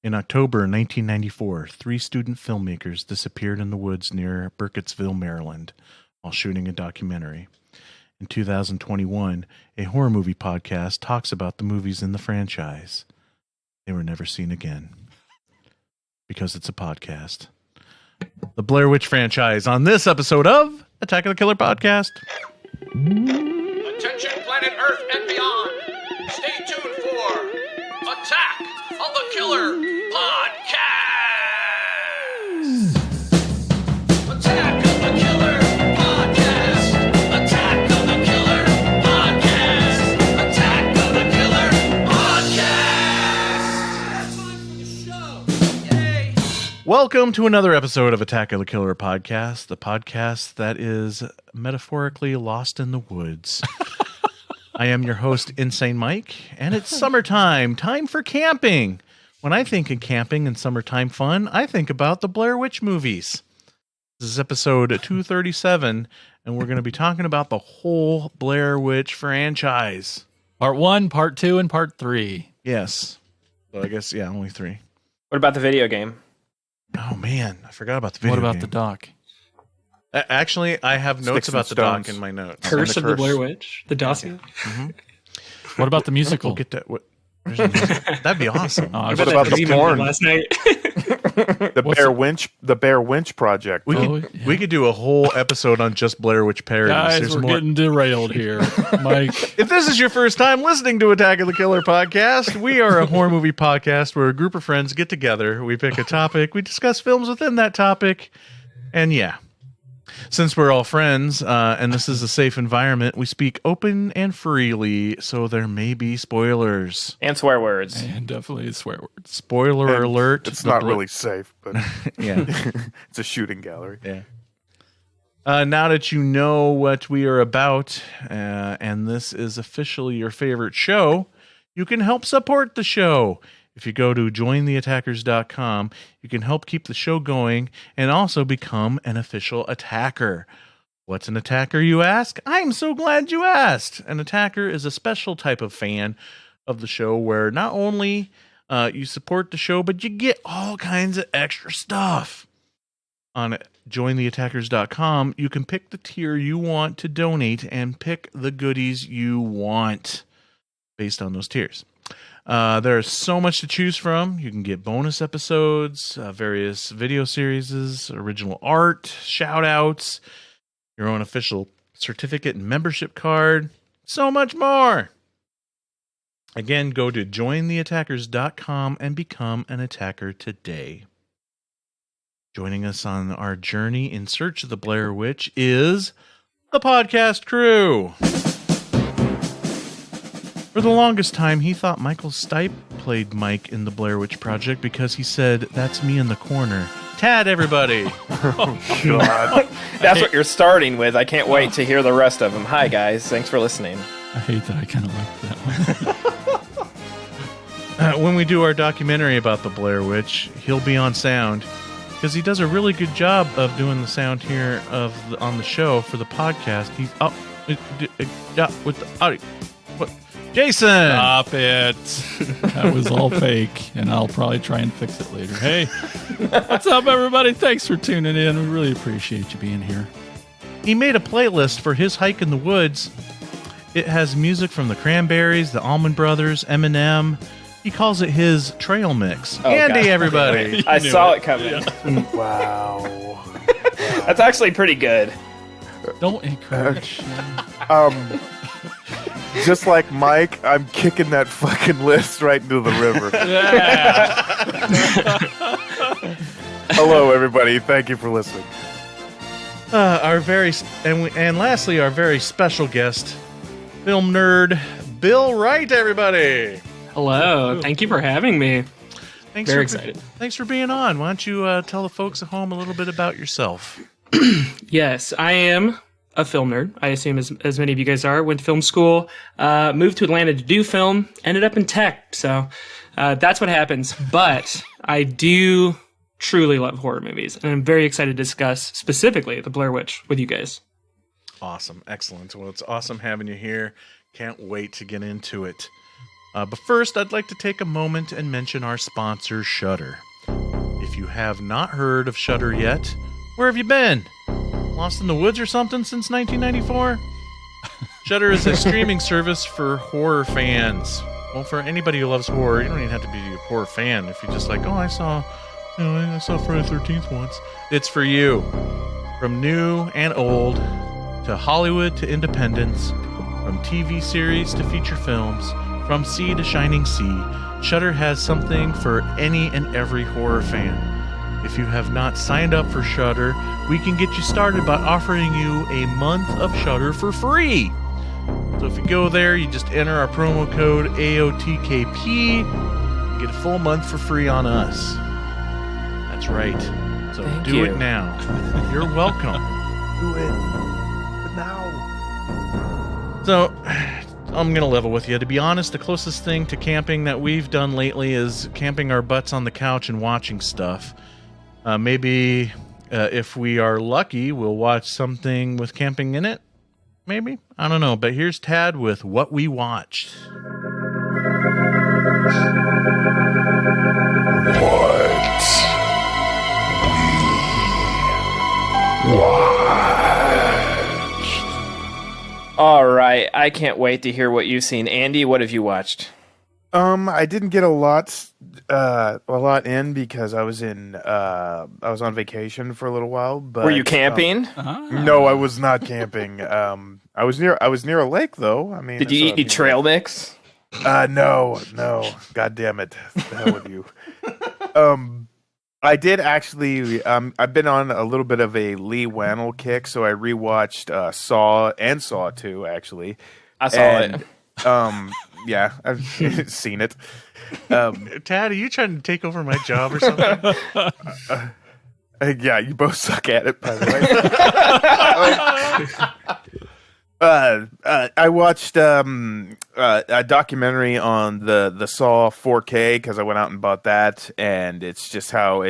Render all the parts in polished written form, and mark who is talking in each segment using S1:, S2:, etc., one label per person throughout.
S1: In October 1994, 3 student filmmakers disappeared in the woods near Burkittsville, Maryland, while shooting a documentary. In 2021, a horror movie podcast talks about the movies in the franchise. They were never seen again. Because it's a podcast. The Blair Witch franchise on this episode of Attack of the Killer Podcast.
S2: Attention planet Earth and beyond. Stay tuned for Attack of the Killer Podcast. Attack of the Killer Podcast. Attack of the Killer Podcast. Attack of the Killer Podcast. Yay.
S1: Welcome to another episode of Attack of the Killer Podcast, the podcast that is metaphorically lost in the woods. I am your host, Insane Mike, and it's summertime, time for camping. When I think of camping and summertime fun, I think about the Blair Witch movies. This is episode 237, and we're going to be talking about the whole Blair Witch franchise.
S3: Part 1, Part 2, and Part 3.
S1: Yes. So I guess, yeah, only 3.
S4: What about the video game?
S1: Oh, man, I forgot about the video
S3: What about
S1: game.
S3: the doc?
S1: Actually, I have notes
S5: Sticks and
S1: about the doc
S5: Stones.
S1: in my notes.
S6: Curse of the
S5: Curse.
S6: Blair Witch, the dossier.
S3: What about the musical?
S1: We'll get to what. That'd be awesome.
S3: Oh, I
S5: What
S3: bet
S5: about
S3: that
S5: the
S6: Dream
S5: porn?
S6: last night?
S5: The Blair Witch Project.
S1: We could do a whole episode on just Blair Witch parodies.
S3: Guys,
S1: There's
S3: we're
S1: more.
S3: getting derailed here. Mike,
S1: If this is your first time listening to Attack of the Killer Podcast, we are a horror movie podcast where a group of friends get together, we pick a topic, we discuss films within that topic, and yeah. Since we're all friends, and this is a safe environment, we speak open and freely, so there may be spoilers.
S4: And swear words.
S3: and definitely swear words.
S1: Spoiler
S5: And
S1: alert.
S5: It's
S1: the
S5: not
S1: Bla-
S5: really safe, but
S1: Yeah.
S5: it's a shooting gallery.
S1: Yeah. Now that you know what we are about, and this is officially your favorite show, you can help support the show. If you go to jointheattackers.com, you can help keep the show going and also become an official attacker. What's an attacker, you ask? I'm so glad you asked. An attacker is a special type of fan of the show where not only you support the show, but you get all kinds of extra stuff. On jointheattackers.com, you can pick the tier you want to donate and pick the goodies you want based on those tiers. There's so much to choose from. You can get bonus episodes, various video series, original art, shout outs, your own official certificate and membership card, so much more. Again, go to jointheattackers.com and become an attacker today. Joining us on our journey in search of the Blair Witch is the podcast crew. For the longest time, he thought Michael Stipe played Mike in the Blair Witch Project because he said, "That's me in the corner." Tad, everybody.
S5: God.
S4: That's what you're starting with. I can't wait to hear the rest of them. Hi, guys. Thanks for listening.
S3: I hate that I kind of like that one.
S1: When we do our documentary about the Blair Witch, he'll be on sound because he does a really good job of doing the sound here on the show for the podcast. He's up with the audio. What? Jason!
S3: Stop it. That was all fake, and I'll probably try and fix it later. Hey, what's up, everybody? Thanks for tuning in. We really appreciate you being here.
S1: He made a playlist for his hike in the woods. It has music from the Cranberries, the Allman Brothers, Eminem. He calls it his trail mix.
S4: Oh,
S1: Andy,
S4: God.
S1: everybody.
S4: I
S3: knew
S4: saw
S3: it.
S4: it coming.
S5: Wow.
S4: That's actually pretty good.
S3: Don't encourage.
S5: Just like Mike, I'm kicking that fucking list right into the river.
S3: Yeah.
S5: Hello, everybody. Thank you for listening.
S1: Lastly, our very special guest, film nerd Bill Wright, everybody.
S6: Hello, thank you for having me.
S1: Thanks
S6: Very
S1: for,
S6: excited.
S1: Thanks for being on. Why don't you tell the folks at home a little bit about yourself?
S6: Yes, I am a film nerd. I assume as many of you guys are. Went to film school, moved to Atlanta to do film, ended up in tech. So that's what happens. But I do truly love horror movies, and I'm very excited to discuss specifically the Blair Witch with you guys.
S1: Awesome. Excellent. Well, it's awesome having you here. Can't wait to get into it. But first, I'd like to take a moment and mention our sponsor, Shudder. If you have not heard of Shudder yet, where have you been? Lost in the woods or something since 1994? Shudder is a streaming service for horror fans. Well, for anybody who loves horror, you don't even have to be a horror fan. If you're just like, oh, I saw Friday the 13th once. It's for you. From new and old, to Hollywood to independence, from TV series to feature films, from sea to shining sea, Shudder has something for any and every horror fan. If you have not signed up for Shudder, we can get you started by offering you a month of Shudder for free. So if you go there, you just enter our promo code AOTKP and get a full month for free on us. That's right. So
S4: Thank
S1: do
S4: you.
S1: it now. You're welcome.
S5: Do it. But now.
S1: So I'm going to level with you. To be honest, the closest thing to camping that we've done lately is camping our butts on the couch and watching stuff. Maybe if we are lucky, we'll watch something with camping in it. Maybe. I don't know. But here's Tad with what we watched.
S4: All right, I can't wait to hear what you've seen. Andy, what have you watched?
S5: I didn't get a lot in because I was on vacation for a little while. But
S4: Were you camping?
S5: no, I was not camping. I was near a lake though. I mean,
S4: Did you eat any trail mix?
S5: No. God damn it. The hell with you. I did actually. I've been on a little bit of a Lee Wannell kick, so I rewatched Saw and Saw 2 actually.
S4: I saw it.
S5: Yeah, I've seen it.
S1: Tad, are you trying to take over my job or something?
S5: Yeah, you both suck at it, by the way. I watched a documentary on the Saw 4K because I went out and bought that, and it's just how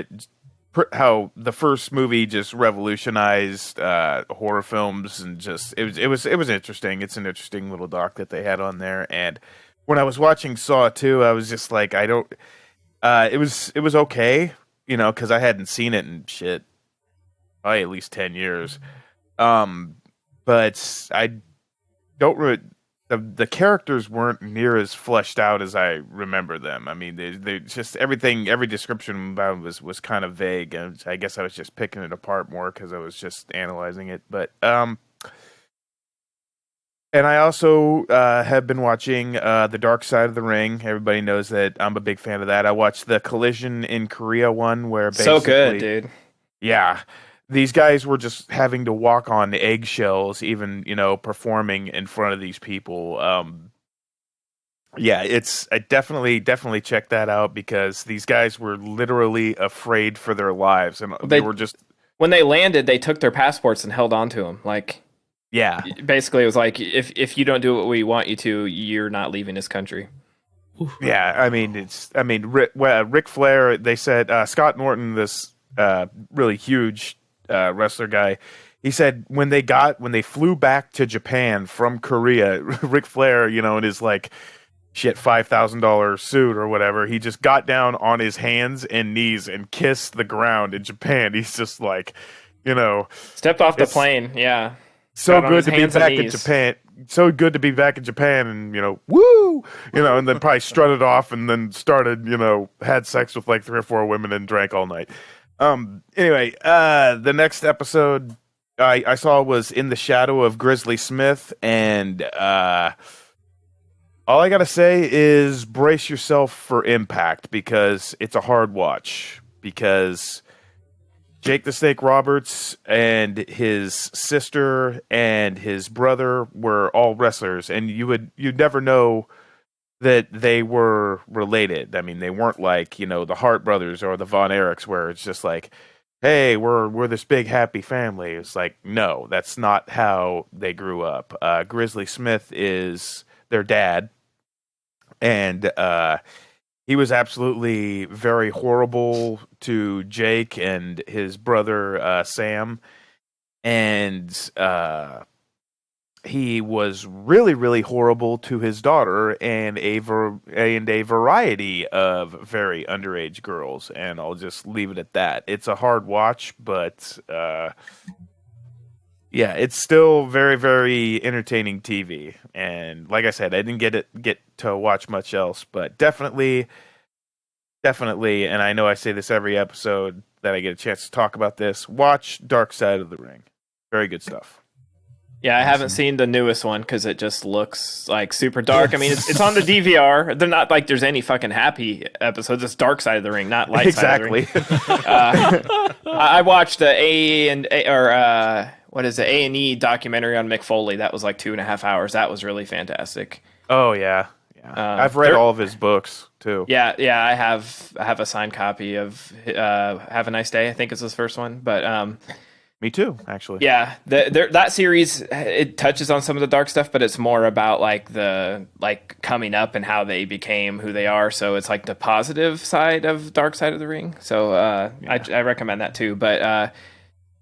S5: the first movie just revolutionized horror films, and just it was interesting. It's an interesting little doc that they had on there, and when I was watching Saw 2, I was just like, I don't. It was okay, because I hadn't seen it in shit, probably at least 10 years. But I don't. The characters weren't near as fleshed out as I remember them. I mean, they just every description about them was kind of vague, and I guess I was just picking it apart more because I was just analyzing it. But and I also have been watching The Dark Side of the Ring. Everybody knows that I'm a big fan of that. I watched the Collision in Korea one where basically,
S4: So good, dude.
S5: yeah. These guys were just having to walk on eggshells, even, performing in front of these people. Yeah, I definitely check that out because these guys were literally afraid for their lives, and they were just
S4: When they landed, they took their passports and held on to them. Like,
S5: yeah.
S4: basically, it was like, if you don't do what we want you to, you're not leaving this country.
S5: Yeah, I mean, Ric Flair. They said Scott Norton, this really huge wrestler guy. He said when they flew back to Japan from Korea, Ric Flair, in his $5,000 suit or whatever, he just got down on his hands and knees and kissed the ground in Japan. He's just like,
S4: Stepped off the plane, yeah.
S5: so
S4: Got on
S5: good
S4: his
S5: to be
S4: hands and
S5: back in
S4: knees.
S5: Japan. So good to be back in Japan, and woo, and then probably strutted off, and then started, had sex with like 3 or 4 women and drank all night. Anyway, the next episode I saw was In the Shadow of Grizzly Smith, and all I gotta say is brace yourself for impact because it's a hard watch. Because Jake the Snake Roberts and his sister and his brother were all wrestlers, and you'd never know that they were related. I mean, they weren't like, the Hart brothers or the Von Erichs, where it's just like, hey, we're this big happy family. It's like, no, that's not how they grew up. Grizzly Smith is their dad, and he was absolutely very horrible to Jake and his brother Sam, and he was really, really horrible to his daughter and a variety of very underage girls. And I'll just leave it at that. It's a hard watch, but yeah, it's still very, very entertaining TV. And like I said, I didn't get to watch much else, but definitely, and I know I say this every episode that I get a chance to talk about this, watch Dark Side of the Ring. Very good stuff.
S4: Yeah, I haven't seen the newest one because it just looks like super dark. I mean, it's on the DVR. They're not like there's any fucking happy episodes. It's Dark Side of the Ring, not Light Side of the Ring. I watched the A&E documentary on Mick Foley. That was like 2.5 hours. That was really fantastic.
S5: Oh yeah. I've read all of his books too.
S4: Yeah. I have a signed copy of Have a Nice Day. I think it's his first one, but.
S5: Me too, actually.
S4: Yeah, that series, it touches on some of the dark stuff, but it's more about like the coming up and how they became who they are. So it's like the positive side of Dark Side of the Ring. So I recommend that too. But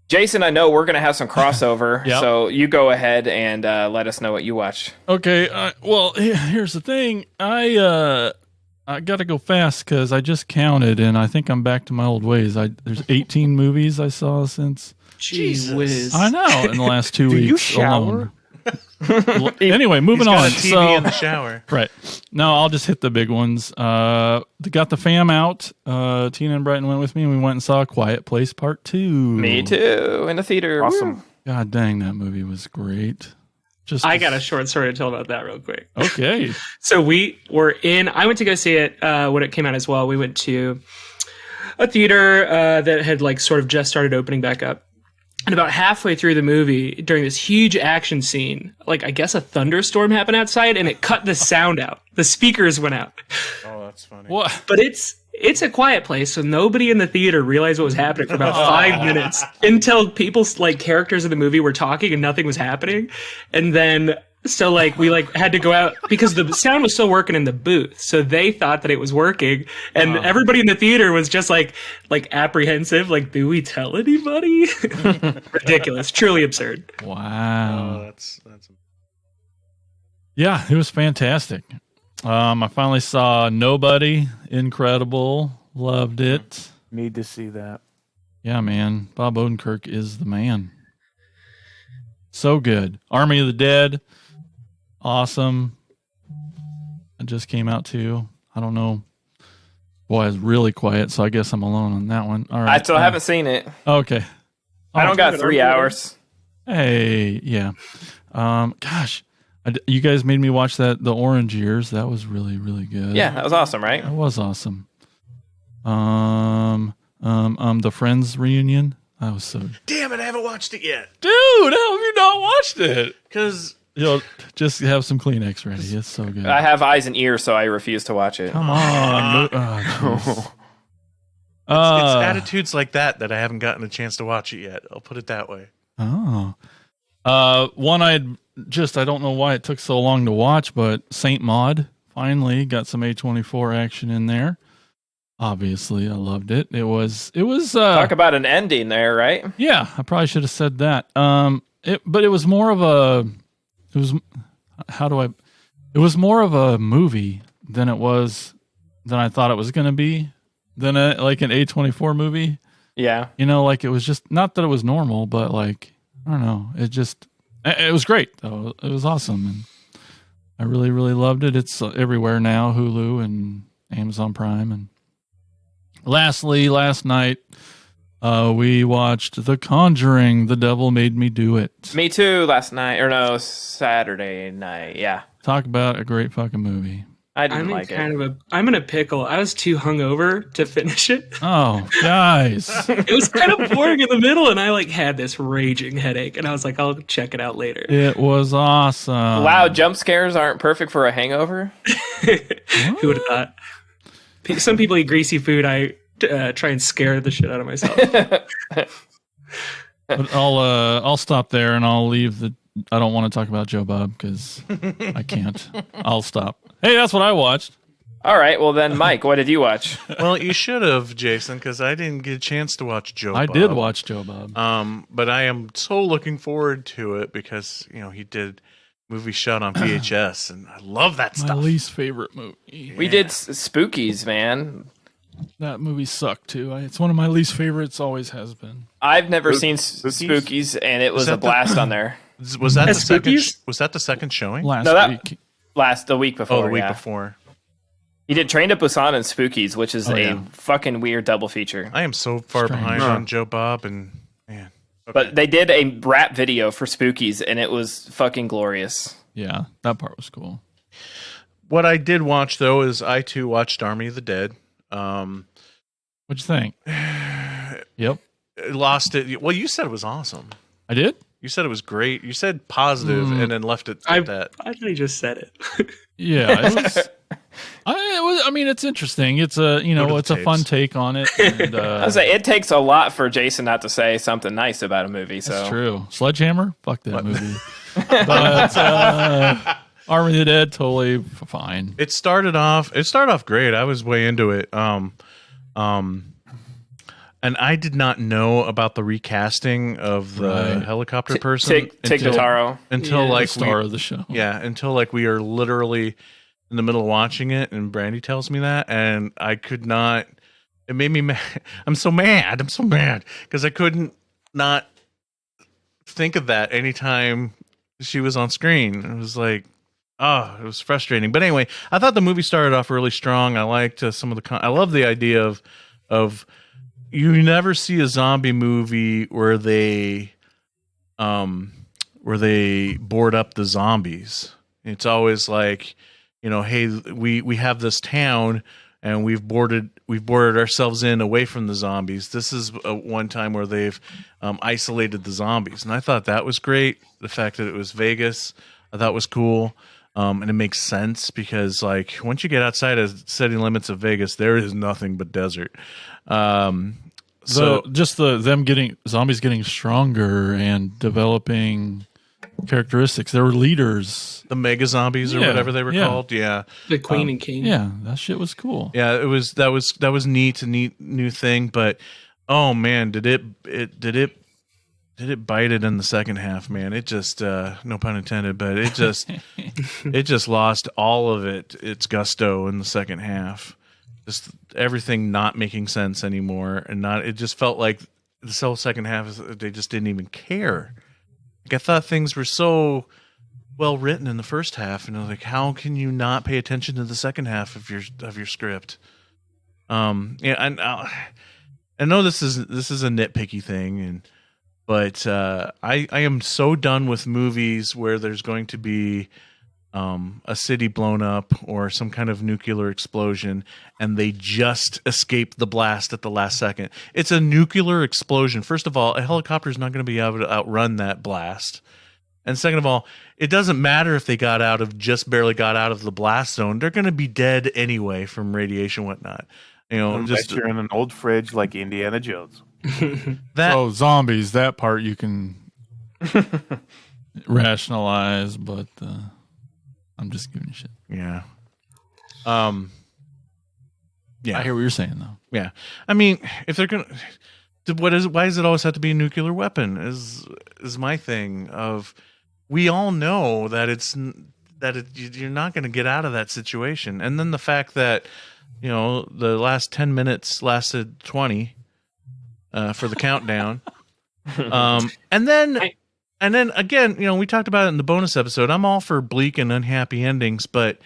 S4: Jason, I know we're gonna have some crossover,
S3: Yep.
S4: so you go ahead and let us know what you watch.
S3: Okay, well, here's the thing. I got to go fast because I just counted, and I think I'm back to my old ways. There's 18 movies I saw since.
S6: Jeez whiz.
S3: I know, in the last 2
S5: Do
S3: weeks
S5: you shower?
S3: alone. Anyway, moving
S1: He's got
S3: on.
S1: a TV
S3: So,
S1: in the shower.
S3: right. No, I'll just hit the big ones. They got the fam out. Tina and Brighton went with me, and we went and saw A Quiet Place Part 2.
S4: Me too, in the theater.
S5: Awesome.
S4: Woo.
S3: God dang, that movie was great.
S6: I got a short story to tell about that real quick.
S3: Okay.
S6: So I went to go see it when it came out as well. We went to a theater that had like sort of just started opening back up. And about halfway through the movie, during this huge action scene, like I guess a thunderstorm happened outside and it cut the sound out. The speakers went out.
S1: Oh, that's funny.
S3: What?
S6: But it's a quiet place, so nobody in the theater realized what was happening for about 5 minutes until people's like characters in the movie were talking and nothing was happening. And then so like we like had to go out because the sound was still working in the booth. So they thought that it was working and everybody in the theater was just like apprehensive, like, do we tell anybody? Ridiculous, truly absurd.
S3: Wow.
S1: Oh, that's
S3: Yeah, it was fantastic. I finally saw Nobody. Incredible. Loved it.
S5: Need to see that.
S3: Yeah, man. Bob Odenkirk is the man. So good. Army of the Dead. Awesome. It just came out too. I don't know. Boy, it's really quiet, so I guess I'm alone on that one. All right.
S4: I still haven't seen it.
S3: Okay.
S4: I don't got 3 hours.
S3: Hey, yeah. Gosh. You guys made me watch the Orange Years. That was really, really good.
S4: Yeah, that was awesome, right?
S3: That was awesome. The Friends reunion. That was so.
S1: Damn it! I haven't watched it yet.
S3: Dude, how have you not watched it?
S1: Because
S3: Just have some Kleenex ready. It's so good.
S4: I have eyes and ears, so I refuse to watch it.
S3: Come on. It's
S1: it's attitudes like that I haven't gotten a chance to watch it yet. I'll put it that way.
S3: Oh. One I don't know why it took so long to watch, but Saint Maud finally got some A24 action in there. Obviously, I loved it. It was
S4: Talk about an ending there, right?
S3: yeah, I probably should have said that. But it was more of a it was more of a movie than I thought it was going to be, than like an A24 movie.
S4: Yeah.
S3: You know, like it was just not that it was normal, but like I don't know, it was great though. It was awesome, and I really, really loved it. It's everywhere now, Hulu and Amazon Prime. And lastly, last night we watched The Conjuring. The Devil Made Me Do It.
S4: Me too, Saturday night. Yeah.
S3: Talk about a great fucking movie.
S4: I didn't like it.
S6: I'm in a pickle. I was too hungover to finish it.
S3: Oh, guys.
S6: It was kind of boring in the middle, and I like had this raging headache, and I was like, I'll check it out later.
S3: It was awesome.
S4: Loud jump scares aren't perfect for a hangover.
S6: Who would have thought? Some people eat greasy food. I try and scare the shit out of myself.
S3: But I'll stop there, and I'll leave I don't want to talk about Joe Bob because I can't. I'll stop. Hey, that's what I watched.
S4: All right, well then, Mike, what did you watch?
S1: Well, you should have, Jason, because I didn't get a chance to watch Joe
S3: I
S1: Bob.
S3: did watch Joe Bob.
S1: But I am so looking forward to it because he did movie shot on VHS, and I love that
S3: My
S1: stuff.
S3: least favorite movie.
S4: We did Spookies, man.
S3: That movie sucked too. It's one of my least favorites. Always has been.
S4: I've never seen
S5: Spookies?
S4: Spookies, and it was
S1: that
S4: a
S1: the-
S4: blast on there.
S1: Was that the
S6: As
S1: second?
S6: Spookies?
S1: Was that the second showing?
S3: Last
S4: No, that-
S3: week.
S4: The week before.
S1: Oh, the week
S4: yeah.
S1: before.
S4: He did Train to Busan and Spookies, which is a
S1: yeah.
S4: fucking weird double feature.
S1: I am so far
S3: Strange.
S1: behind
S5: Huh.
S1: on Joe Bob, and man. Okay.
S4: But they did a rap video for Spookies, and it was fucking glorious.
S3: Yeah, that part was cool.
S1: What I did watch though is I too watched Army of the Dead.
S3: What'd you think? Yep,
S1: Lost it. Well, you said it was awesome.
S3: I did.
S1: You said it was great. You said positive and then left it at that.
S6: I thought you just said it.
S3: Yeah, it was. I mean, it's interesting. It's a
S1: Go to the
S3: it's a fun
S1: tapes.
S3: take on it. And,
S4: I was like, it takes a lot for Jason not to say something nice about a movie. So
S3: That's true. Sledgehammer? Fuck that movie. But Army of the Dead, totally fine.
S1: It started off great. I was way into it. And I did not know about the recasting of the
S3: Right.
S1: helicopter person
S4: Tig
S1: until
S4: Notaro.
S1: until
S3: The
S1: like
S3: star of the show.
S1: until like we are literally in the middle of watching it, and Brandy tells me that, and I could not. It made me mad. I'm so mad because I couldn't not think of that anytime she was on screen. It was like, oh, it was frustrating. But anyway, I thought the movie started off really strong. I liked some of the. I love the idea of you never see a zombie movie where they board up the zombies. It's always like, hey, we have this town and we've boarded ourselves in away from the zombies. This is one time where they've isolated the zombies, and I thought that was great. The fact that it was Vegas, I thought was cool, and it makes sense because like once you get outside of city limits of Vegas, there is nothing but desert. So
S3: Zombies getting stronger and developing characteristics. They were leaders.
S1: the mega zombies or
S3: Yeah,
S1: whatever they were
S3: yeah.
S1: called, yeah.
S6: The Queen and King.
S3: Yeah, that shit was cool.
S1: Yeah, that was neat, a neat new thing, but oh man, did it bite it in the second half, man. It just no pun intended, but it just lost all of its gusto in the second half. Just everything not making sense anymore, and it just felt like the whole second half they just didn't even care. Like I thought things were so well written in the first half, and I was like, how can you not pay attention to the second half of your script? Yeah, and I know this is a nitpicky thing, but I am so done with movies where there's going to be a city blown up or some kind of nuclear explosion, and they just escape the blast at the last second. It's a nuclear explosion. First of all, a helicopter is not going to be able to outrun that blast. And second of all, it doesn't matter if they just barely got out of the blast zone. They're going to be dead anyway from radiation, whatnot.
S5: Unless you're in an old fridge like Indiana Jones.
S1: that.
S3: So zombies, that part you can rationalize, but I'm just giving you shit.
S1: Yeah. Yeah.
S3: I hear what you're saying though.
S1: Yeah. I mean, if they're gonna, why does it always have to be a nuclear weapon? Is my thing of, we all know that you're not going to get out of that situation, and then the fact that the last 10 minutes lasted 20 for the countdown, and then again, we talked about it in the bonus episode. I'm all for bleak and unhappy endings, but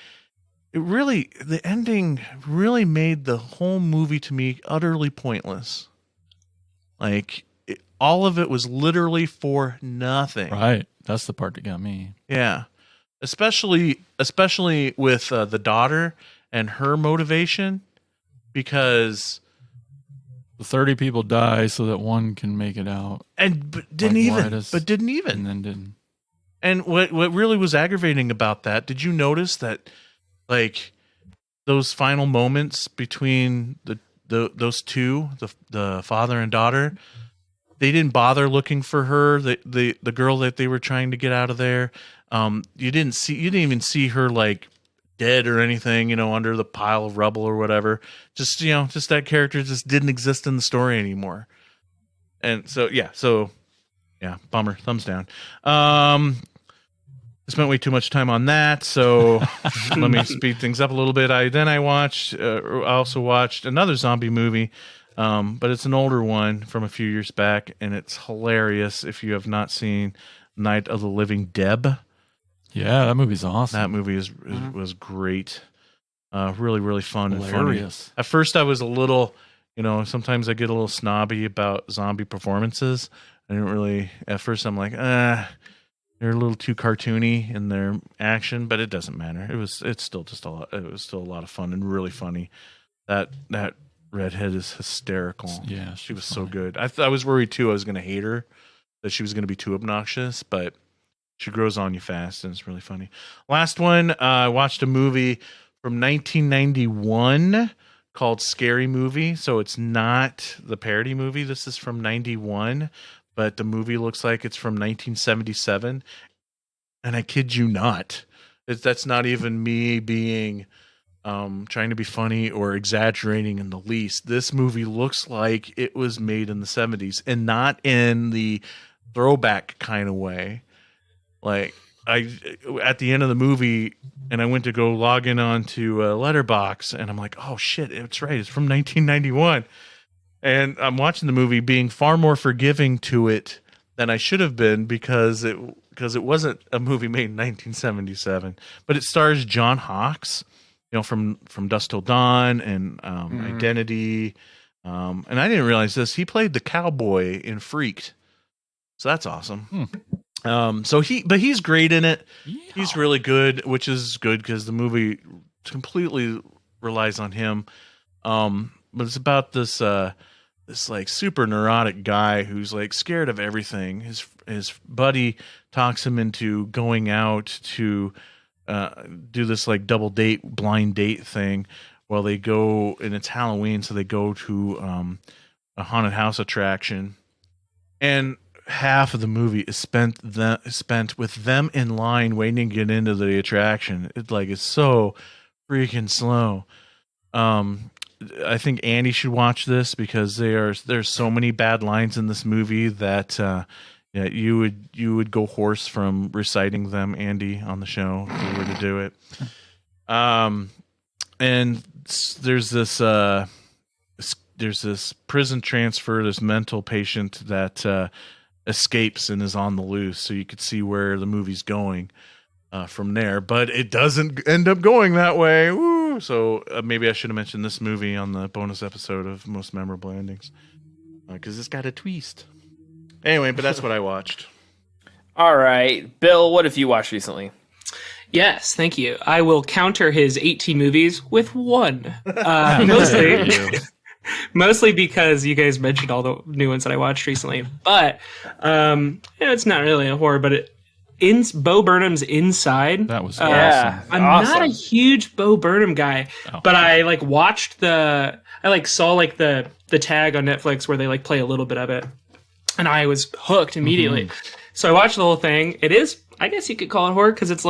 S1: the ending really made the whole movie to me utterly pointless. Like all of it was literally for nothing.
S3: Right. That's the part that got me.
S1: Yeah, especially with the daughter and her motivation, because
S3: 30 people die so that one can make it out,
S1: but didn't
S3: Like
S1: even.
S3: Midas.
S1: But didn't even.
S3: and then didn't.
S1: And what really was aggravating about that? Did you notice that, like, those final moments between those two, the father and daughter, they didn't bother looking for her, the girl that they were trying to get out of there. You didn't even see her like dead or anything, under the pile of rubble or whatever. Just, just that character just didn't exist in the story anymore. And so, yeah, bummer. Thumbs down. I spent way too much time on that, so let me speed things up a little bit. I also watched another zombie movie, but it's an older one from a few years back, and it's hilarious if you have not seen Night of the Living Dead.
S3: Yeah, that movie's awesome.
S1: That movie was great. Really, really fun and
S3: Hilarious.
S1: funny. At first, I was a little, sometimes I get a little snobby about zombie performances. I didn't really, at first I'm like, they're a little too cartoony in their action, but it doesn't matter. It was still a lot of fun and really funny. That redhead is hysterical.
S3: Yeah,
S1: she was
S3: funny.
S1: so good. I was worried too I was going to hate her, that she was going to be too obnoxious, but she grows on you fast and it's really funny. Last one, I watched a movie from 1991 called Scary Movie. So it's not the parody movie. This is from 91. But the movie looks like it's from 1977, and I kid you not, that's not even me being trying to be funny or exaggerating in the least. This movie looks like it was made in the 70s, and not in the throwback kind of way. Like at the end of the movie, and I went to go log in onto Letterboxd, and I'm like, oh shit, it's right, it's from 1991. And I'm watching the movie being far more forgiving to it than I should have been because it wasn't a movie made in 1977, but it stars John Hawkes, from Dusk Till Dawn and Identity, and I didn't realize this. He played the cowboy in Freaked, so that's awesome. But he's great in it. Yeah. He's really good, which is good because the movie completely relies on him. But it's about this like super neurotic guy who's like scared of everything. His buddy talks him into going out to do this like blind date thing while they go, and it's Halloween, so they go to a haunted house attraction, and half of the movie is spent with them in line waiting to get into the attraction. It's so freaking slow. I think Andy should watch this because there's so many bad lines in this movie that you would go hoarse from reciting them, Andy, on the show if you were to do it. And there's this prison transfer, this mental patient that escapes and is on the loose, so you could see where the movie's going from there, but it doesn't end up going that way. Woo! So maybe I should have mentioned this movie on the bonus episode of Most Memorable Endings because it's got a twist. Anyway, but that's what I watched.
S4: All right, Bill, what have you watched recently?
S6: Yes, thank you. I will counter his 18 movies with one. Mostly because you guys mentioned all the new ones that I watched recently. But it's not really a horror, but Bo Burnham's Inside.
S3: That was awesome.
S6: I'm
S4: awesome.
S6: not a huge Bo Burnham guy, but I watched saw the tag on Netflix where they play a little bit of it, and I was hooked immediately. So I watched the whole thing. It is, I guess you could call it horror because it's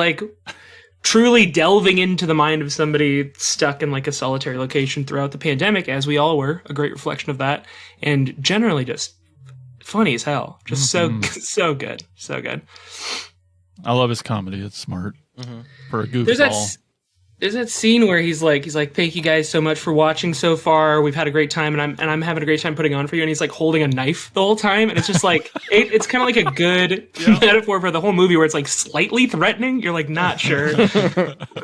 S6: truly delving into the mind of somebody stuck in a solitary location throughout the pandemic, as we all were. A great reflection of that, and generally just funny as hell. Just so good, so good.
S3: I love his comedy. It's smart for a goofball.
S6: There's that scene where he's like, thank you guys so much for watching so far. We've had a great time, and I'm having a great time putting on for you. And he's holding a knife the whole time, and it's just it's kind of like a good metaphor for the whole movie, where it's slightly threatening. You're not sure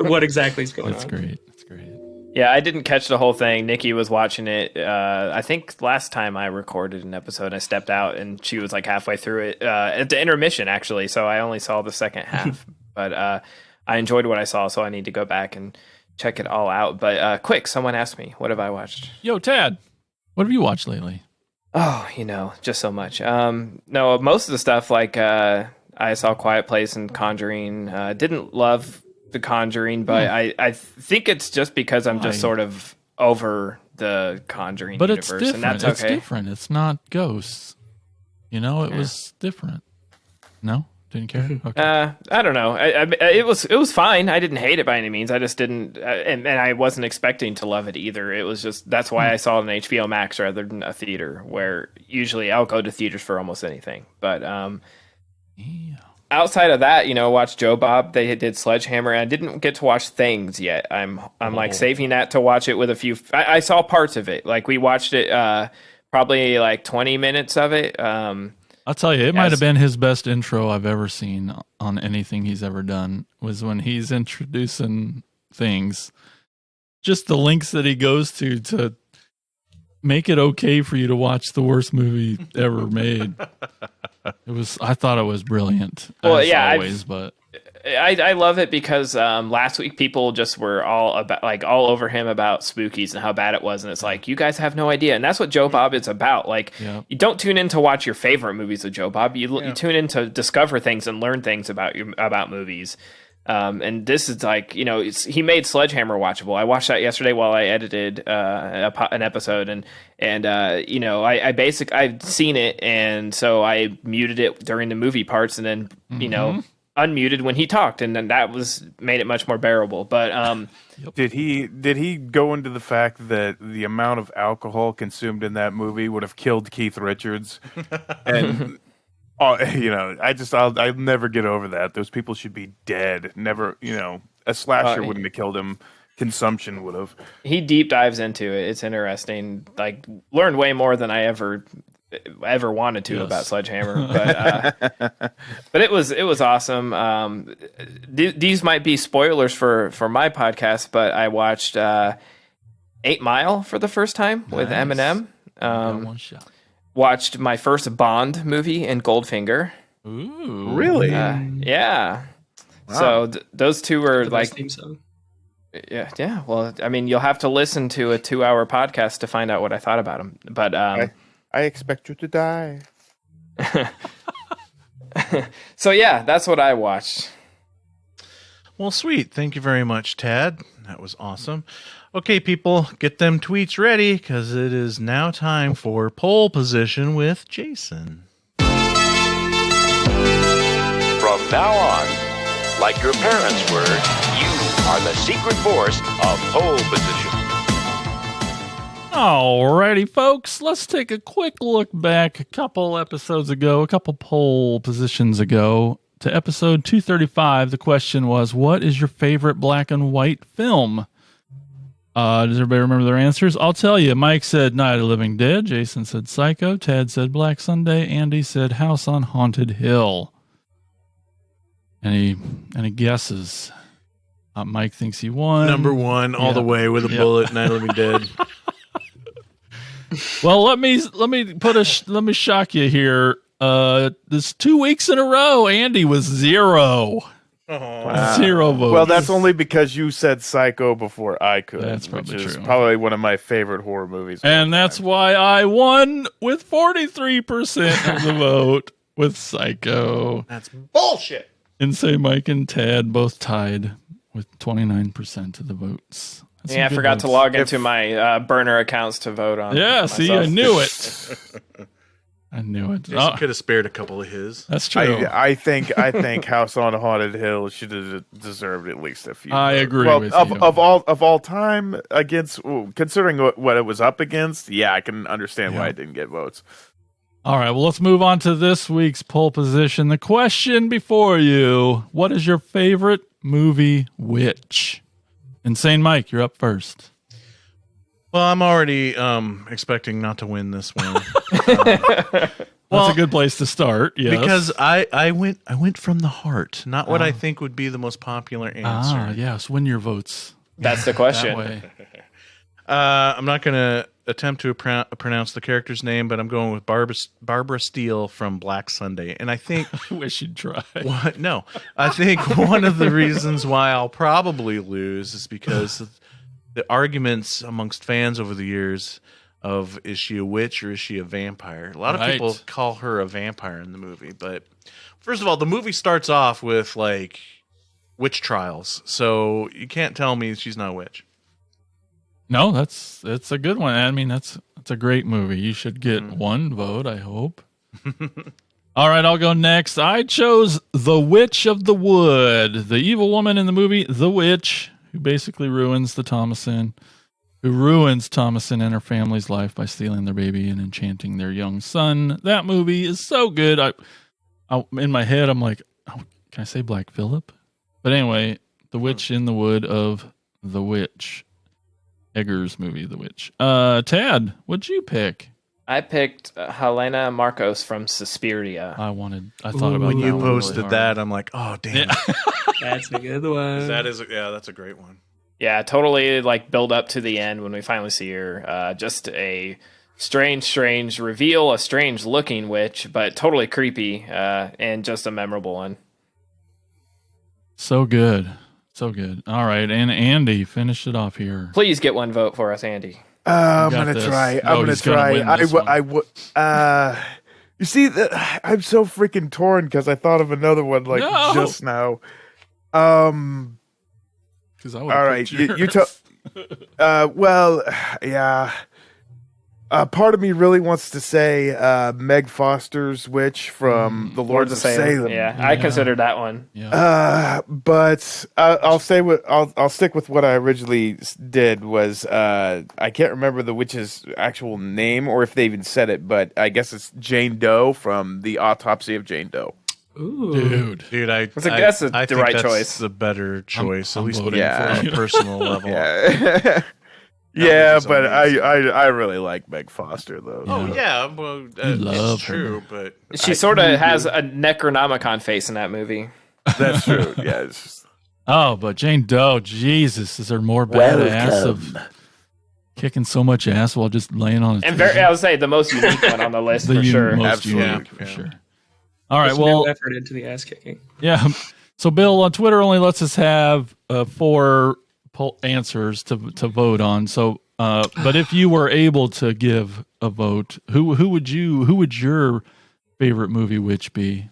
S6: what exactly is going on.
S3: That's great. That's great.
S4: Yeah, I didn't catch the whole thing. Nikki was watching it. I think last time I recorded an episode, I stepped out and she was halfway through it at the intermission, actually. So I only saw the second half, but I enjoyed what I saw. So I need to go back and check it all out. But quick, someone asked me, what have I watched?
S3: Yo, Tad, what have you watched lately?
S4: Oh, just so much. No, most of the stuff I saw Quiet Place and Conjuring. Didn't love The Conjuring, but I think it's just because I'm just sort of over the Conjuring
S3: but
S4: universe,
S3: it's different.
S4: and that's okay.
S3: It's different. It's not ghosts. It was different. No? Didn't care. Okay.
S4: I don't know. It was fine. I didn't hate it by any means. I just didn't, and I wasn't expecting to love it either. It was just that's why I saw it on HBO Max rather than a theater, where usually I'll go to theaters for almost anything. But
S3: Yeah.
S4: outside of that, watch Joe Bob. They did Sledgehammer, and I didn't get to watch Things yet. I'm like saving that to watch it with a few. I saw parts of it. Like we watched it, probably like 20 minutes of it.
S3: I'll tell you, it might have been his best intro I've ever seen on anything he's ever done, was when he's introducing Things. Just the links that he goes to make it okay for you to watch the worst movie ever made. I thought it was brilliant.
S4: Well,
S3: as
S4: yeah,
S3: always, but
S4: I love it because last week people just were all over him about Spookies and how bad it was, and it's like, you guys have no idea, and that's what Joe Bob is about. Like, you don't tune in to watch your favorite movies of Joe Bob. You tune in to discover things and learn things about movies. And this is like, he made Sledgehammer watchable. I watched that yesterday while I edited an episode, and I've seen it, and so I muted it during the movie parts, and then unmuted when he talked, and then that made it much more bearable. But
S5: did he go into the fact that the amount of alcohol consumed in that movie would have killed Keith Richards? And I'll never get over that. Those people should be dead. Never, a slasher wouldn't have killed him. Consumption would have.
S4: He deep dives into it. It's interesting. Like, learned way more than I ever wanted to about Sledgehammer, but it was awesome. These might be spoilers for my podcast, but I watched 8 Mile for the first time with Eminem.
S3: one shot.
S4: Watched my first Bond movie in Goldfinger.
S3: Ooh,
S5: really?
S4: Yeah.
S5: Wow.
S4: So those two were
S6: The
S4: like,
S6: best theme song.
S4: yeah. Well, I mean, you'll have to listen to a 2-hour podcast to find out what I thought about them. But
S5: I expect you to die.
S4: so yeah, that's what I watched.
S1: Well, sweet. Thank you very much, Tad. That was awesome. Okay, people, get them tweets ready because it is now time for pole position with Jason.
S7: From now on, like your parents were, you are the secret force of pole position.
S3: Alrighty, folks, let's take a quick look back a couple pole positions ago to episode 235. The question was, what is your favorite black and white film? Does everybody remember their answers? I'll tell you. Mike said Night of the Living Dead. Jason said Psycho. Ted said Black Sunday. Andy said House on Haunted Hill. Any guesses? Mike thinks he won.
S1: Number one, all the way with a bullet. Night of the Living Dead.
S3: Well, let me shock you here. This 2 weeks in a row, Andy was 0.
S5: Wow.
S3: 0 votes.
S5: Well, that's only because you said Psycho before I could.
S3: That's probably
S5: which is
S3: true.
S5: probably one of my favorite horror movies.
S3: And that's why I won with 43% of the vote with Psycho.
S1: That's bullshit.
S3: Insane Mike and Tad both tied with 29% of the votes. That's
S4: Yeah, I
S3: some good
S4: forgot to
S3: votes.
S4: log into my burner accounts to vote on.
S3: Yeah,
S4: myself.
S3: see, I knew it. I knew it.
S1: Jason could have spared a couple of his.
S3: That's true.
S5: I think House on Haunted Hill should have deserved at least a few.
S3: I
S5: votes.
S3: agree
S5: well,
S3: with
S5: of,
S3: you.
S5: Of all time considering what it was up against, yeah, I can understand why it didn't get votes.
S3: All right, well, let's move on to this week's pole position. The question before you, what is your favorite movie witch? Insane Mike, you're up first.
S1: Well, I'm already expecting not to win this one.
S3: That's a good place to start, yes.
S1: Because I went from the heart, not what I think would be the most popular answer.
S3: Yes, win your votes.
S4: That's the
S3: That
S4: question.
S3: way.
S1: I'm not going to attempt to pronounce the character's name, but I'm going with Barbara Steele from Black Sunday. And I think
S3: I wish you'd try.
S1: No, I think one of the reasons why I'll probably lose is because of the arguments amongst fans over the years of, is she a witch or is she a vampire? A lot of people call her a vampire in the movie, but first of all, the movie starts off with like witch trials, so you can't tell me she's not a witch.
S3: No, that's a good one. I mean, that's a great movie. You should get one vote, I hope. All right, I'll go next. I chose The Witch of the Wood, the evil woman in the movie The Witch, who basically ruins Thomason and her family's life by stealing their baby and enchanting their young son. That movie is so good. I in my head, I'm like, oh, can I say Black Phillip? But anyway, The Witch in the Wood of The Witch. Eggers movie, The Witch. Tad, what'd you pick?
S4: I picked Helena Marcos from Suspiria.
S3: I thought about
S1: When
S3: that
S1: you
S3: one
S1: posted
S3: really
S1: that, I'm like, oh damn.
S6: That's a good one.
S1: That's a great one.
S4: Yeah, totally like build up to the end when we finally see her. Just a strange reveal, a strange looking witch, but totally creepy, and just a memorable one.
S3: So good. So good. All right, and Andy, finish it off here.
S4: Please get one vote for us, Andy.
S5: I'm
S3: got
S5: gonna
S3: this.
S5: try.
S3: No,
S5: I'm gonna
S3: he's gonna
S5: try.
S3: win this one.
S5: You see, I'm so freaking torn because I thought of another one
S3: No.
S5: just now.
S3: Because I
S5: All right, you well, yeah. Part of me really wants to say Meg Foster's witch from The Lords of Salem.
S4: Yeah, I considered that one.
S3: Yeah.
S5: But I'll stick with what I originally did. Was I can't remember the witch's actual name or if they even said it, but I guess it's Jane Doe from The Autopsy of Jane Doe.
S6: Ooh.
S1: Dude,
S4: That's
S1: I
S4: the
S1: think
S4: right
S1: that's
S4: choice.
S1: the better choice,
S3: I'm
S1: at least
S3: voting
S1: on
S3: for
S1: a
S3: you.
S1: personal level.
S5: Yeah.
S1: That
S5: Yeah,
S1: was
S5: but
S1: amazing.
S5: I really like Meg Foster though.
S1: Oh yeah, well,
S3: love
S1: it's true, but
S4: She sort of has a Necronomicon face in that movie.
S5: That's true. Yeah, it's just,
S3: Oh, but Jane Doe, Jesus, is there more badass of kicking so much ass while just laying on his
S4: And I would say the most unique one on the list for sure.
S3: most
S5: Absolutely.
S3: unique, for
S1: Yeah.
S3: sure. All right,
S6: There's
S3: well,
S6: no effort into the ass kicking.
S3: yeah. So Bill on Twitter only lets us have 4 answers to vote on. So, but if you were able to give a vote, who would your favorite movie witch be?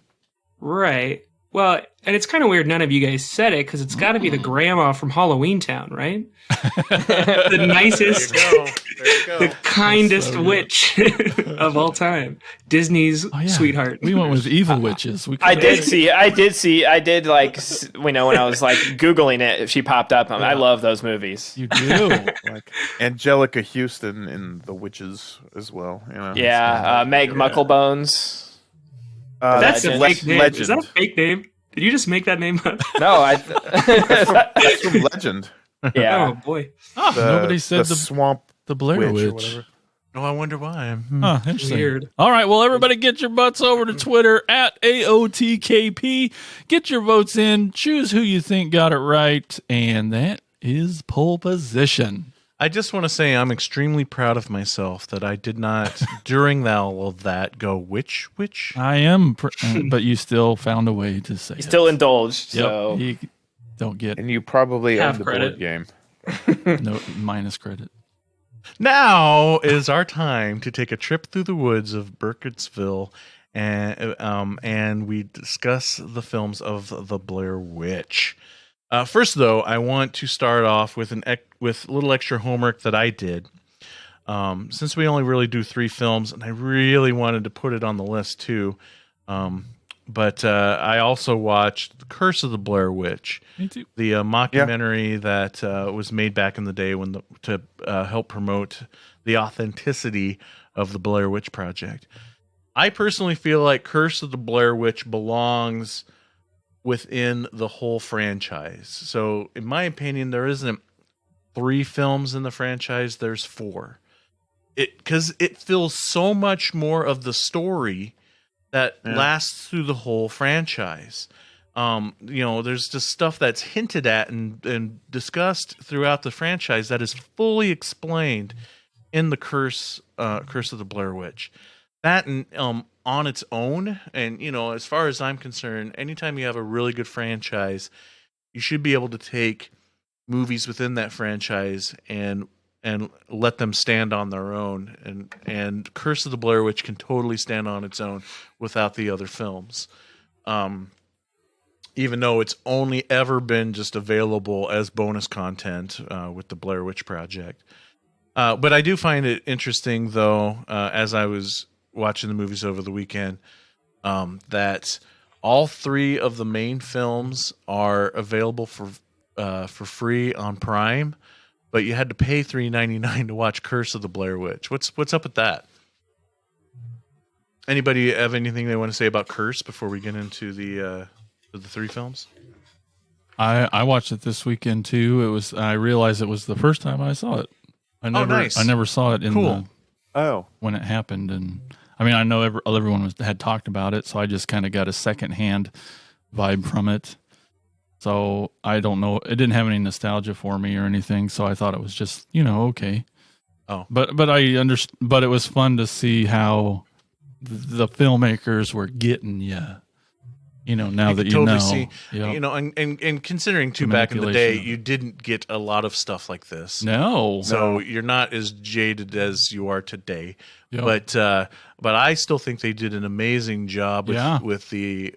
S6: Right. Well, and it's kind of weird none of you guys said it because it's got to be the grandma from Halloween Town, right? The nicest,
S1: there you go.
S6: the kindest
S3: So good.
S6: witch of all time. Disney's
S3: Oh, yeah.
S6: sweethart.
S3: We went with evil witches.
S4: I did like, when I was like Googling it, she popped up. I love those movies.
S3: You do.
S5: like Angelica Houston in The Witches as well. You know.
S4: Yeah, Meg Mucklebones.
S6: That's a
S4: Legend.
S6: fake name.
S5: Legend.
S6: Is that a fake name? Did you just make that name up?
S4: No,
S5: That's from Legend.
S4: yeah.
S6: Oh boy.
S3: Oh, nobody said the
S5: Swamp
S3: Blair
S5: Witch or
S3: Witch.
S5: whatever.
S1: Oh, I wonder why.
S3: Huh, interesting.
S6: Weird.
S3: All right, well, everybody get your butts over to Twitter at AOTKP. Get your votes in. Choose who you think got it right. And that is pole position.
S1: I just want to say I'm extremely proud of myself that I did not, during all of that, go which.
S3: I am, but you still found a way to say
S4: You
S3: it.
S4: still indulged,
S3: Yep,
S4: so
S3: you don't get
S5: And you probably
S6: Half
S5: own the
S6: credit.
S5: board game.
S3: no minus credit.
S1: Now is our time to take a trip through the woods of Burkittsville, and we discuss the films of the Blair Witch. First, though, I want to start off with with a little extra homework that I did. Since we only really do 3 films, and I really wanted to put it on the list too. But I also watched The Curse of the Blair Witch,
S3: Me too.
S1: the mockumentary that was made back in the day to help promote the authenticity of the Blair Witch Project. I personally feel like Curse of the Blair Witch belongs within the whole franchise. So, in my opinion, there isn't 3 films in the franchise. There's 4. Because it feels so much more of the story that lasts through the whole franchise. There's just stuff that's hinted at and discussed throughout the franchise that is fully explained in the Curse of the Blair Witch. That on its own, and as far as I'm concerned, anytime you have a really good franchise, you should be able to take movies within that franchise and let them stand on their own. And Curse of the Blair Witch can totally stand on its own without the other films. Even though it's only ever been just available as bonus content with the Blair Witch Project. But I do find it interesting, though, as I was watching the movies over the weekend, that all three of the main films are available for free on Prime, but you had to pay $3.99 to watch Curse of the Blair Witch. What's up with that? Anybody have anything they want to say about Curse before we get into the three films?
S3: I watched it this weekend too. I realized it was the first time I saw it. I never saw it when it happened, and I mean I know everyone had talked about it, so I just kind of got a secondhand vibe from it. So I don't know. It didn't have any nostalgia for me or anything, so I thought it was just okay.
S1: Oh,
S3: but I understand. But it was fun to see how the filmmakers were getting you. Now that you know,
S1: see,
S3: yep.
S1: And considering too, back in the day, you didn't get a lot of stuff like this.
S3: No,
S1: so you're not as jaded as you are today.
S3: Yep.
S1: But I still think they did an amazing job with the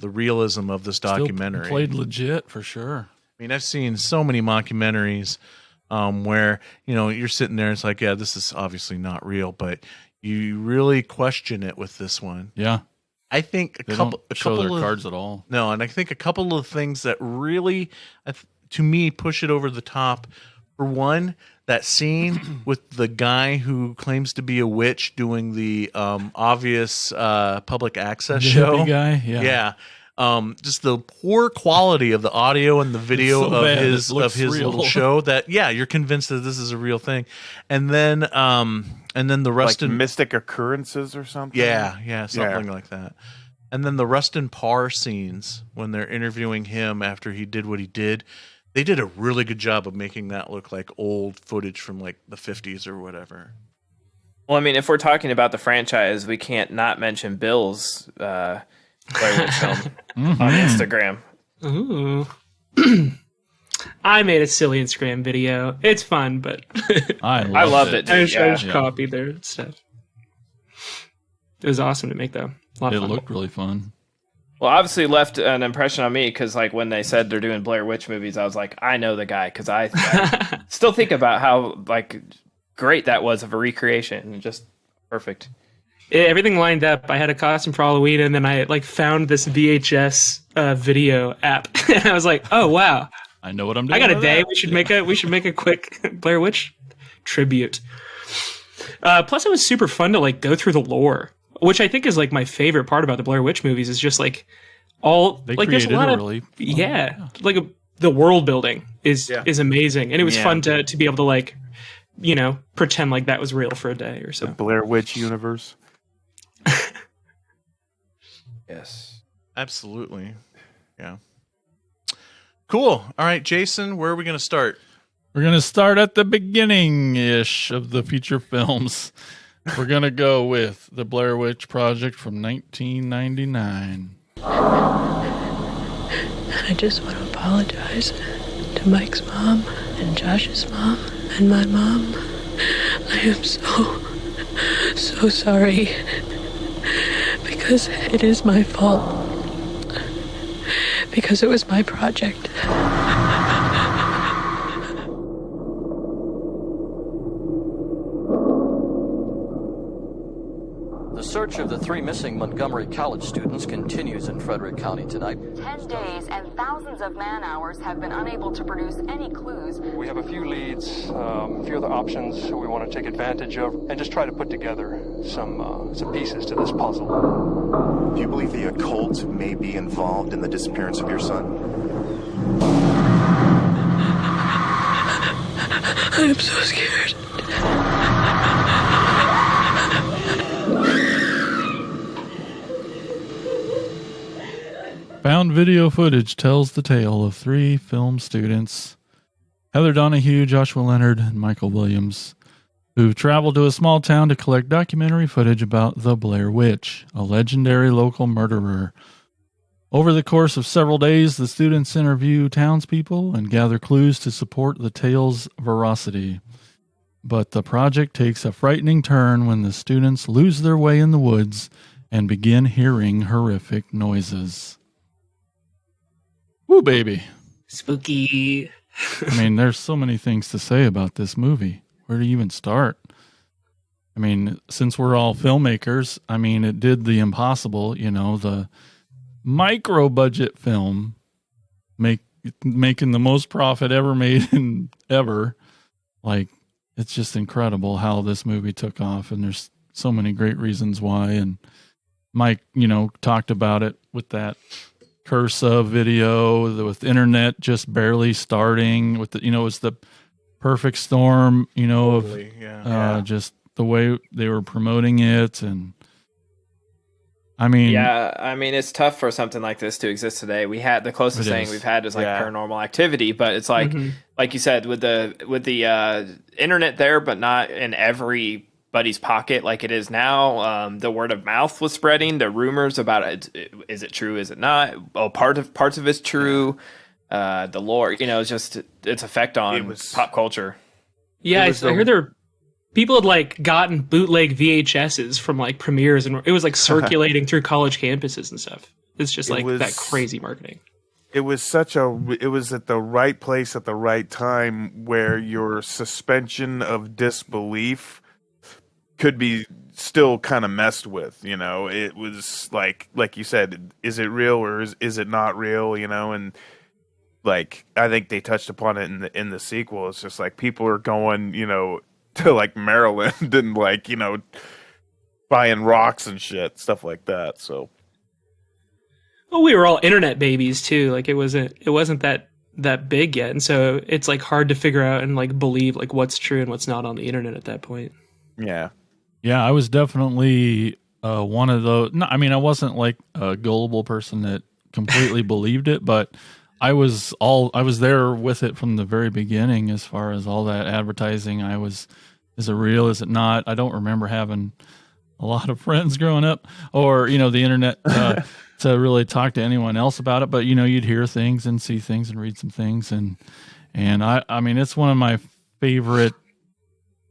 S1: realism of this documentary.
S3: Still played legit for sure.
S1: I mean, I've seen so many mockumentaries where you're sitting there, and it's like, yeah, this is obviously not real, but you really question it with this one.
S3: Yeah.
S1: I think
S3: they don't show their cards at all.
S1: No, and I think a couple of things that really, to me, push it over the top. For one, that scene with the guy who claims to be a witch doing the obvious public access show.
S3: Guy,
S1: yeah. Just the poor quality of the audio and the video
S3: so
S1: of his little show. That you're convinced that this is a real thing, and then the Rustin
S5: like mystic occurrences or something.
S1: Yeah, something like that. And then the Rustin Parr scenes when they're interviewing him after he did what he did, they did a really good job of making that look like old footage from like the 50s or whatever.
S4: Well, I mean, if we're talking about the franchise, we can't not mention Bill's Blair Witch film on Instagram.
S6: Ooh. I made a silly Instagram video. It's fun, but
S4: I loved it.
S6: I just copied their stuff. It was awesome to make, though.
S3: It looked really fun.
S4: Well, obviously left an impression on me because, like, when they said they're doing Blair Witch movies, I was like, I know the guy because I still think about how like great that was of a recreation and just perfect.
S6: Everything lined up. I had a costume for Halloween, and then I found this VHS video app, and I was like, "Oh wow,
S3: I know what I'm doing."
S6: I got a day. We should make a quick Blair Witch tribute. Plus, it was super fun to go through the lore, which I think is my favorite part about the Blair Witch movies. Is just all there's a lot of
S3: really
S6: the world building is amazing, and it was fun to be able to pretend like that was real for a day or so.
S5: The Blair Witch universe.
S4: Yes,
S1: absolutely. Yeah. Cool. All right, Jason, where are we going to start?
S3: We're going to start at the beginning-ish of the feature films. We're going to go with The Blair Witch Project from 1999.
S8: I just want to apologize to Mike's mom and Josh's mom and my mom. I am so sorry. Because it is my fault. Because it was my project.
S9: The search of the three missing Montgomery College students continues in Frederick County tonight.
S10: 10 days and thousands of man-hours have been unable to produce any clues.
S11: We have a few leads, a few other options we want to take advantage of, and just try to put together some pieces to this puzzle.
S12: Do you believe the occult may be involved in the disappearance of your son?
S8: I am so scared.
S3: Found video footage tells the tale of three film students, Heather Donahue, Joshua Leonard, and Michael Williams, who've traveled to a small town to collect documentary footage about the Blair Witch, a legendary local murderer. Over the course of several days, the students interview townspeople and gather clues to support the tale's veracity. But the project takes a frightening turn when the students lose their way in the woods and begin hearing horrific noises. Woo, baby.
S6: Spooky.
S3: I mean, there's so many things to say about this movie. Where do you even start? I mean, since we're all filmmakers, I mean, it did the impossible, you know, the micro budget film making the most profit ever made in ever. Like, it's just incredible how this movie took off, and there's so many great reasons why. And Mike, you know, talked about it with that Cursa video, with the internet just barely starting, with the, you know, it was the perfect storm, you know,
S1: Totally,
S3: just the way they were promoting it. And I mean,
S4: yeah, I mean, it's tough for something like this to exist today. We had the closest
S3: It
S4: thing
S3: is.
S4: we've had is like
S5: Yeah.
S4: Paranormal Activity, but it's like, like you said, with the internet there, but not in everybody's pocket like it is now. The word of mouth was spreading. The rumors about it, is it true? Is it not? Oh, parts of it's true. The lore, you know, it's just its effect on pop culture.
S6: Yeah,
S5: It
S6: I
S5: was the-
S6: heard people had like gotten bootleg VHSs from like premieres, and it was like circulating through college campuses and stuff. It's just
S5: It
S6: like
S5: was-
S6: that crazy marketing.
S5: It was at the right place at the right time where your suspension of disbelief could be still kind of messed with, you know. It was like you said, is it real or is it not real, you know? And like I think they touched upon it in the sequel. It's just like people are going, you know, to like Maryland and like, you know, buying rocks and shit, stuff like that. So
S6: Well, we were all internet babies too. Like it wasn't that big yet, and so it's like hard to figure out and like believe like what's true and what's not on the internet at that point.
S5: yeah.
S3: yeah, I was definitely one of those. No, I mean, I wasn't like a gullible person that completely believed it, but I was there with it from the very beginning. As far as all that advertising, is it real? Is it not? I don't remember having a lot of friends growing up, or you know, the internet to really talk to anyone else about it. But you know, you'd hear things and see things and read some things, and I mean, it's one of my favorite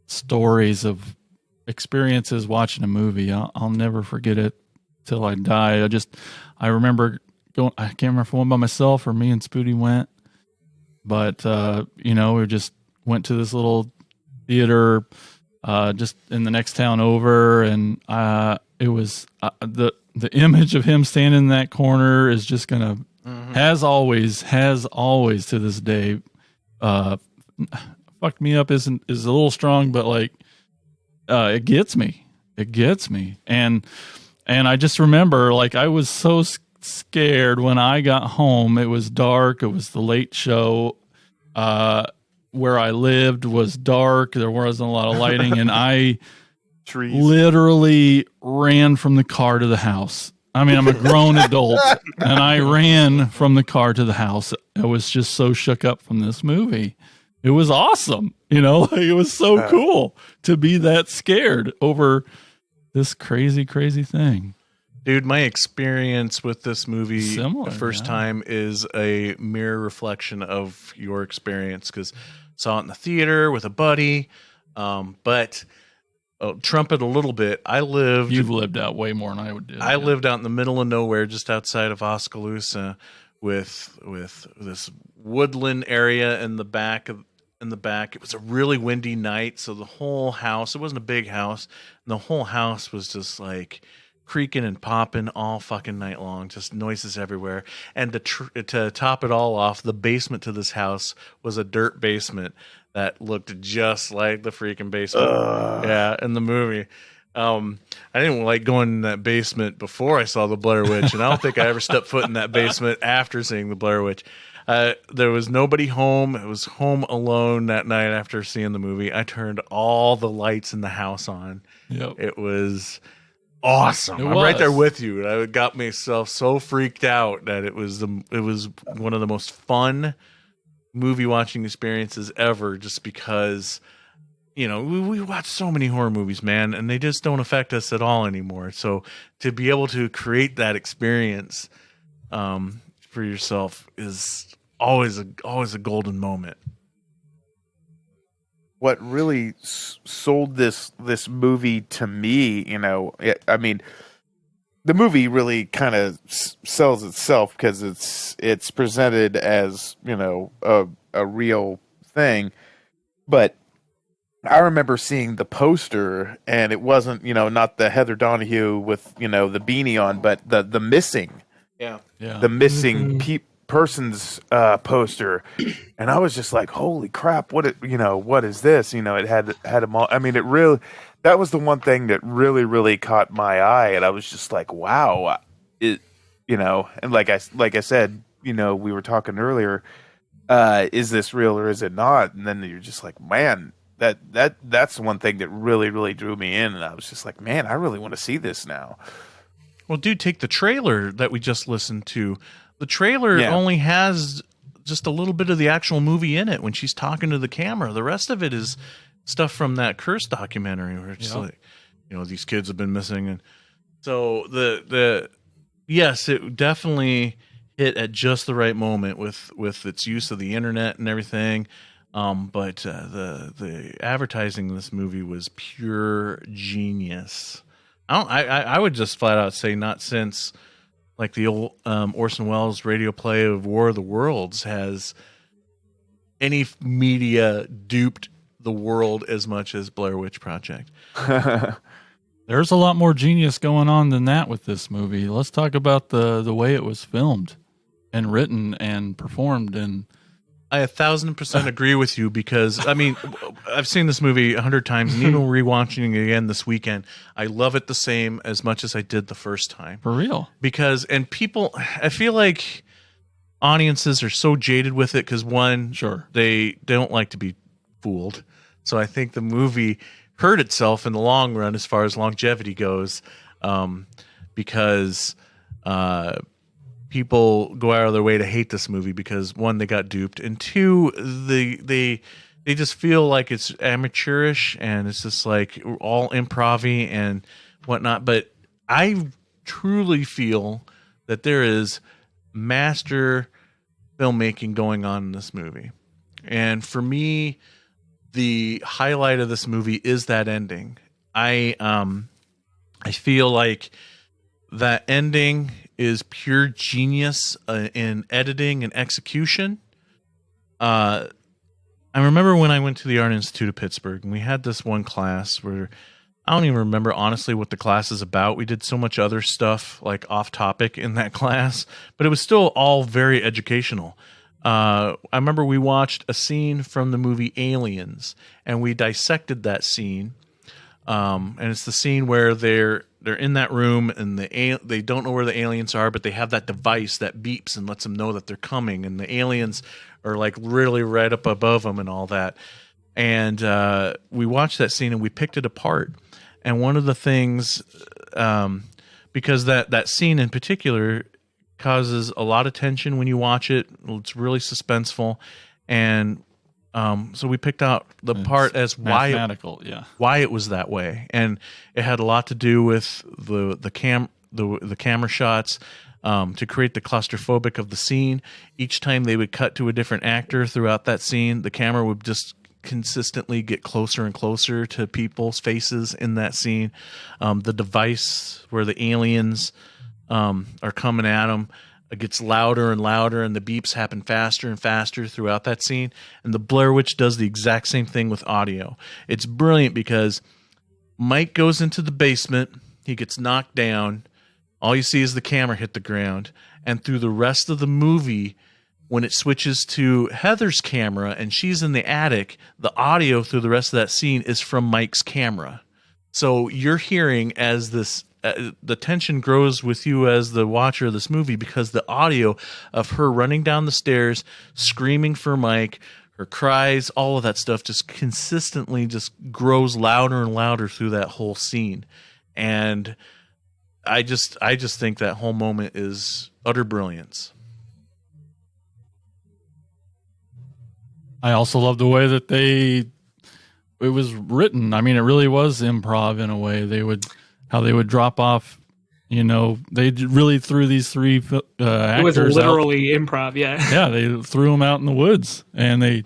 S3: stories of experiences watching a movie. I'll never forget it till I die. I remember going. I can't remember if I went by myself or me and Spooty went, but you know, we just went to this little theater just in the next town over, and it was the image of him standing in that corner is just gonna has always to this day fucked me up. Is a little strong, but like it gets me, and I just remember like I was so scared when I got home. It was dark. It was the late show. Where I lived was dark. There wasn't a lot of lighting, and I literally ran from the car to the house. I mean, I'm a grown adult, and I ran from the car to the house. I was just so shook up from this movie. It was awesome. You know, like, it was so cool to be that scared over this crazy, crazy thing.
S1: Dude, my experience with this movie
S3: Similar,
S1: the first time is a mirror reflection of your experience, because saw it in the theater with a buddy. But trumpet a little bit.
S3: You've lived out way more than I would do.
S1: I lived out in the middle of nowhere, just outside of Oskaloosa, with this woodland area in the back. It was a really windy night, so the whole house, it wasn't a big house, and the whole house was just like creaking and popping all fucking night long, just noises everywhere. And to top it all off, the basement to this house was a dirt basement that looked just like the freaking basement. Yeah, in the movie. I didn't like going in that basement before I saw the Blair Witch, and I don't think I ever stepped foot in that basement after seeing the Blair Witch. There was nobody home. It was home alone that night after seeing the movie. I turned all the lights in the house on.
S3: Yep.
S1: It was awesome.
S3: It
S1: I'm right there
S3: was.
S1: with you. I got myself so freaked out that it was one of the most fun movie watching experiences ever, just because, you know, we watch so many horror movies, man, and they just don't affect us at all anymore. So to be able to create that experience for yourself is always a golden moment.
S5: What really sold this movie to me, you know, I mean, the movie really kind of sells itself because it's presented as, you know, a real thing, but I remember seeing the poster, and it wasn't, not the Heather Donahue with, the beanie on, but the missing,
S1: Yeah.
S5: the missing person's poster, and I was just like, "Holy crap! What is this?" It had them all. I mean, that was the one thing that really, really caught my eye, and I was just like, "Wow!" And like I said, we were talking earlier. Is this real or is it not? And then you're just like, man, that's the one thing that really, really drew me in, and I was just like, man, I really want to see this now.
S1: Well, dude, take the trailer that we just listened to. The trailer only has just a little bit of the actual movie in it when she's talking to the camera. The rest of it is stuff from that Curse documentary where it's like, these kids have been missing. And so yes, it definitely hit at just the right moment with its use of the internet and everything. But the advertising in this movie was pure genius. I would just flat out say not since like the old Orson Welles radio play of War of the Worlds has any media duped the world as much as Blair Witch Project.
S3: There's a lot more genius going on than that with this movie. Let's talk about the way it was filmed and written and performed. And
S1: I 1,000% agree with you because, I mean, I've seen this movie 100 times, and even rewatching it again this weekend, I love it the same as much as I did the first time.
S3: For real.
S1: Because, and people, I feel like audiences are so jaded with it because, one, they don't like to be fooled. So I think the movie hurt itself in the long run as far as longevity goes because people go out of their way to hate this movie because, one, they got duped, and two, they just feel like it's amateurish and it's just like all improv-y and whatnot. But I truly feel that there is master filmmaking going on in this movie. And for me, the highlight of this movie is that ending. I feel like that ending is pure genius in editing and execution. I remember when I went to the Art Institute of Pittsburgh, and we had this one class where I don't even remember honestly what the class is about. We did so much other stuff like off topic in that class, but it was still all very educational. I remember we watched a scene from the movie Aliens, and we dissected that scene. And it's the scene where they're in that room and they don't know where the aliens are, but they have that device that beeps and lets them know that they're coming, and the aliens are like really right up above them and all that. And we watched that scene and we picked it apart. And one of the things, because that scene in particular causes a lot of tension when you watch it, it's really suspenseful, and so we picked out the part as why it was that way, and it had a lot to do with the camera shots to create the claustrophobic of the scene. Each time they would cut to a different actor throughout that scene, the camera would just consistently get closer and closer to people's faces in that scene. The device where the aliens are coming at them, it gets louder and louder, and the beeps happen faster and faster throughout that scene. And the Blair Witch does the exact same thing with audio. It's brilliant because Mike goes into the basement, he gets knocked down, all you see is the camera hit the ground, and through the rest of the movie, when it switches to Heather's camera and she's in the attic, the audio through the rest of that scene is from Mike's camera. So you're hearing as this the tension grows with you as the watcher of this movie, because the audio of her running down the stairs, screaming for Mike, her cries, all of that stuff just consistently just grows louder and louder through that whole scene. And I just think that whole moment is utter brilliance.
S3: I also love the way that it was written. I mean, it really was improv in a way. How they would drop off, they really threw these three actors
S6: It was literally improv, yeah.
S3: Yeah, they threw them out in the woods, and they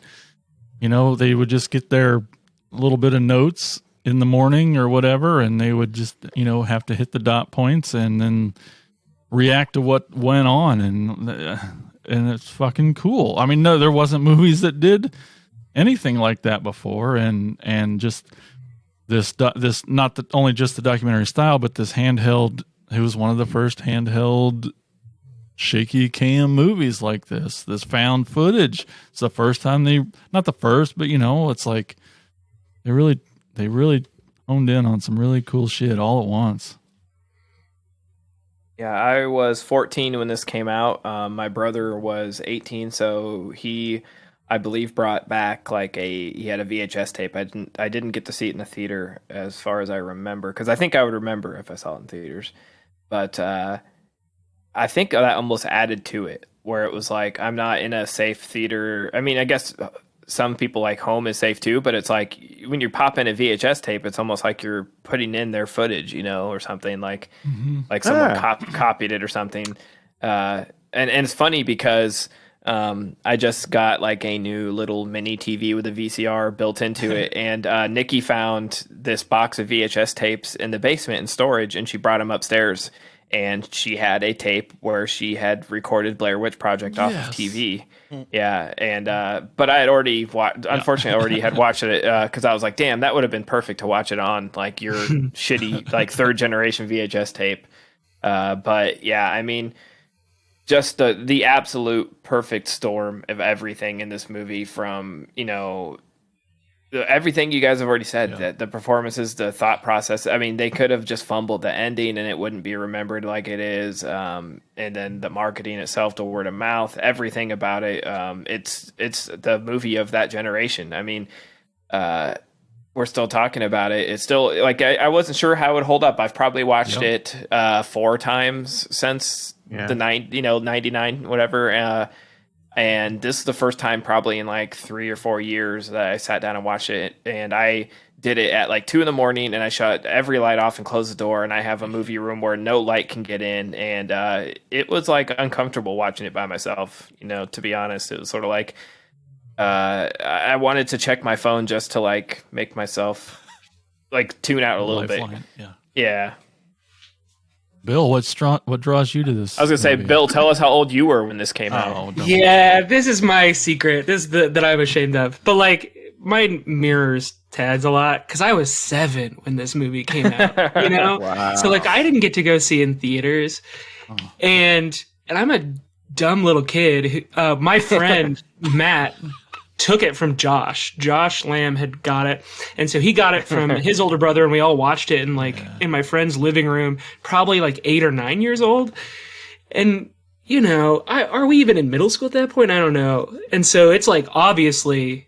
S3: would just get their little bit of notes in the morning or whatever, and they would just, have to hit the dot points and then react to what went on, and it's fucking cool. I mean, no, there wasn't movies that did anything like that before, and just this not only just the documentary style, but this handheld. It was one of the first handheld shaky cam movies like this found footage. It's the first time not the first, but it's like they really honed in on some really cool shit all at once.
S4: Yeah, I was 14 when this came out. My brother was 18, so he, I believe, brought back he had a VHS tape. I didn't get to see it in the theater as far as I remember, because I think I would remember if I saw it in theaters. But I think that almost added to it, where it was like, I'm not in a safe theater. I mean, I guess some people like home is safe too, but it's like when you pop in a VHS tape, it's almost like you're putting in their footage, or something like someone copied it or something. And it's funny because I just got like a new little mini TV with a VCR built into it, and Nikki found this box of VHS tapes in the basement in storage, and she brought them upstairs. And she had a tape where she had recorded Blair Witch Project off of TV. Yeah, and but I had already unfortunately already had watched it because I was like, damn, that would have been perfect to watch it on like your shitty like third generation VHS tape. But yeah, I mean, just the absolute perfect storm of everything in this movie, from everything you guys have already said, that the performances, the thought process. I mean, they could have just fumbled the ending and it wouldn't be remembered like it is. And then the marketing itself, the word of mouth, everything about it. It's the movie of that generation. I mean, we're still talking about it. It's still like, I wasn't sure how it would hold up. I've probably watched it 4 times since the 99, whatever. And this is the first time probably in like 3 or 4 years that I sat down and watched it. And I did it at like 2 a.m, and I shut every light off and closed the door. And I have a movie room where no light can get in. And it was like uncomfortable watching it by myself. To be honest, it was sort of like I wanted to check my phone just to like make myself like tune out a little bit. Yeah.
S3: Bill, what draws you to this?
S4: I was gonna say, Bill, tell us how old you were when this came out.
S6: Yeah, this is my secret. This is that I'm ashamed of. But like, my mirrors Tads a lot because I was 7 when this movie came out.
S5: Wow.
S6: So like, I didn't get to go see it in theaters, and I'm a dumb little kid. My friend Matt took it from Josh. Josh Lamb had got it. And so he got it from his older brother, and we all watched it in in my friend's living room, probably like 8 or 9 years old. And, are we even in middle school at that point? I don't know. And so it's like, obviously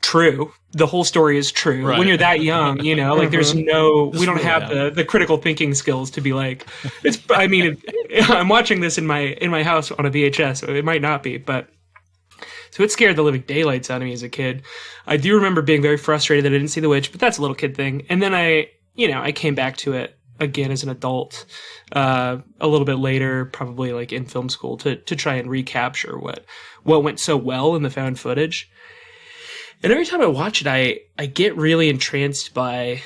S6: true. The whole story is true. Right. When you're that young, like there's we don't have the critical thinking skills to be like, I'm watching this in my house on a VHS, so it might not be, but so it scared the living daylights out of me as a kid. I do remember being very frustrated that I didn't see The Witch, but that's a little kid thing. And then I came back to it again as an adult, a little bit later, probably like in film school, to try and recapture what went so well in the found footage. And every time I watch it, I get really entranced by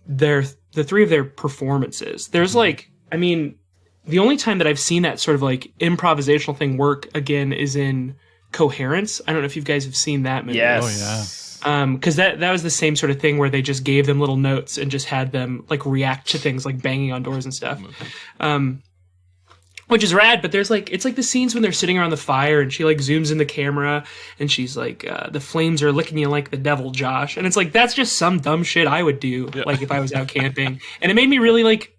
S6: the 3 of their performances. There's the only time that I've seen that sort of like improvisational thing work again is in Coherence. I don't know if you guys have seen that movie.
S4: Yes.
S3: Oh yeah.
S6: Because that was the same sort of thing where they just gave them little notes and just had them like react to things like banging on doors and stuff. Which is rad, but it's like the scenes when they're sitting around the fire and she like zooms in the camera and she's like, the flames are licking you like the devil, Josh. And it's like, that's just some dumb shit I would do, like if I was out camping. And it made me really like,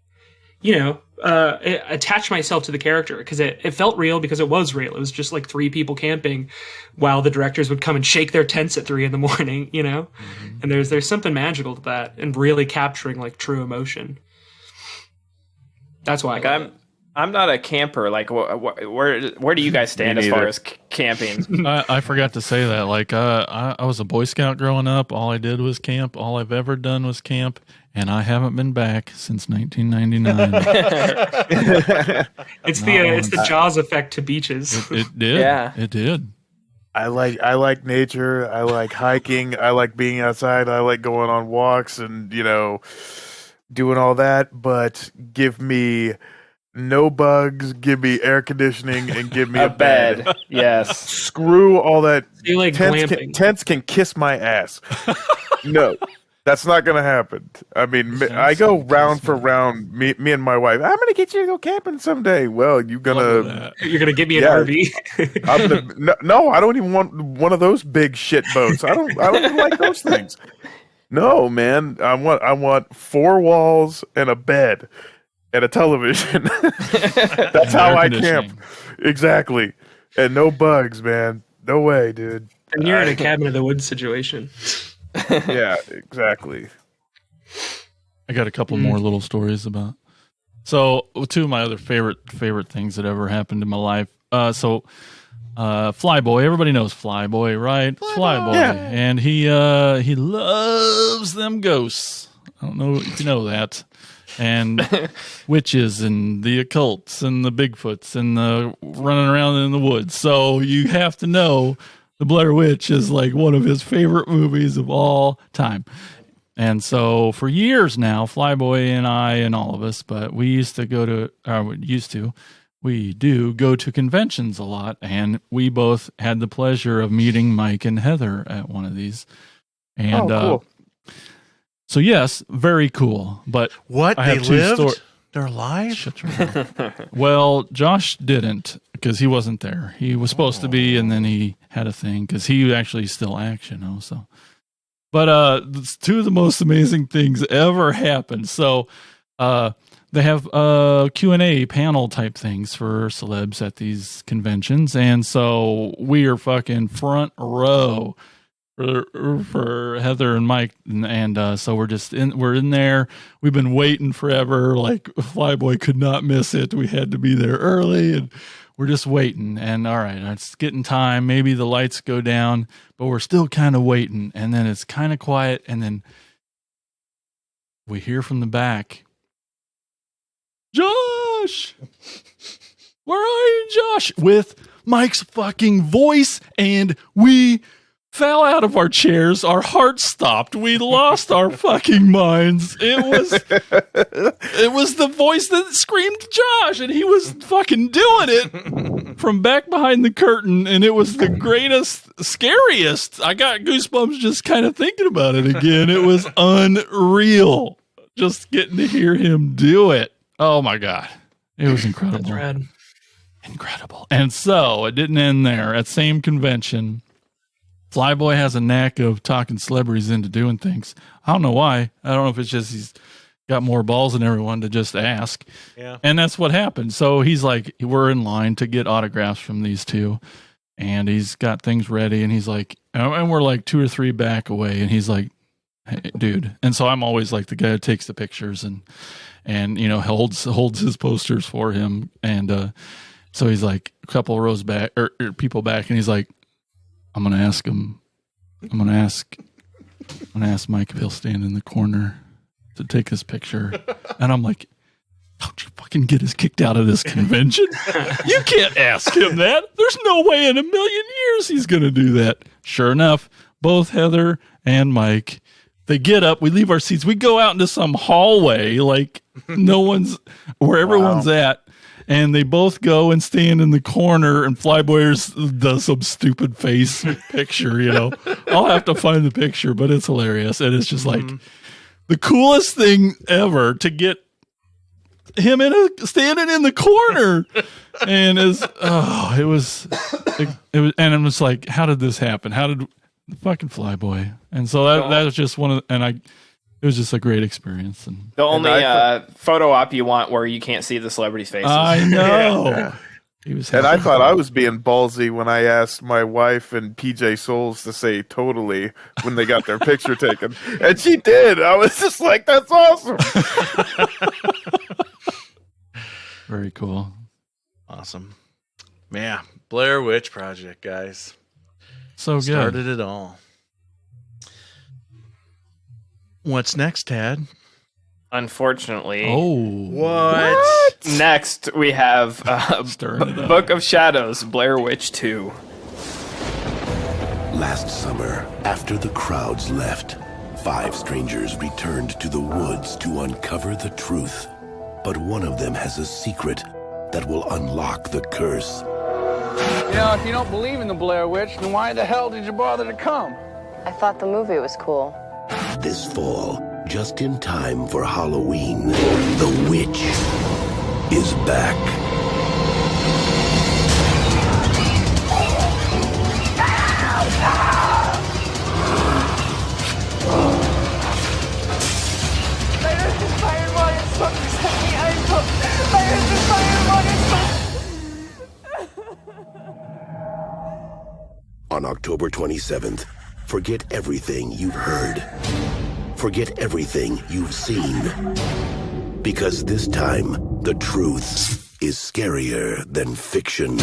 S6: attach myself to the character because it felt real because it was real. It was just like 3 people camping while the directors would come and shake their tents at 3 a.m, Mm-hmm. And there's something magical to that and really capturing like true emotion. That's why
S4: I'm not a camper. Like, where do you guys stand as far as camping?
S3: I forgot to say that. Like, I was a Boy Scout growing up. All I did was camp. All I've ever done was camp, and I haven't been back since 1999.
S6: It's the Jaws effect to beaches.
S3: It did.
S4: Yeah,
S3: it did.
S5: I like nature. I like hiking. I like being outside. I like going on walks and doing all that. But give me no bugs, give me air conditioning, and give me
S4: A bed. Yes.
S5: Screw all that.
S6: You like glamping.
S5: Tents can kiss my ass. No, that's not going to happen. I mean, I go round for round. Me and my wife. I'm going to get you to go camping someday. Well, you're gonna
S6: give me an RV.
S5: No, I don't even want one of those big shit boats. I don't even like those things. No, man. I want 4 walls and a bed and a television. That's how I camp. Exactly. And no bugs, man. No way, dude.
S6: And you're in a cabin in the woods situation.
S5: Yeah, exactly.
S3: I got a couple more little stories about. So 2 of my other favorite things that ever happened in my life. Flyboy, everybody knows Flyboy, right? Flyboy.
S5: Yeah.
S3: And he loves them ghosts. I don't know if you know that. And witches and the occults and the Bigfoots and the running around in the woods. So you have to know the Blair Witch is like one of his favorite movies of all time. And so for years now, Flyboy and I and all of us, but we do go to conventions a lot, and we both had the pleasure of meeting Mike and Heather at one of these. And
S5: cool.
S3: So yes, very cool. But
S1: what,
S3: I have
S1: they
S3: 2
S1: lived? They're alive?
S3: Shut your mouth. Well, Josh didn't because he wasn't there. He was supposed to be, and then he had a thing because he actually still acts, so. But it's 2 of the most amazing things ever happened. So they have Q&A panel type things for celebs at these conventions. And so we are fucking front row for Heather and Mike. And so we're in there. We've been waiting forever. Like Flyboy could not miss it. We had to be there early, and we're just waiting. And all right, it's getting time. Maybe the lights go down, but we're still kind of waiting. And then it's kind of quiet. And then we hear from the back, Josh, where are you, Josh? With Mike's fucking voice. And we fell out of our chairs. Our hearts stopped. We lost our fucking minds. It was the voice that screamed Josh, and he was fucking doing it from back behind the curtain, and it was the greatest, scariest. I got goosebumps just kind of thinking about it again. It was unreal. Just getting to hear him do it. Oh my God. It was incredible.
S6: That's rad.
S3: Incredible. And so it didn't end there. At same convention, Flyboy has a knack of talking celebrities into doing things. I don't know why. I don't know if it's just he's got more balls than everyone to just ask.
S1: Yeah.
S3: And that's what happened. So he's like, we're in line to get autographs from these 2. And he's got things ready. And he's like, and we're like 2 or 3 back away. And he's like, hey, dude. And so I'm always like the guy who takes the pictures and holds his posters for him. And so he's like a couple of rows back or people back. And he's like, I'm going to ask Mike if he'll stand in the corner to take his picture. And I'm like, don't you fucking get us kicked out of this convention? You can't ask him that. There's no way in a million years he's going to do that. Sure enough, both Heather and Mike, they get up, we leave our seats, we go out into some hallway, like no one's, where everyone's at. And they both go and stand in the corner, and Flyboy does some stupid face picture, I'll have to find the picture, but it's hilarious. And it's just like the coolest thing ever to get him standing in the corner. And it was, and I'm just like, how did this happen? How did the fucking Flyboy? And so that was just it was just a great experience. And
S4: the only photo op you want where you can't see the celebrities' faces.
S3: I know.
S5: And I thought I was being ballsy when I asked my wife and PJ Souls to say totally when they got their picture taken. And she did. I was just like, that's awesome.
S3: Very cool.
S1: Awesome. Yeah. Blair Witch Project, guys.
S3: So good.
S1: Started it all. What's next, Tad?
S4: Unfortunately.
S1: What?
S4: Next, we have Book of Shadows, Blair Witch 2.
S13: Last summer, after the crowds left, 5 strangers returned to the woods to uncover the truth. But one of them has a secret that will unlock the curse.
S14: You know, if you don't believe in the Blair Witch, then why the hell did you bother to come?
S10: I thought the movie was cool.
S13: This fall, just in time for Halloween, the witch is back. On October 27th, forget everything you've heard. Forget everything you've seen. Because this time, the truth is scarier than fiction.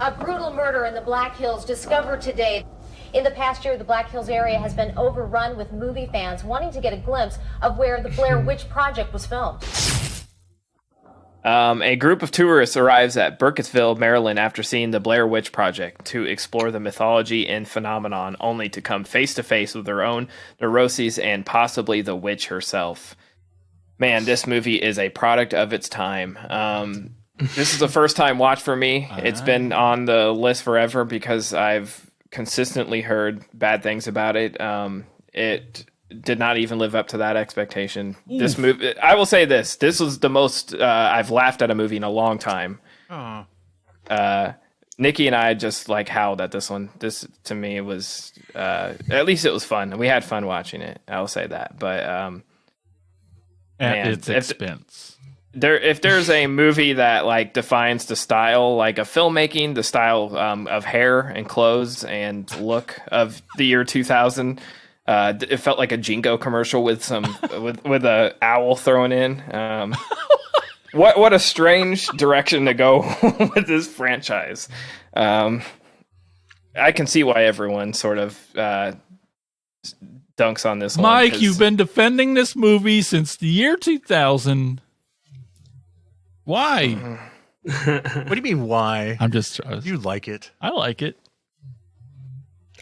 S15: A brutal murder in the Black Hills discovered today. In the past year, the Black Hills area has been overrun with movie fans wanting to get a glimpse of where the Blair Witch Project was filmed.
S4: A group of tourists arrives at Burkittsville, Maryland after seeing the Blair Witch Project to explore the mythology and phenomenon, only to come face to face with their own neuroses and possibly the witch herself. Man, this movie is a product of its time. This is a first time watch for me. It's been on the list forever because I've consistently heard bad things about it. It did not even live up to that expectation. Oof. This movie, I will say this was the most I've laughed at a movie in a long time. Nikki and I just like howled at this one. This to me was at least it was fun. We had fun watching it. I will say that. But
S3: at its expense.
S4: If there's a movie that like defines the style, like a filmmaking, the style of hair and clothes and look of the year 2000, it felt like a Jingo commercial with some with a owl thrown in. What a strange direction to go with this franchise. I can see why everyone sort of dunks on this one.
S3: Mike, you've been defending this movie since the year 2000. Why?
S1: What do you mean, why?
S3: I'm just...
S1: You like it.
S3: I like it.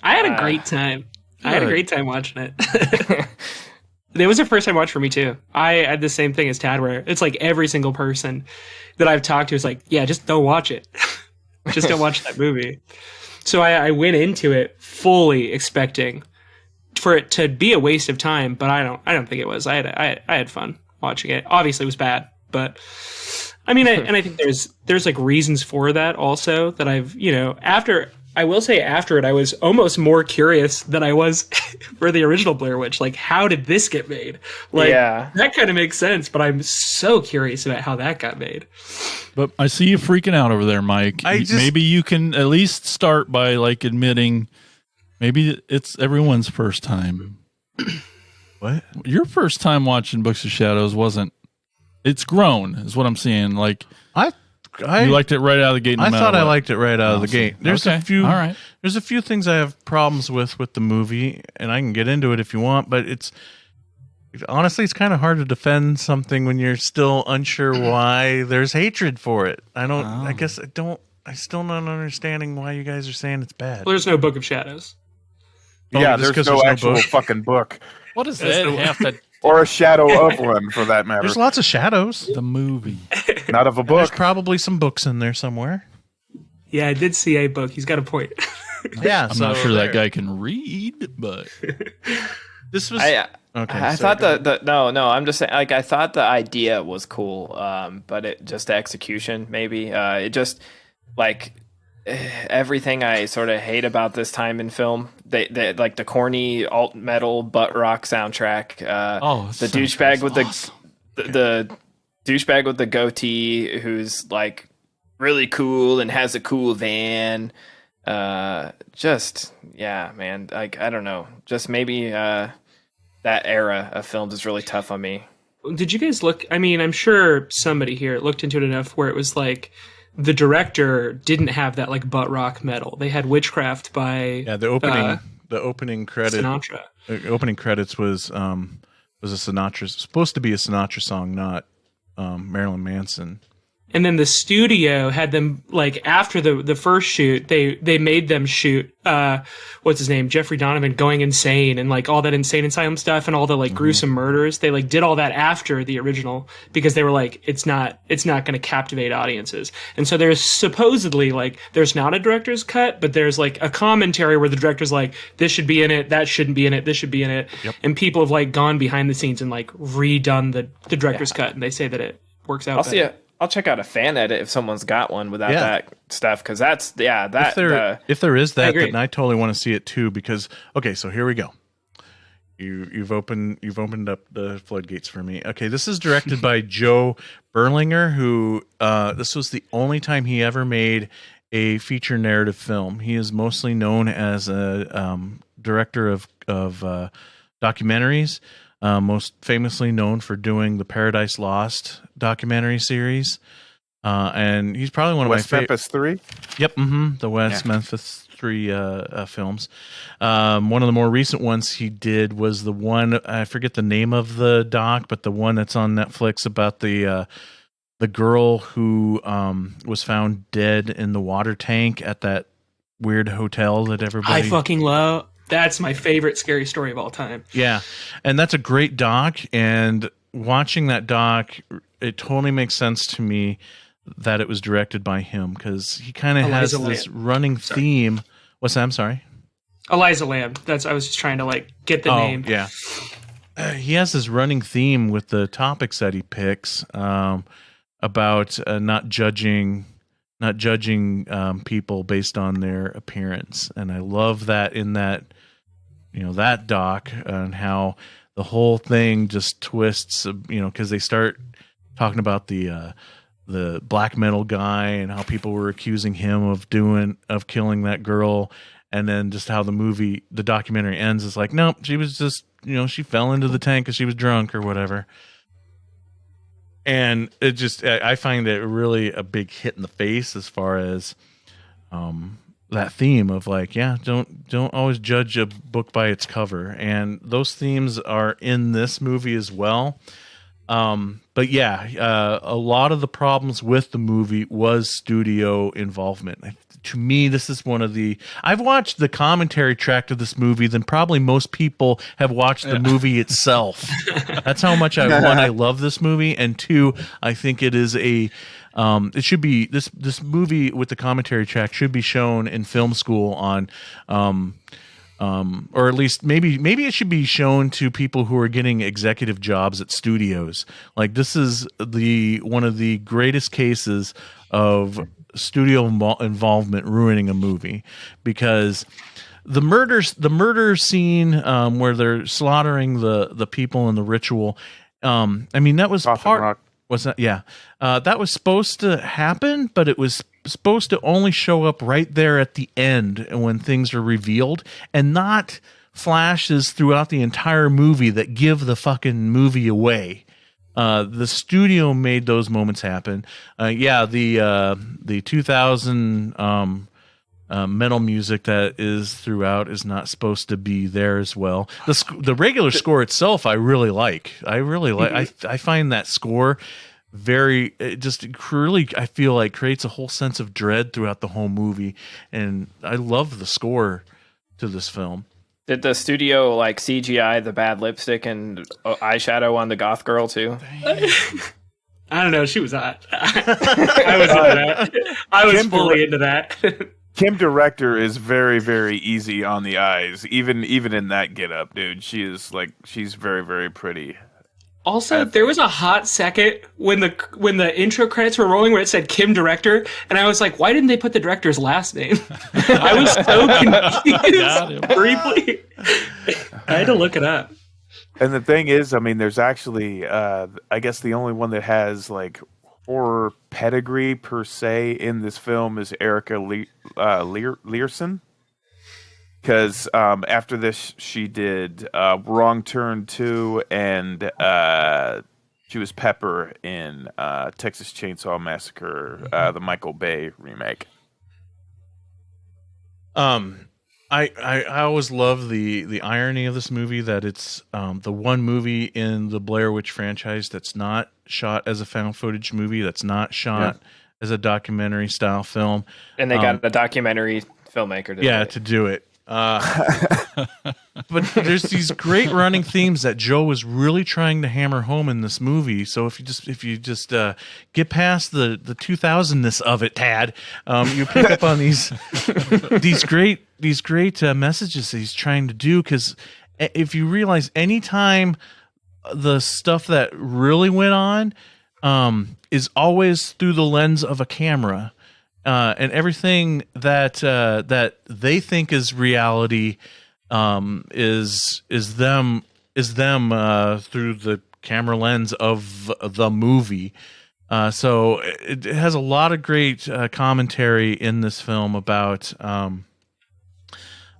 S6: I had a great time. I had a great time watching it. It was a first time watch for me, too. I had the same thing as Tad, where it's like every single person that I've talked to is like, yeah, just don't watch it. Just don't watch that movie. So I went into it fully expecting for it to be a waste of time, but I don't think it was. I had fun watching it. Obviously, it was bad, but... I mean, I think there's like reasons for that also that I've, after it, I was almost more curious than I was for the original Blair Witch. Like, how did this get made? Like, that kind of makes sense, but I'm so curious about how that got made.
S3: But I see you freaking out over there, Mike. Maybe you can at least start by like admitting maybe it's everyone's first time.
S1: What?
S3: Your first time watching Books of Shadows wasn't. It's grown, is what I'm seeing. Like you liked it right out of the gate.
S1: I thought I liked it right out of the gate. There's
S3: a
S1: few.
S3: All right.
S1: There's a few things I have problems with the movie, and I can get into it if you want. But honestly, it's kind of hard to defend something when you're still unsure why there's hatred for it. I guess I still not understanding why you guys are saying it's bad.
S6: Well, there's no Book of Shadows.
S5: Yeah, there's no actual fucking book.
S3: What is that? Half that.
S5: Or a shadow of one, for that matter.
S1: There's lots of shadows.
S3: The movie.
S5: Not of a book.
S1: There's probably some books in there somewhere.
S6: Yeah, I did see a book. He's got a point.
S1: Yeah,
S3: I'm not sure that guy can read, but
S1: this was
S4: okay. I thought I'm just saying. Like, I thought the idea was cool, but it just the execution maybe. It just like everything I sort of hate about this time in film. They like the corny alt metal butt rock soundtrack. The douchebag with the douchebag with the goatee who's like really cool and has a cool van. Just yeah, man. Like I don't know. Just maybe that era of films is really tough on me.
S6: Did you guys look? I mean, I'm sure somebody here looked into it enough where it was like. The director didn't have that like butt rock metal. They had Witchcraft by
S1: the opening credit.
S6: Sinatra.
S1: The opening credits was a Sinatra, supposed to be a Sinatra song, not Marilyn Manson.
S6: And then the studio had them, like, after the first shoot, they made them shoot, what's his name? Jeffrey Donovan going insane and, like, all that insane asylum stuff and all the, like, gruesome murders. They, like, did all that after the original because they were like, it's not going to captivate audiences. And so there's supposedly, like, there's not a director's cut, but there's, like, a commentary where the director's like, this should be in it, that shouldn't be in it, this should be in it.
S1: Yep.
S6: And people have, like, gone behind the scenes and, like, redone the director's cut, and they say that it works out better.
S4: I'll check out a fan edit if someone's got one without that stuff, because that's that.
S1: If there is that,
S4: agree.
S1: then I totally want to see it too. Because okay, so here we go. You've opened up the floodgates for me. Okay, this is directed by Joe Berlinger, who this was the only time he ever made a feature narrative film. He is mostly known as a director of documentaries. Most famously known for doing the Paradise Lost documentary series. And he's probably one of
S5: West
S1: my
S5: Memphis 3?
S1: Yep, the West Memphis 3 films. One of the more recent ones he did was the one, I forget the name of the doc, but the one that's on Netflix about the girl who was found dead in the water tank at that weird hotel that everybody...
S6: I fucking love... That's my favorite scary story of all time.
S1: Yeah, and that's a great doc, and watching that doc, it totally makes sense to me that it was directed by him, because he kind of has this running theme. What's that? I'm sorry?
S6: Eliza Lamb. I was just trying to, like, get the name.
S1: Yeah. He has this running theme with the topics that he picks about not judging people based on their appearance, and I love that in that that doc, and how the whole thing just twists, because they start talking about the black metal guy and how people were accusing him of killing that girl, and then just how the documentary ends is like, nope, she was just she fell into the tank because she was drunk or whatever. And it just, I find it really a big hit in the face as far as that theme of like, don't always judge a book by its cover. And those themes are in this movie as well. But a lot of the problems with the movie was studio involvement. To me, this is one of the... I've watched the commentary track to this movie than probably most people have watched the movie itself. That's how much I love this movie, and two, I think it is a... it should be... This movie with the commentary track should be shown in film school on... or at least maybe it should be shown to people who are getting executive jobs at studios. Like, this is one of the greatest cases of studio involvement ruining a movie, because the murder scene where they're slaughtering the people in the ritual, I mean, that was part... Was that? Yeah. That was supposed to happen, but it was supposed to only show up right there at the end when things are revealed, and not flashes throughout the entire movie that give the fucking movie away. The studio made those moments happen. The 2000 metal music that is throughout is not supposed to be there as well. The regular score itself, I really like. I find that score very, it just really, I feel like, creates a whole sense of dread throughout the whole movie, and I love the score to this film.
S4: Did the studio like CGI the bad lipstick and eyeshadow on the goth girl too?
S6: I don't know. She was hot. I was into that. I was fully into that.
S5: Kim Director is very, very easy on the eyes, even in that getup, dude. She's very, very pretty.
S6: Also, there was a hot second when the intro credits were rolling where it said Kim Director, and I was like, why didn't they put the director's last name? I was so confused briefly. I had to look it up.
S5: And the thing is, I mean, there's actually, I guess the only one that has like horror pedigree per se in this film is Erica Learson. Because after this, she did Wrong Turn 2, and she was Pepper in Texas Chainsaw Massacre, the Michael Bay remake.
S1: I always love the irony of this movie that it's the one movie in the Blair Witch franchise that's not shot as a found footage movie, that's not shot as a documentary style film.
S4: And they got a documentary filmmaker to do it.
S1: to do it. But there's these great running themes that Joe was really trying to hammer home in this movie. So if you just get past the 2000ness of it, Tad, you pick up on these great messages that he's trying to do. Because if you realize, anytime the stuff that really went on is always through the lens of a camera. And everything that they think is reality is them through the camera lens of the movie. So it has a lot of great commentary in this film about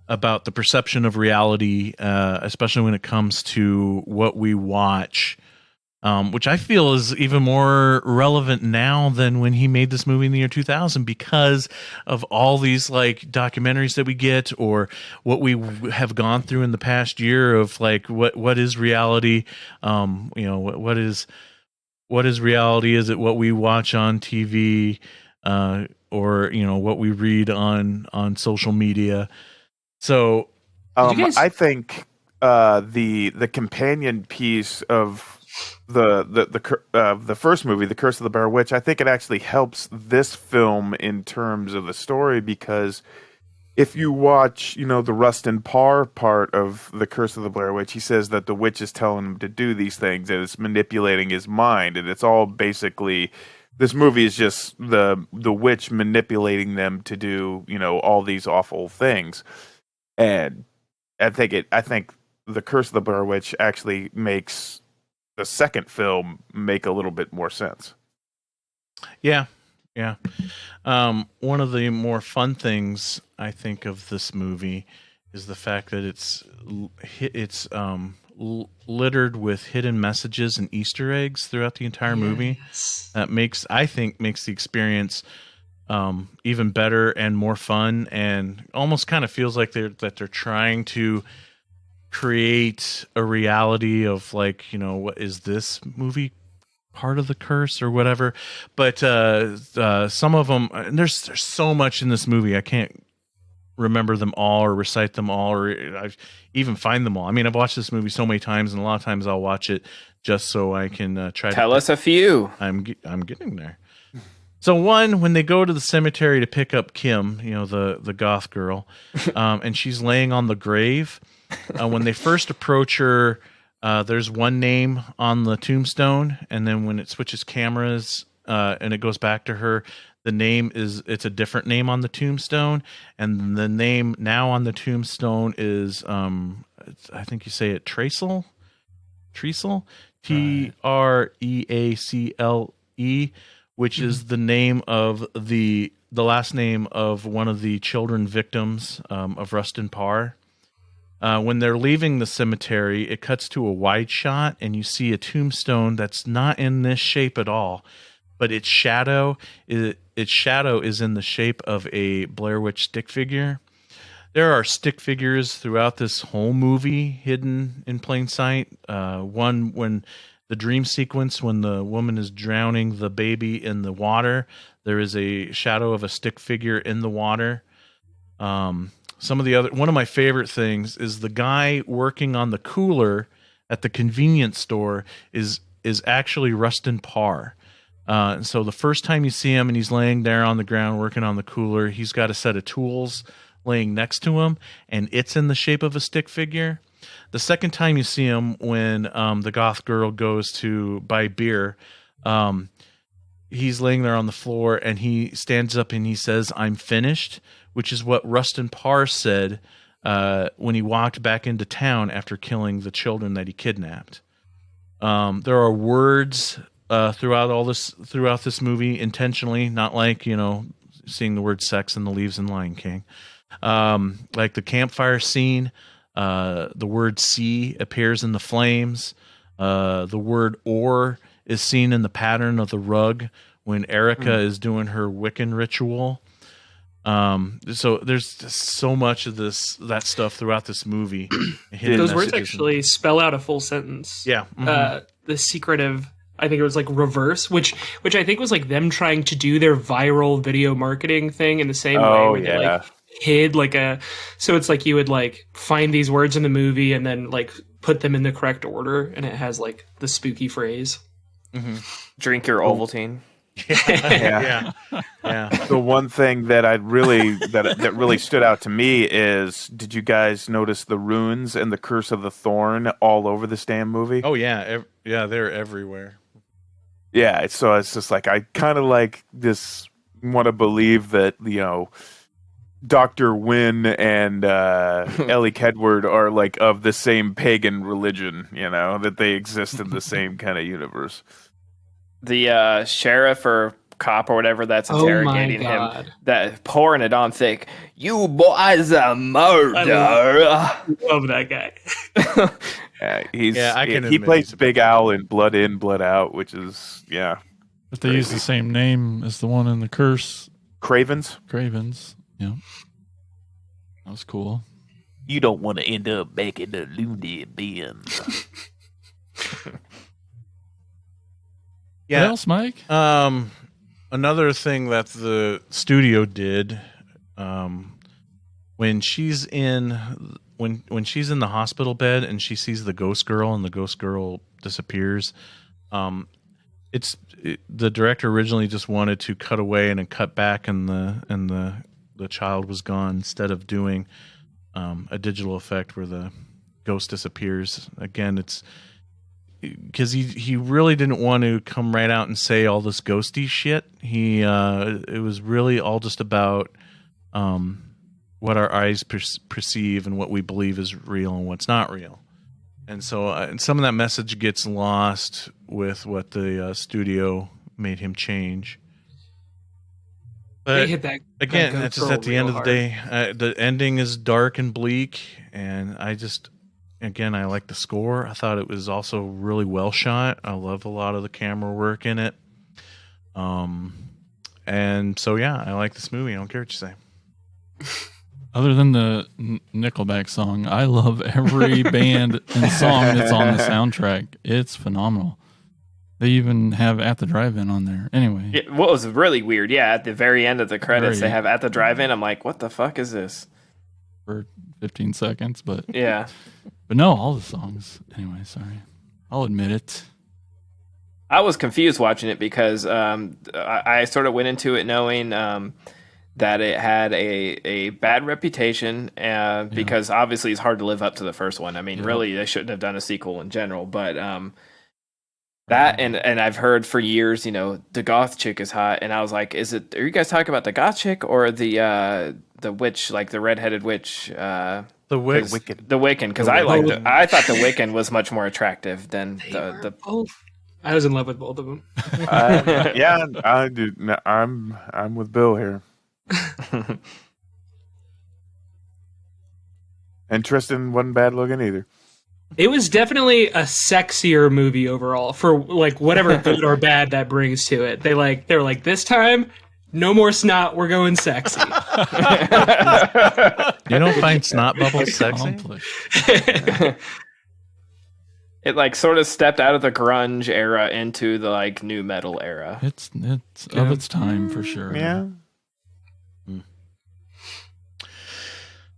S1: the perception of reality, especially when it comes to what we watch. Which I feel is even more relevant now than when he made this movie in the year 2000, because of all these like documentaries that we get, or what we have gone through in the past year of like what is reality. What is reality? Is it what we watch on TV, or what we read on social media? So
S5: I think the companion piece of the first movie, The Curse of the Blair Witch, I think it actually helps this film in terms of the story, because if you watch, the Rustin Parr part of The Curse of the Blair Witch, he says that the witch is telling him to do these things and it's manipulating his mind, and it's all basically, this movie is just the witch manipulating them to do, all these awful things. And I think The Curse of the Blair Witch actually makes the second film make a little bit more sense.
S1: Yeah. One of the more fun things I think of this movie is the fact that it's littered with hidden messages and Easter eggs throughout the entire movie. That makes the experience even better and more fun, and almost kind of feels like they're trying to create a reality of like, what is this movie part of the curse or whatever. But some of them, and there's so much in this movie, I can't remember them all or recite them all or I've even find them all. I mean, I've watched this movie so many times, and a lot of times I'll watch it just so I can
S4: tell us a few.
S1: I'm getting there. So when they go to the cemetery to pick up Kim, the goth girl, and she's laying on the grave. When they first approach her, there's one name on the tombstone, and then when it switches cameras and it goes back to her, it's a different name on the tombstone, and the name now on the tombstone is I think you say it Treacle, Treacle, which is the name of the last name of one of the children victims of Rustin Parr. When they're leaving the cemetery, it cuts to a wide shot, and you see a tombstone that's not in this shape at all, but its shadow is in the shape of a Blair Witch stick figure. There are stick figures throughout this whole movie hidden in plain sight. One when the dream sequence, when the woman is drowning the baby in the water, there is a shadow of a stick figure in the water. One of my favorite things is the guy working on the cooler at the convenience store is actually Rustin Parr. So the first time you see him and he's laying there on the ground working on the cooler, he's got a set of tools laying next to him, and it's in the shape of a stick figure. The second time you see him, when the goth girl goes to buy beer, he's laying there on the floor, and he stands up and he says, "I'm finished," which is what Rustin Parr said when he walked back into town after killing the children that he kidnapped. There are words throughout this movie intentionally, not like, seeing the word sex in the leaves in Lion King. Like the campfire scene, the word sea appears in the flames. The word or is seen in the pattern of the rug when Erica is doing her Wiccan ritual. So there's just so much of that stuff throughout this movie.
S6: Those words actually spell out a full sentence.
S1: Yeah.
S6: The secret of, I think it was like reverse, which I think was like them trying to do their viral video marketing thing in the same way where they like hid like so it's like you would like find these words in the movie and then like put them in the correct order, and it has like the spooky phrase.
S4: Drink your Ovaltine.
S5: Yeah. The one thing that I really that really stood out to me is, did you guys notice the runes and the Curse of the Thorn all over this damn movie?
S1: Oh yeah, they're everywhere.
S5: Yeah, so it's just like I kind of like this. Want to believe that Dr. Wynn and Ellie Kedward are like of the same pagan religion, that they exist in the same kind of universe.
S4: The sheriff or cop or whatever that's interrogating him, that pouring it on thick. You boys are murder.
S6: I love that guy.
S5: He plays Big Al in Blood In, Blood Out, which is
S3: But they use the same name as the one in the Curse.
S5: Cravens.
S3: Yeah. That was cool.
S5: You don't want to end up back in the loony bin.
S3: What else, Mike?
S1: Another thing that the studio did, when she's in the hospital bed and she sees the ghost girl and the ghost girl disappears, the director originally just wanted to cut away and then cut back and the child was gone, instead of doing a digital effect where the ghost disappears. Again, it's because he really didn't want to come right out and say all this ghosty shit. It was really all just about what our eyes perceive and what we believe is real and what's not real. And so some of that message gets lost with what the studio made him change. But
S6: they hit that
S1: again,
S6: that
S1: it's just at the end of the day, the ending is dark and bleak, and I like the score. I thought it was also really well shot. I love a lot of the camera work in it. And so I like this movie. I don't care what you say.
S3: Other than the Nickelback song, I love every band and song that's on the soundtrack. It's phenomenal. They even have At the Drive-In on there. Anyway.
S4: What was really weird, at the very end of the credits, they have At the Drive-In. I'm like, what the fuck is this?
S3: For 15 seconds, but...
S4: Yeah.
S3: But no, all the songs. Anyway, sorry. I'll admit it.
S4: I was confused watching it because I sort of went into it knowing that it had a bad reputation because obviously it's hard to live up to the first one. I mean, really, they shouldn't have done a sequel in general, but... that and I've heard for years, the goth chick is hot, and I was like, are you guys talking about the goth chick or the witch, like the redheaded witch?
S1: The Wiccan.
S4: The Wiccan, because I thought the Wiccan was much more attractive than the
S6: both. I was in love with both of them.
S5: I do. No, I'm with Bill here. And Tristan wasn't bad looking either.
S6: It was definitely a sexier movie overall for like whatever good or bad that brings to it. They were like, this time, no more snot. We're going sexy.
S1: You don't find snot bubbles sexy?
S4: It like sort of stepped out of the grunge era into the like new metal era.
S3: It's of its time for sure.
S5: Yeah.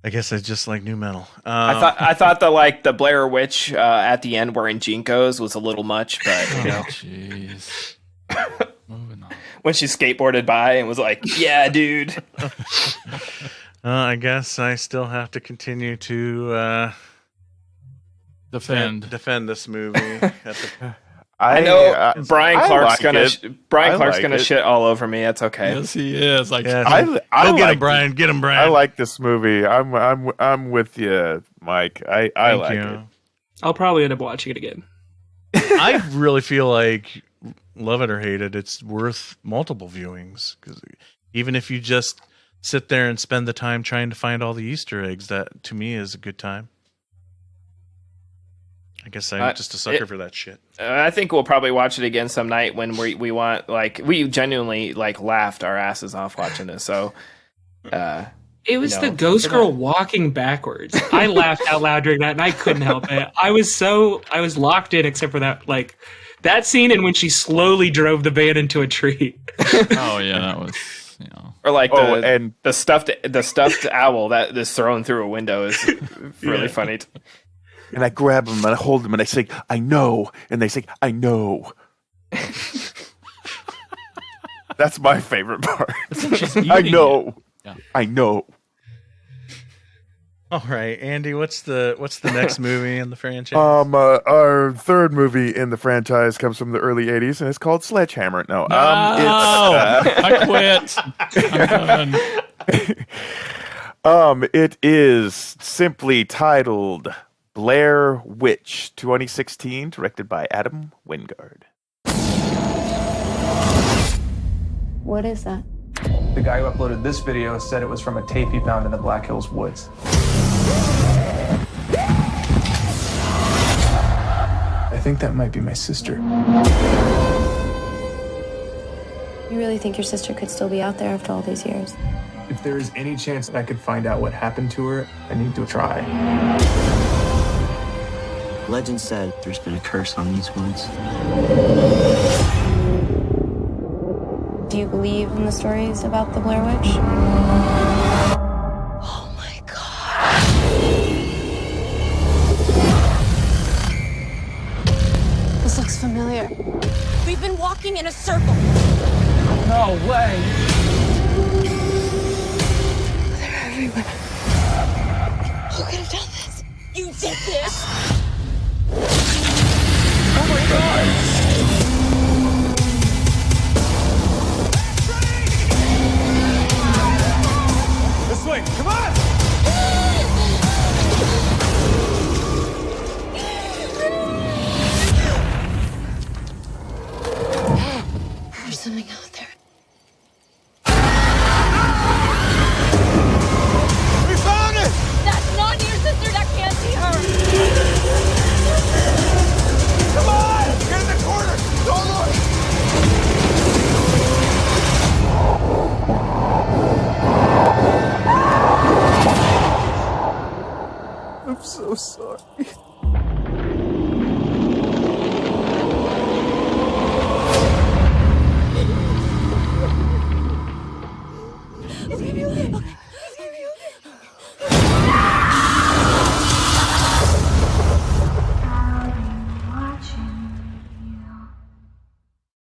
S1: I guess I just like new metal.
S4: I thought the Blair Witch at the end wearing Jinkos was a little much, but
S3: jeez. Moving on.
S4: When she skateboarded by and was like, "Yeah, dude."
S1: I guess I still have to continue to
S3: defend
S1: this movie.
S4: I know Brian Clark's gonna shit all over me. That's okay.
S3: Yes, he is. Like,
S1: get him, Brian. Get him, Brian.
S5: I like this movie. I'm with you, Mike. I like it.
S6: I'll probably end up watching it again.
S1: I really feel like, love it or hate it, it's worth multiple viewings, because even if you just sit there and spend the time trying to find all the Easter eggs, that to me is a good time. I guess I'm just a sucker for that shit.
S4: I think we'll probably watch it again some night when we want, like, we genuinely like laughed our asses off watching this. So
S6: It was
S4: You know,
S6: the ghost
S4: they're
S6: girl
S4: not-
S6: walking backwards. I laughed out loud during that, and I couldn't help it. I was locked in, except for that scene, and when she slowly drove the van into a tree.
S3: Oh yeah, that was
S4: Or like
S5: and
S4: the stuffed owl that is thrown through a window is really funny.
S5: And I grab them and I hold them and I say, I know. And they say, I know. That's my favorite part. I know.
S3: Yeah.
S5: I know.
S1: All right, Andy, what's the next movie in the franchise?
S5: Our third movie in the franchise comes from the early 80s and it's called Sledgehammer. No,
S3: I quit. I'm done.
S5: It is simply titled Blair Witch 2016, directed by Adam Wingard.
S8: What is that?
S16: The guy who uploaded this video said it was from a tape he found in the Black Hills woods. I think that might be my sister.
S8: You really think your sister could still be out there after all these years?
S16: If there is any chance that I could find out what happened to her, I need to try.
S17: Legend said there's been a curse on these woods.
S8: Do you believe in the stories about the Blair Witch? Oh my god. This looks familiar.
S18: We've been walking in a circle.
S16: No way!
S8: They're everywhere. Who could have done this?
S18: You did this!
S16: Oh my god! This way, come on!
S8: There's something out there.
S16: We found it!
S18: That's not your sister, that can't be her!
S16: Come on! Get in the corner! Don't look! I'm so sorry.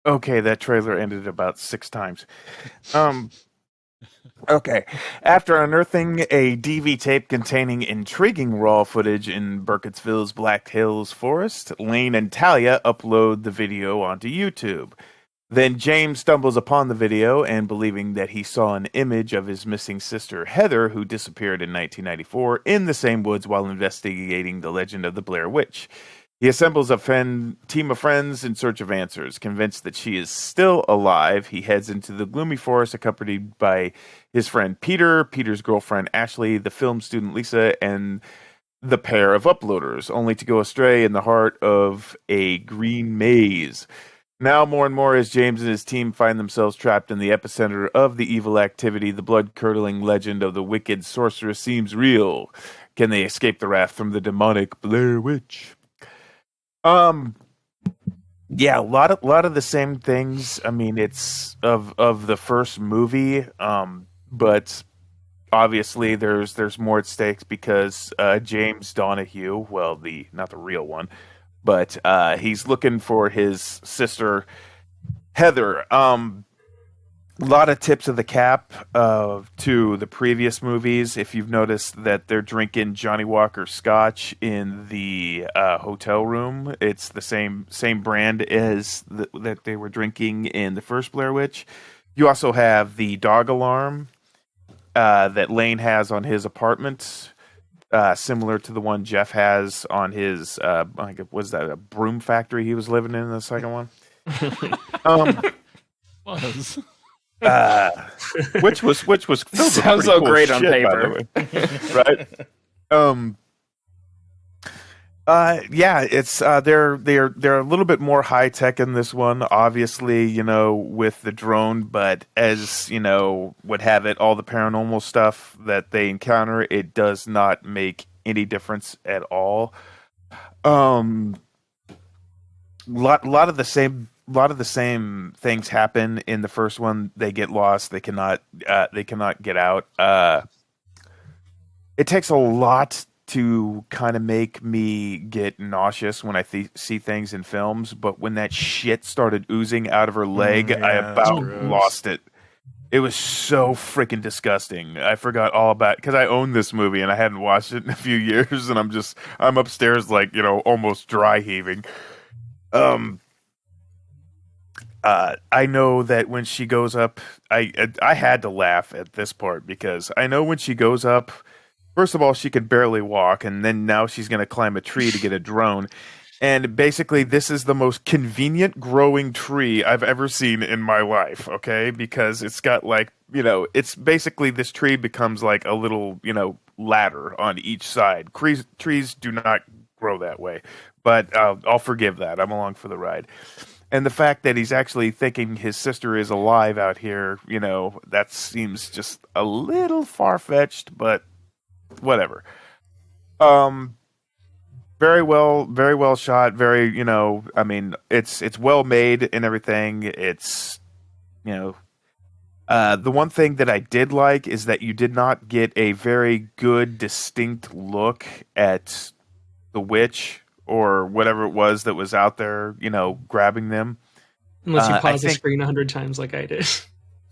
S5: Okay, that trailer ended about 6 times. Okay. After unearthing a DV tape containing intriguing raw footage in Burkittsville's Black Hills forest, Lane and Talia upload the video onto YouTube. Then James stumbles upon the video and, believing that he saw an image of his missing sister Heather, who disappeared in 1994, in the same woods while investigating the legend of the Blair Witch. He assembles a team of friends in search of answers. Convinced that she is still alive, he heads into the gloomy forest accompanied by his friend Peter, Peter's girlfriend Ashley, the film student Lisa, and the pair of uploaders, only to go astray in the heart of a green maze. Now, more and more, as James and his team find themselves trapped in the epicenter of the evil activity, the blood-curdling legend of the wicked sorceress seems real. Can they escape the wrath from the demonic Blair Witch? Yeah, a lot of the same things. I mean, it's of the first movie, but obviously there's more at stakes because James Donahue, well, not the real one, but he's looking for his sister Heather. A lot of tips of the cap to the previous movies. If you've noticed that they're drinking Johnny Walker Scotch in the hotel room, it's the same brand as that they were drinking in the first Blair Witch. You also have the dog alarm that Lane has on his apartment, similar to the one Jeff has on his. Was that a broom factory he was living in the second one?
S3: Was.
S5: Which was filled with
S4: Sounds
S5: pretty
S4: so
S5: cool
S4: great
S5: shit,
S4: on paper,
S5: by the way. Right? Yeah, it's they're a little bit more high tech in this one, obviously, with the drone, but as would have it, all the paranormal stuff that they encounter, it does not make any difference at all. Um, lot of the same things happen in the first one. They get lost. They cannot get out. It takes a lot to kind of make me get nauseous when I see things in films, but when that shit started oozing out of her leg, I about lost it. It was so freaking disgusting. I forgot all about, because I own this movie and I hadn't watched it in a few years, and I'm upstairs like almost dry heaving. I know that when she goes up, I had to laugh at this part, because I know when she goes up, first of all, she could barely walk, and then now she's going to climb a tree to get a drone. And basically, this is the most convenient growing tree I've ever seen in my life, okay? Because it's got it's basically, this tree becomes like a little, ladder on each side. Trees do not grow that way, but I'll forgive that. I'm along for the ride. And the fact that he's actually thinking his sister is alive out here, that seems just a little far-fetched, but whatever. Very well shot. Very, I mean, it's well made and everything. It's, the one thing that I did like is that you did not get a very good, distinct look at the witch or whatever it was that was out there, grabbing them.
S6: Unless you pause the screen 100 times like I did.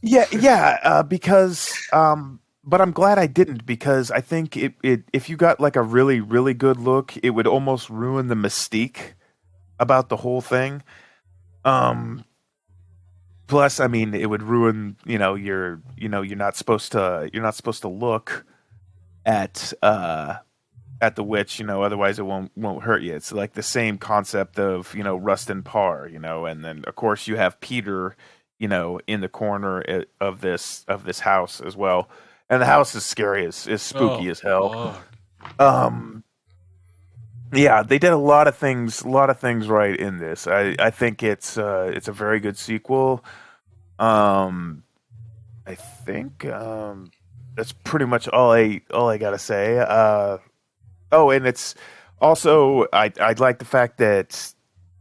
S5: Yeah, because, but I'm glad I didn't, because I think if you got like a really, really good look, it would almost ruin the mystique about the whole thing. Plus, I mean, it would ruin, you're not supposed to look at the witch, otherwise it won't hurt you. It's like the same concept of, Rust and Parr, and then of course you have Peter, in the corner of this house as well. And the house is scary, is spooky as hell. Yeah, they did a lot of things right in this. I think it's a very good sequel. I think that's pretty much all I gotta say. Oh, and it's also, I like the fact that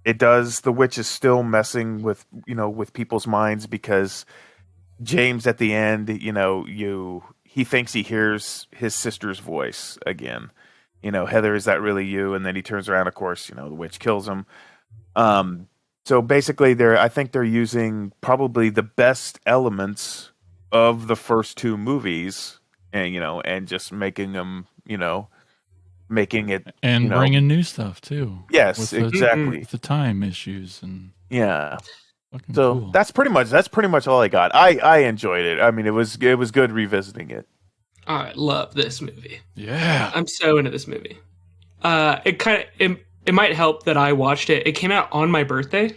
S5: the witch is still messing with with people's minds, because James at the end, he thinks he hears his sister's voice again. Heather, is that really you? And then he turns around, of course, the witch kills him. So basically, I think they're using probably the best elements of the first two movies, and just making them, making it,
S3: and bringing new stuff too.
S5: Yes, exactly.
S3: With the time issues and
S5: yeah.
S3: Fucking
S5: So
S3: cool.
S5: that's pretty much all I got. I enjoyed it. I mean, it was good revisiting it.
S6: I love this movie.
S3: Yeah.
S6: I'm so into this movie. It might help that I watched it. It came out on my birthday.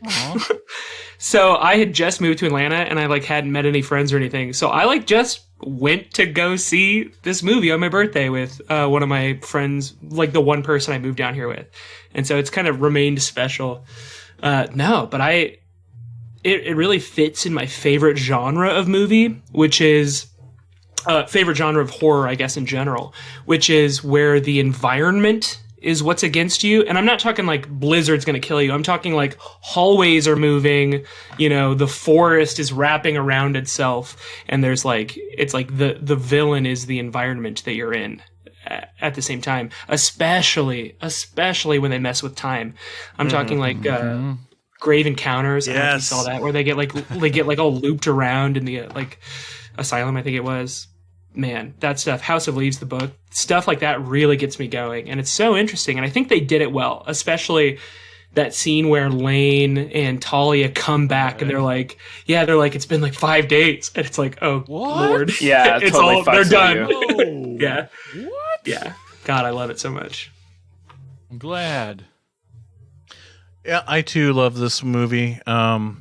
S6: So I had just moved to Atlanta and I hadn't met any friends or anything. So I just went to go see this movie on my birthday with one of my friends, the one person I moved down here with. And so it's kind of remained special. It really fits in my favorite genre of movie, which is favorite genre of horror, I guess, in general, which is where the environment is what's against you. And I'm not talking blizzard's going to kill you. I'm talking hallways are moving, the forest is wrapping around itself. And there's the villain is the environment that you're in at the same time, especially when they mess with time. I'm talking Grave Encounters. I don't know if you saw that, where they get all looped around in the asylum, I think it was. Man, that stuff, House of Leaves, the book, stuff like that really gets me going. And it's so interesting. And I think they did it well, especially that scene where Lane and Talia come back and they're like, it's been 5 days. And it's oh, what? Lord.
S4: Yeah,
S6: it's
S4: totally
S6: they're done.
S3: Oh,
S6: Yeah.
S3: What?
S6: Yeah. God, I love it so much.
S3: I'm glad.
S1: Yeah, I too love this movie. I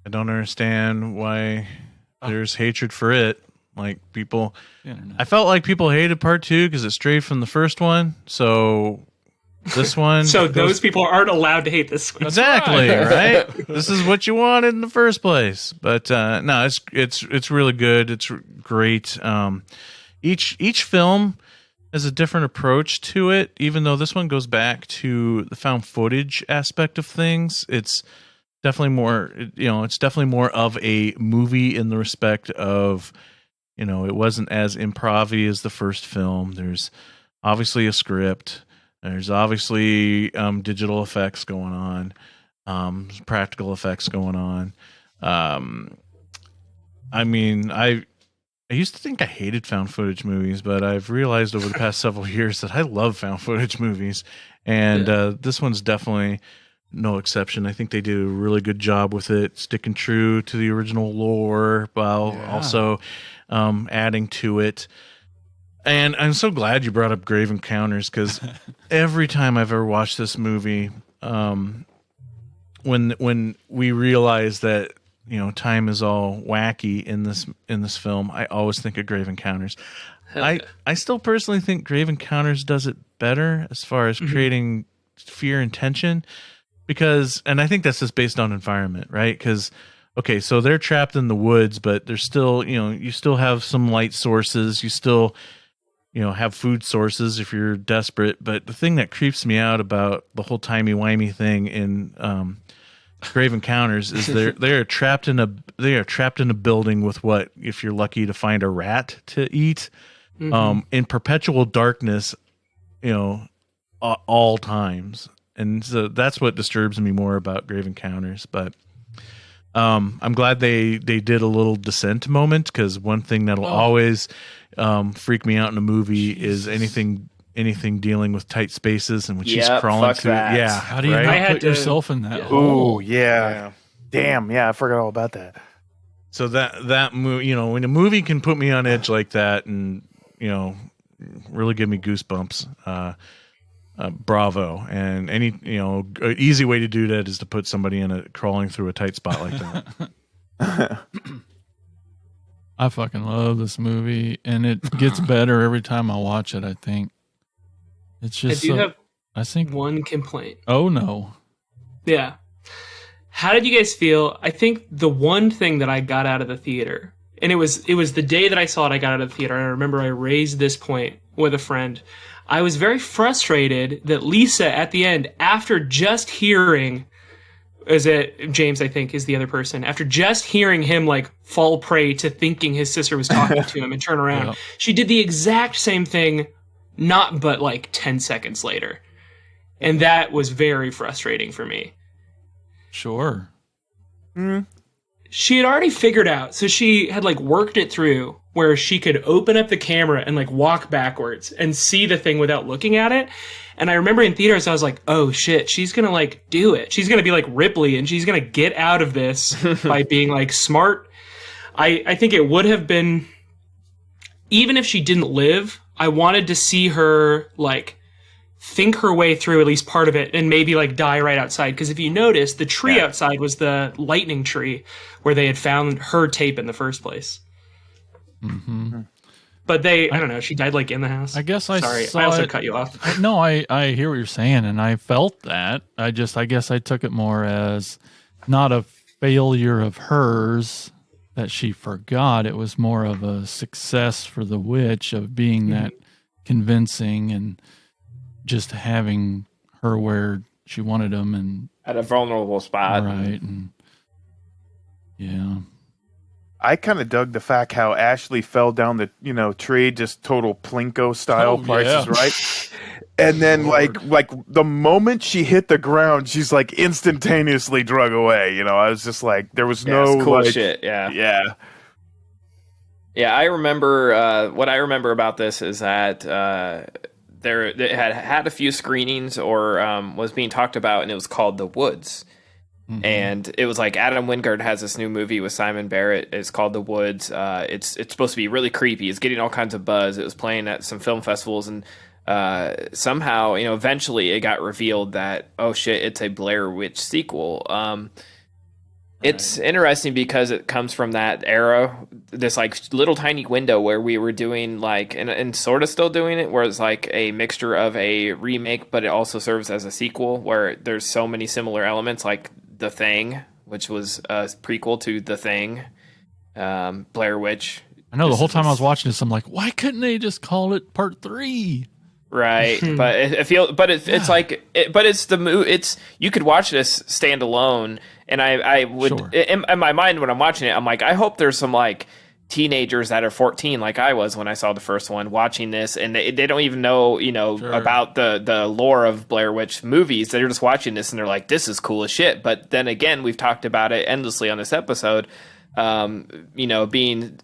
S1: don't understand why there's hatred for it. I felt like people hated part 2 because it strayed from the first one. So This one,
S6: So those people aren't allowed to hate this one.
S1: exactly right. This is what you wanted in the first place. But no, it's really good. It's great. Each film has a different approach to it. Even though this one goes back to the found footage aspect of things, it's definitely more. It's definitely more of a movie in the respect of, it wasn't as improv-y as the first film. There's obviously a script. There's obviously digital effects going on, practical effects going on. I mean, I used to think I hated found footage movies, but I've realized over the past several years that I love found footage movies, and this one's definitely no exception. I think they did a really good job with it, sticking true to the original lore while also adding to it. And I'm so glad you brought up Grave Encounters, because every time I've ever watched this movie, when we realize that time is all wacky in this film, I always think of Grave Encounters. I still personally think Grave Encounters does it better as far as creating fear and tension, and I think that's just based on environment, right? Because okay, so they're trapped in the woods, but there's still you still have some light sources, you still have food sources if you're desperate. But the thing that creeps me out about the whole timey-wimey thing in Grave Encounters is they are trapped in a building with what, if you're lucky to find a rat to eat, in perpetual darkness, all times. And so that's what disturbs me more about Grave Encounters. But I'm glad they did a little descent moment, because one thing that'll always freak me out in a movie is anything dealing with tight spaces, and when she's crawling through.
S4: That.
S1: Yeah,
S3: how do you not put yourself in that hole?
S5: Oh yeah. Damn, yeah, I forgot all about that.
S1: So that movie, when a movie can put me on edge like that, and really give me goosebumps, bravo. And any an easy way to do that is to put somebody crawling through a tight spot like that.
S3: I fucking love this movie, and it gets better every time I watch it. I think it's just.
S6: I think one complaint.
S3: Oh no.
S6: Yeah. How did you guys feel? I think the one thing that I got out of the theater, and it was the day that I saw it, I got out of the theater. And I remember I raised this point with a friend. I was very frustrated that Lisa, at the end, after just hearing, James, I think, is the other person, after just hearing him fall prey to thinking his sister was talking to him and turn around, she did the exact same thing, not but 10 seconds later. And that was very frustrating for me.
S3: Sure.
S6: She had already figured out, so she had worked it through where she could open up the camera and walk backwards and see the thing without looking at it. And I remember in theaters, I was like, oh shit, she's gonna do it. She's gonna be like Ripley, and she's gonna get out of this by being smart. I think it would have been, even if she didn't live, I wanted to see her think her way through at least part of it, and maybe die right outside. Because if you notice, the tree outside was the lightning tree where they had found her tape in the first place.
S3: Mm-hmm.
S6: But I don't know, she died in the house.
S3: I guess Sorry,
S6: I also cut you off.
S3: No, I hear what you're saying, and I felt that. I guess I took it more as not a failure of hers that she forgot. It was more of a success for the witch of being that convincing and just having her where she wanted them, and
S4: at a vulnerable spot.
S3: Right. And yeah.
S5: I kind of dug the fact how Ashley fell down the tree, just total Plinko style, Price is Right. And then like the moment she hit the ground, she's instantaneously drug away. I was just there was no
S4: cool shit. Yeah. I remember what I remember about this is that it had a few screenings or was being talked about, and it was called The Woods. Mm-hmm. And it was Adam Wingard has this new movie with Simon Barrett. It's called The Woods. It's supposed to be really creepy. It's getting all kinds of buzz. It was playing at some film festivals, and somehow, eventually it got revealed that, oh shit, it's a Blair Witch sequel. It's interesting because it comes from that era, this like little tiny window where we were doing like, and sort of still doing it, where it's like a mixture of a remake, but it also serves as a sequel where there's so many similar elements, like The Thing, which was a prequel to The Thing, Blair Witch.
S3: I know the whole time I was watching this, I'm like, why couldn't they just call it part 3?
S4: Right, but it's like, but it's it's you could watch this standalone, and I would
S3: Sure.
S4: in my mind when I'm watching it, I'm like, I hope there's some like teenagers that are 14, like I was when I saw the first one, watching this, and they don't even know
S3: Sure.
S4: about the lore of Blair Witch movies. They're just watching this and they're like, this is cool as shit. But then again, we've talked about it endlessly on this episode, being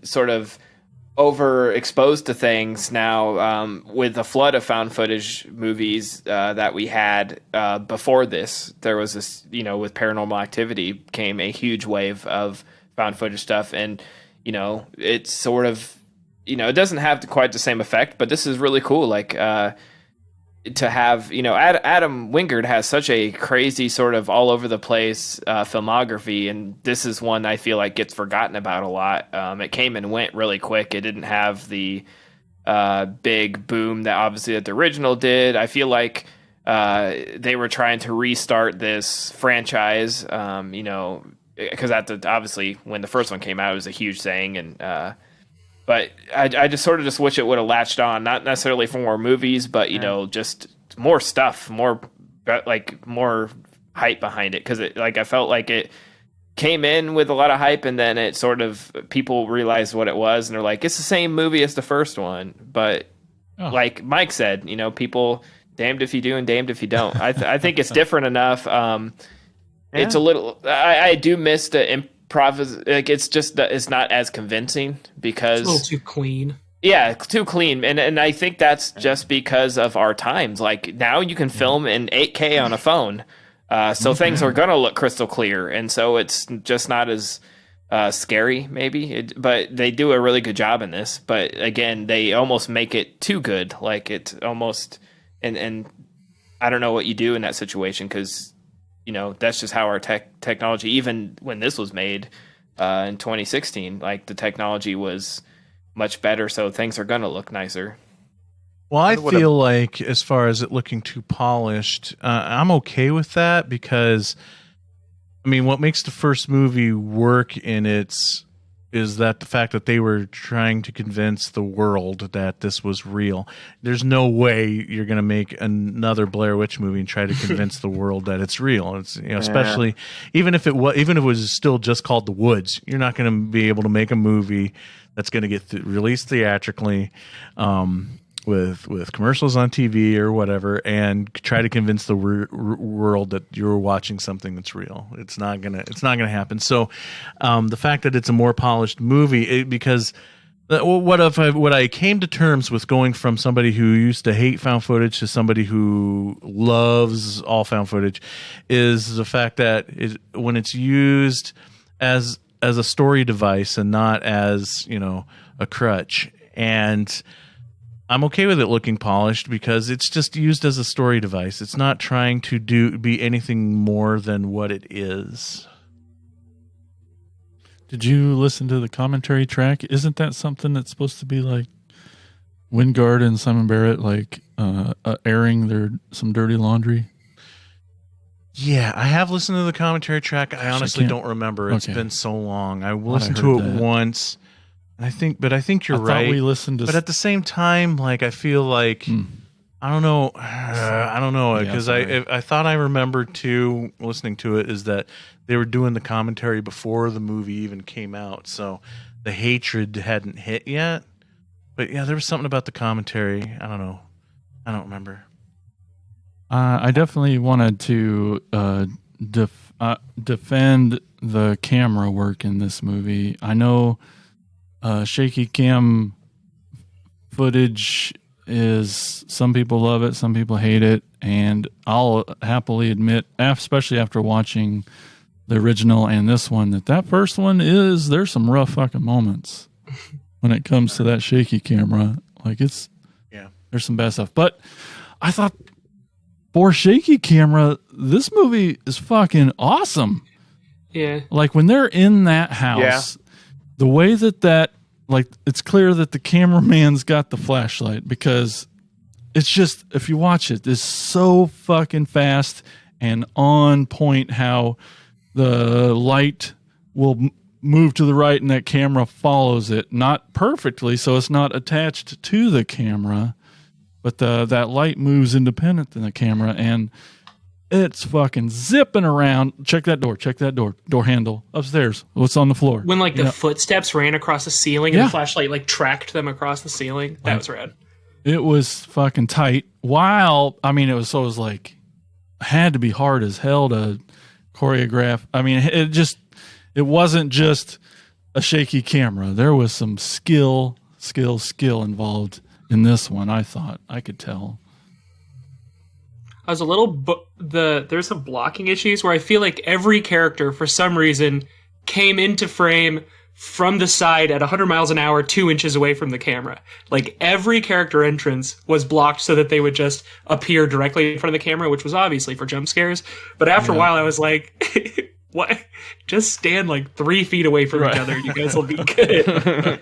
S4: sort of overexposed to things now with the flood of found footage movies that we had before this. There was this, with Paranormal Activity came a huge wave of found footage stuff, and it's sort of, it doesn't have quite the same effect, but this is really cool. Like to have, Adam Wingard has such a crazy sort of all over the place filmography, and this is one I feel like gets forgotten about a lot. It came and went really quick. It didn't have the big boom that obviously that the original did. I feel like they were trying to restart this franchise, because obviously when the first one came out, it was a huge thing, and but I just sort of just wish it would have latched on, not necessarily for more movies, but just more stuff, more hype behind it. Because I felt like it came in with a lot of hype, and then it sort of people realized what it was, and they're like, it's the same movie as the first one. But like Mike said, people damned if you do and damned if you don't. I think it's different enough. It's a little. I do miss the improv. Like it's not as convincing because
S6: It's a little too clean.
S4: Yeah, too clean, and I think that's just because of our times. Like now, you can film in 8K on a phone, so things are gonna look crystal clear, and so it's just not as scary, maybe. But they do a really good job in this. But again, they almost make it too good. Like it's almost, and I don't know what you do in that situation because. That's just how our technology, even when this was made in 2016, like the technology was much better. So things are going to look nicer.
S1: Well, I feel like as far as it looking too polished, I'm okay with that because, what makes the first movie work is that the fact that they were trying to convince the world that this was real. There's no way you're going to make another Blair Witch movie and try to convince the world that it's real. It's especially even if it was still just called The Woods, you're not going to be able to make a movie that's going to get released theatrically with commercials on TV or whatever, and try to convince the world that you're watching something that's real. It's not gonna happen. So, the fact that it's a more polished movie, because what I came to terms with going from somebody who used to hate found footage to somebody who loves all found footage, is the fact that when it's used as a story device and not as a crutch. And I'm okay with it looking polished because it's just used as a story device. It's not trying to be anything more than what it is.
S3: Did you listen to the commentary track? Isn't that something that's supposed to be like Wingard and Simon Barrett airing some dirty laundry?
S1: Yeah, I have listened to the commentary track. I honestly don't remember. It's been so long. I listened to it once. I think you're right.
S3: We listened to,
S1: but at the same time, like I feel like I don't know, because I thought I remembered too listening to it is that they were doing the commentary before the movie even came out, so the hatred hadn't hit yet. But yeah, there was something about the commentary. I don't know. I don't remember.
S3: I definitely wanted to defend the camera work in this movie. I know. Shaky cam footage is, some people love it, some people hate it, and I'll happily admit, especially after watching the original and this one, that first one there's some rough fucking moments when it comes to that shaky camera. Like there's some bad stuff. But I thought for shaky camera, this movie is fucking awesome.
S6: Yeah.
S3: Like when they're in that house, the way that like it's clear that the cameraman's got the flashlight because it's just, if you watch it, it's so fucking fast and on point how the light will move to the right and that camera follows it, not perfectly, so it's not attached to the camera, but that light moves independent than the camera, and it's fucking zipping around. Check that door handle upstairs. What's on the floor?
S6: When like the footsteps ran across the ceiling and the flashlight like tracked them across the ceiling. That was rad.
S3: It was fucking tight. While I mean, it was like had to be hard as hell to choreograph. I mean, it wasn't just a shaky camera. There was some skill involved in this one. I thought I could tell.
S6: I was a little there's some blocking issues where I feel like every character for some reason came into frame from the side at 100 miles an hour, 2 inches away from the camera. Like every character entrance was blocked so that they would just appear directly in front of the camera, which was obviously for jump scares. But after a while I was like, what? Just stand like 3 feet away from each other. You guys will be good.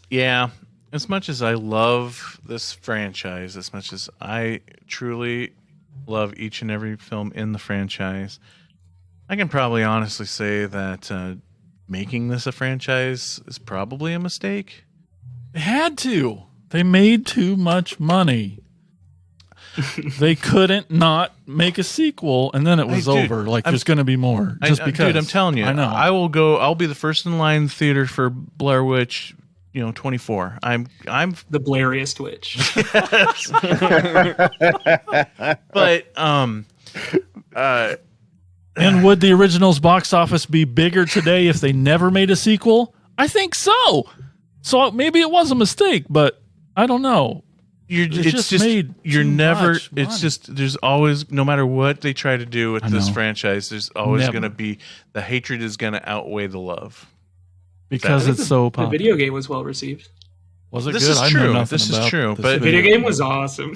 S1: Yeah. As much as I love this franchise, as much as I truly love each and every film in the franchise, I can probably honestly say that making this a franchise is probably a mistake.
S3: They had to. They made too much money. They couldn't not make a sequel, and then it was over. Like there's going to be more. Just because,
S1: dude, I'm telling you,
S3: I know.
S1: I'll be the first in line in the theater for Blair Witch. 24. I'm
S6: the Blairiest witch.
S1: But
S3: and would the original's box office be bigger today if they never made a sequel? I think so. So maybe it was a mistake, but I don't know.
S1: There's always, no matter what they try to do with this franchise, there's always going to be, the hatred is going to outweigh the love.
S3: Because it's so popular.
S6: The video game was well received.
S3: Was it
S1: this
S3: good?
S1: Is true. This is true. But
S6: the video game was awesome.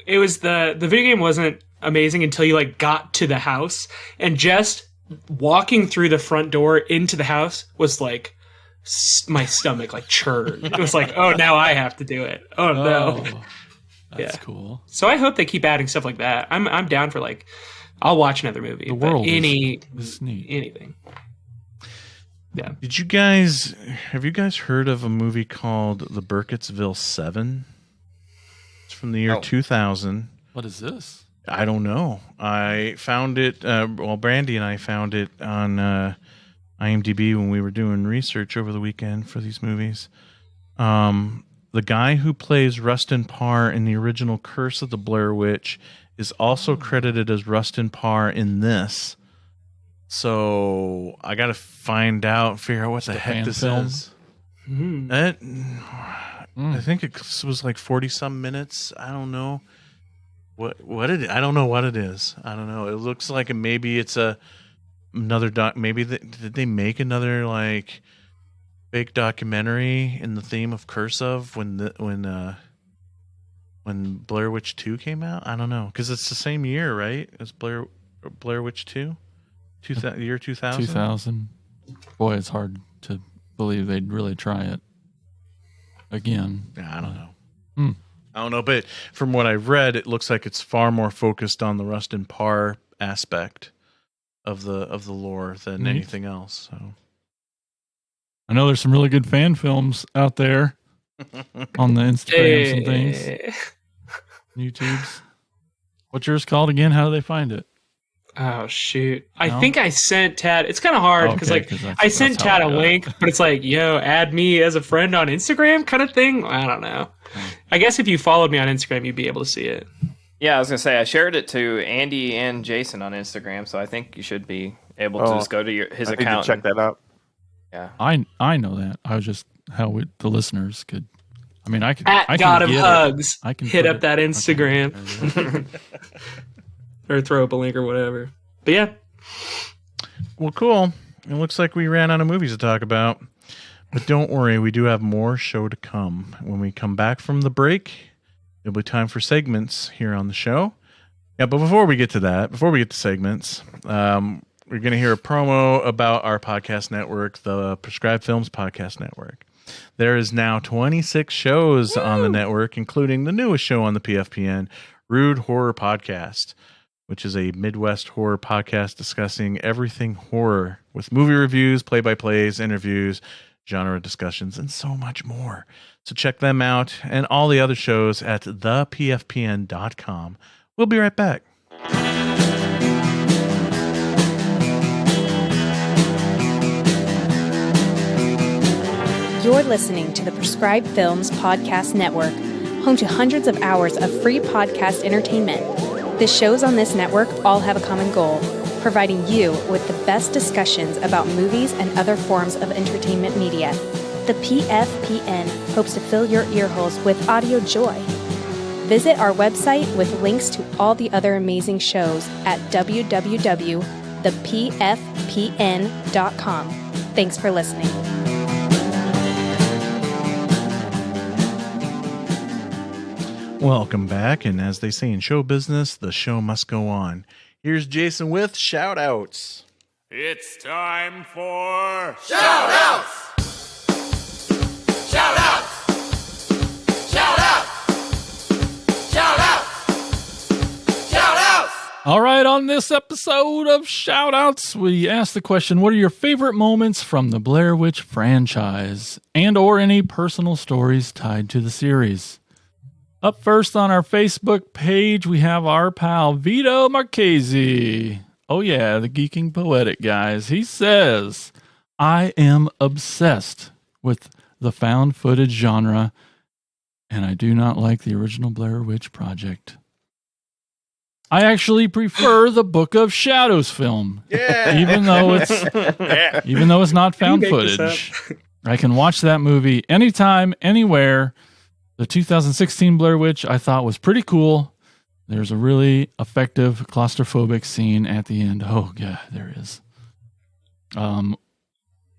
S6: It was the video game wasn't amazing until you like got to the house, and just walking through the front door into the house was like my stomach like churned. It was like, oh, now I have to do it. Oh no.
S3: That's cool.
S6: So I hope they keep adding stuff like that. I'm down for like, I'll watch another movie.
S3: The world
S6: is
S3: neat.
S6: Anything. Yeah.
S1: Have you guys heard of a movie called The Burkittsville 7? It's from the year 2000.
S3: What is this?
S1: I don't know. I found it, Brandy and I found it on IMDb when we were doing research over the weekend for these movies. The guy who plays Rustin Parr in the original Curse of the Blair Witch is also credited as Rustin Parr in this. So I got to figure out what the heck this is. I think it was like 40 some minutes. I don't know I don't know what it is. I don't know. It looks like maybe it's another doc. Maybe did they make another like fake documentary in the theme of Curse of when Blair Witch 2 came out? I don't know, because it's the same year, right? It's Blair Witch 2. Year 2000?
S3: 2000. Boy, it's hard to believe they'd really try it again.
S1: I don't know. I don't know, but from what I've read, it looks like it's far more focused on the Rustin Parr aspect of the lore than anything else. So
S3: I know there's some really good fan films out there on the Instagrams and things. YouTubes. What's yours called again? How do they find it?
S6: Oh shoot! I think I sent Tad. It's kind of hard because I sent Tad a link, but it's like, yo, add me as a friend on Instagram, kind of thing. I don't know. I guess if you followed me on Instagram, you'd be able to see it.
S4: Yeah, I was gonna say I shared it to Andy and Jason on Instagram, so I think you should be able to just go to his account.
S5: I need to check that out.
S4: Yeah,
S3: I know that. I was just the listeners could. I mean, I could.
S6: At God of Hugs,
S3: I can
S6: hit up that Instagram. Okay. Or throw up a link or whatever. But yeah.
S1: Well, cool. It looks like we ran out of movies to talk about. But don't worry, we do have more show to come. When we come back from the break, it'll be time for segments here on the show. Yeah, but before we get to segments, we're going to hear a promo about our podcast network, the Prescribed Films Podcast Network. There is now 26 shows on the network, including the newest show on the PFPN, Rude Horror Podcast, which is a Midwest horror podcast discussing everything horror with movie reviews, play-by-plays, interviews, genre discussions, and so much more. So check them out and all the other shows at thepfpn.com. We'll be right back.
S19: You're listening to the Prescribed Films Podcast Network, home to hundreds of hours of free podcast entertainment. The shows on this network all have a common goal, providing you with the best discussions about movies and other forms of entertainment media. The PFPN hopes to fill your earholes with audio joy. Visit our website with links to all the other amazing shows at www.thepfpn.com. Thanks for listening.
S1: Welcome back, and as they say in show business, the show must go on. Here's Jason with shout-outs.
S2: It's time for shout-outs! Shout-outs! Shout-outs! Shout-outs! Shout-outs!
S3: All right, on this episode of Shoutouts, we asked the question, what are your favorite moments from the Blair Witch franchise and or any personal stories tied to the series? Up first on our Facebook page, we have our pal Vito Marchese. Oh yeah, the Geeking Poetic, guys. He says, I am obsessed with the found footage genre, and I do not like the original Blair Witch Project. I actually prefer the Book of Shadows film, even though it's not found footage. I can watch that movie anytime, anywhere. The 2016 Blair Witch I thought was pretty cool. There's a really effective claustrophobic scene at the end. Oh god, there is.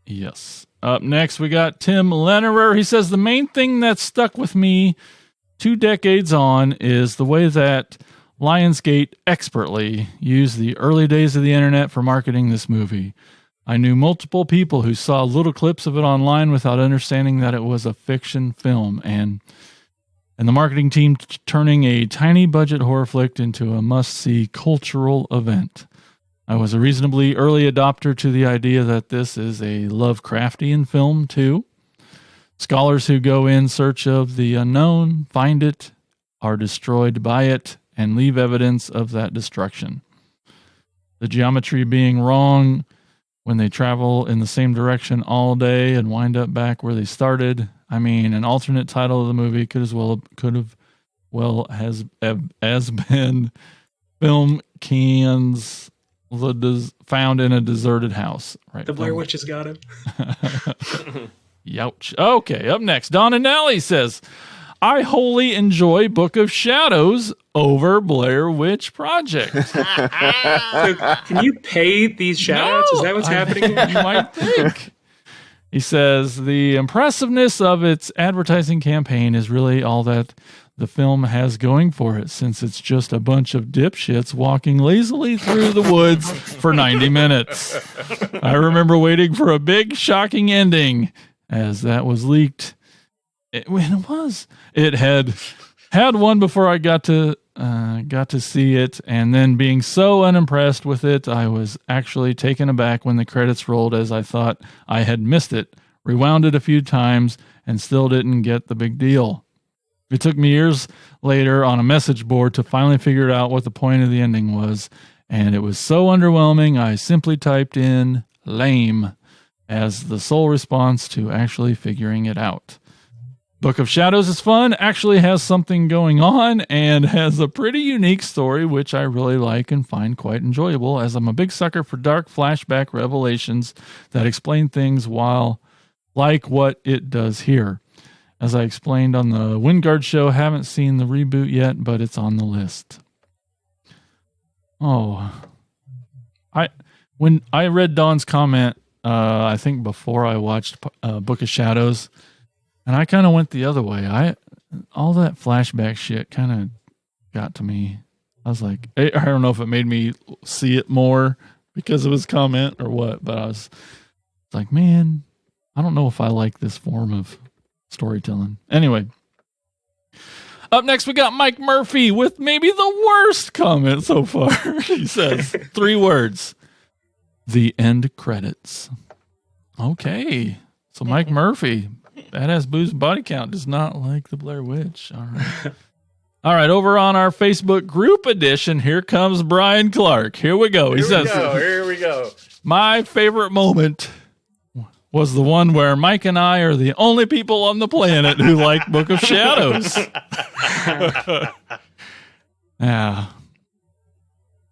S3: Yes. Up next we got Tim Lennerer. He says the main thing that stuck with me 2 decades on is the way that Lionsgate expertly used the early days of the internet for marketing this movie. I knew multiple people who saw little clips of it online without understanding that it was a fiction film, and the marketing team turning a tiny budget horror flick into a must-see cultural event. I was a reasonably early adopter to the idea that this is a Lovecraftian film, too. Scholars who go in search of the unknown, find it, are destroyed by it, and leave evidence of that destruction. The geometry being wrong when they travel in the same direction all day and wind up back where they started. I mean, an alternate title of the movie could have been Film Cans Found in a Deserted House. Right.
S6: The Blair Witch has got him.
S3: Youch. Okay, up next, Don Anelli says, I wholly enjoy Book of Shadows over Blair Witch Project.
S6: So can you pay these shout-outs? Is that what's happening?
S3: You might think. He says, the impressiveness of its advertising campaign is really all that the film has going for it, since it's just a bunch of dipshits walking lazily through the woods for 90 minutes. I remember waiting for a big, shocking ending, as that was leaked. It had one before I got to see it, and then being so unimpressed with it, I was actually taken aback when the credits rolled, as I thought I had missed it, rewound it a few times, and still didn't get the big deal. It took me years later on a message board to finally figure out what the point of the ending was, and it was so underwhelming I simply typed in lame as the sole response to actually figuring it out. Book of Shadows is fun, actually has something going on, and has a pretty unique story, which I really like and find quite enjoyable, as I'm a big sucker for dark flashback revelations that explain things while like what it does here. As I explained on the Wingard show, haven't seen the reboot yet, but it's on the list. When I read Don's comment, I think before I watched Book of Shadows, and I kind of went the other way. All that flashback shit kind of got to me. I was like, I don't know if it made me see it more because of his comment or what, but I was like, man, I don't know if I like this form of storytelling. Anyway, up next, we got Mike Murphy with maybe the worst comment so far. He says 3 words: the end credits. Okay. So Mike Murphy, Badass Booze and Body Count, does not like the Blair Witch. All right. All right, over on our Facebook group edition, here comes Brian Clark. Here we go.
S1: Here we go.
S3: My favorite moment was the one where Mike and I are the only people on the planet who like Book of Shadows. Yeah,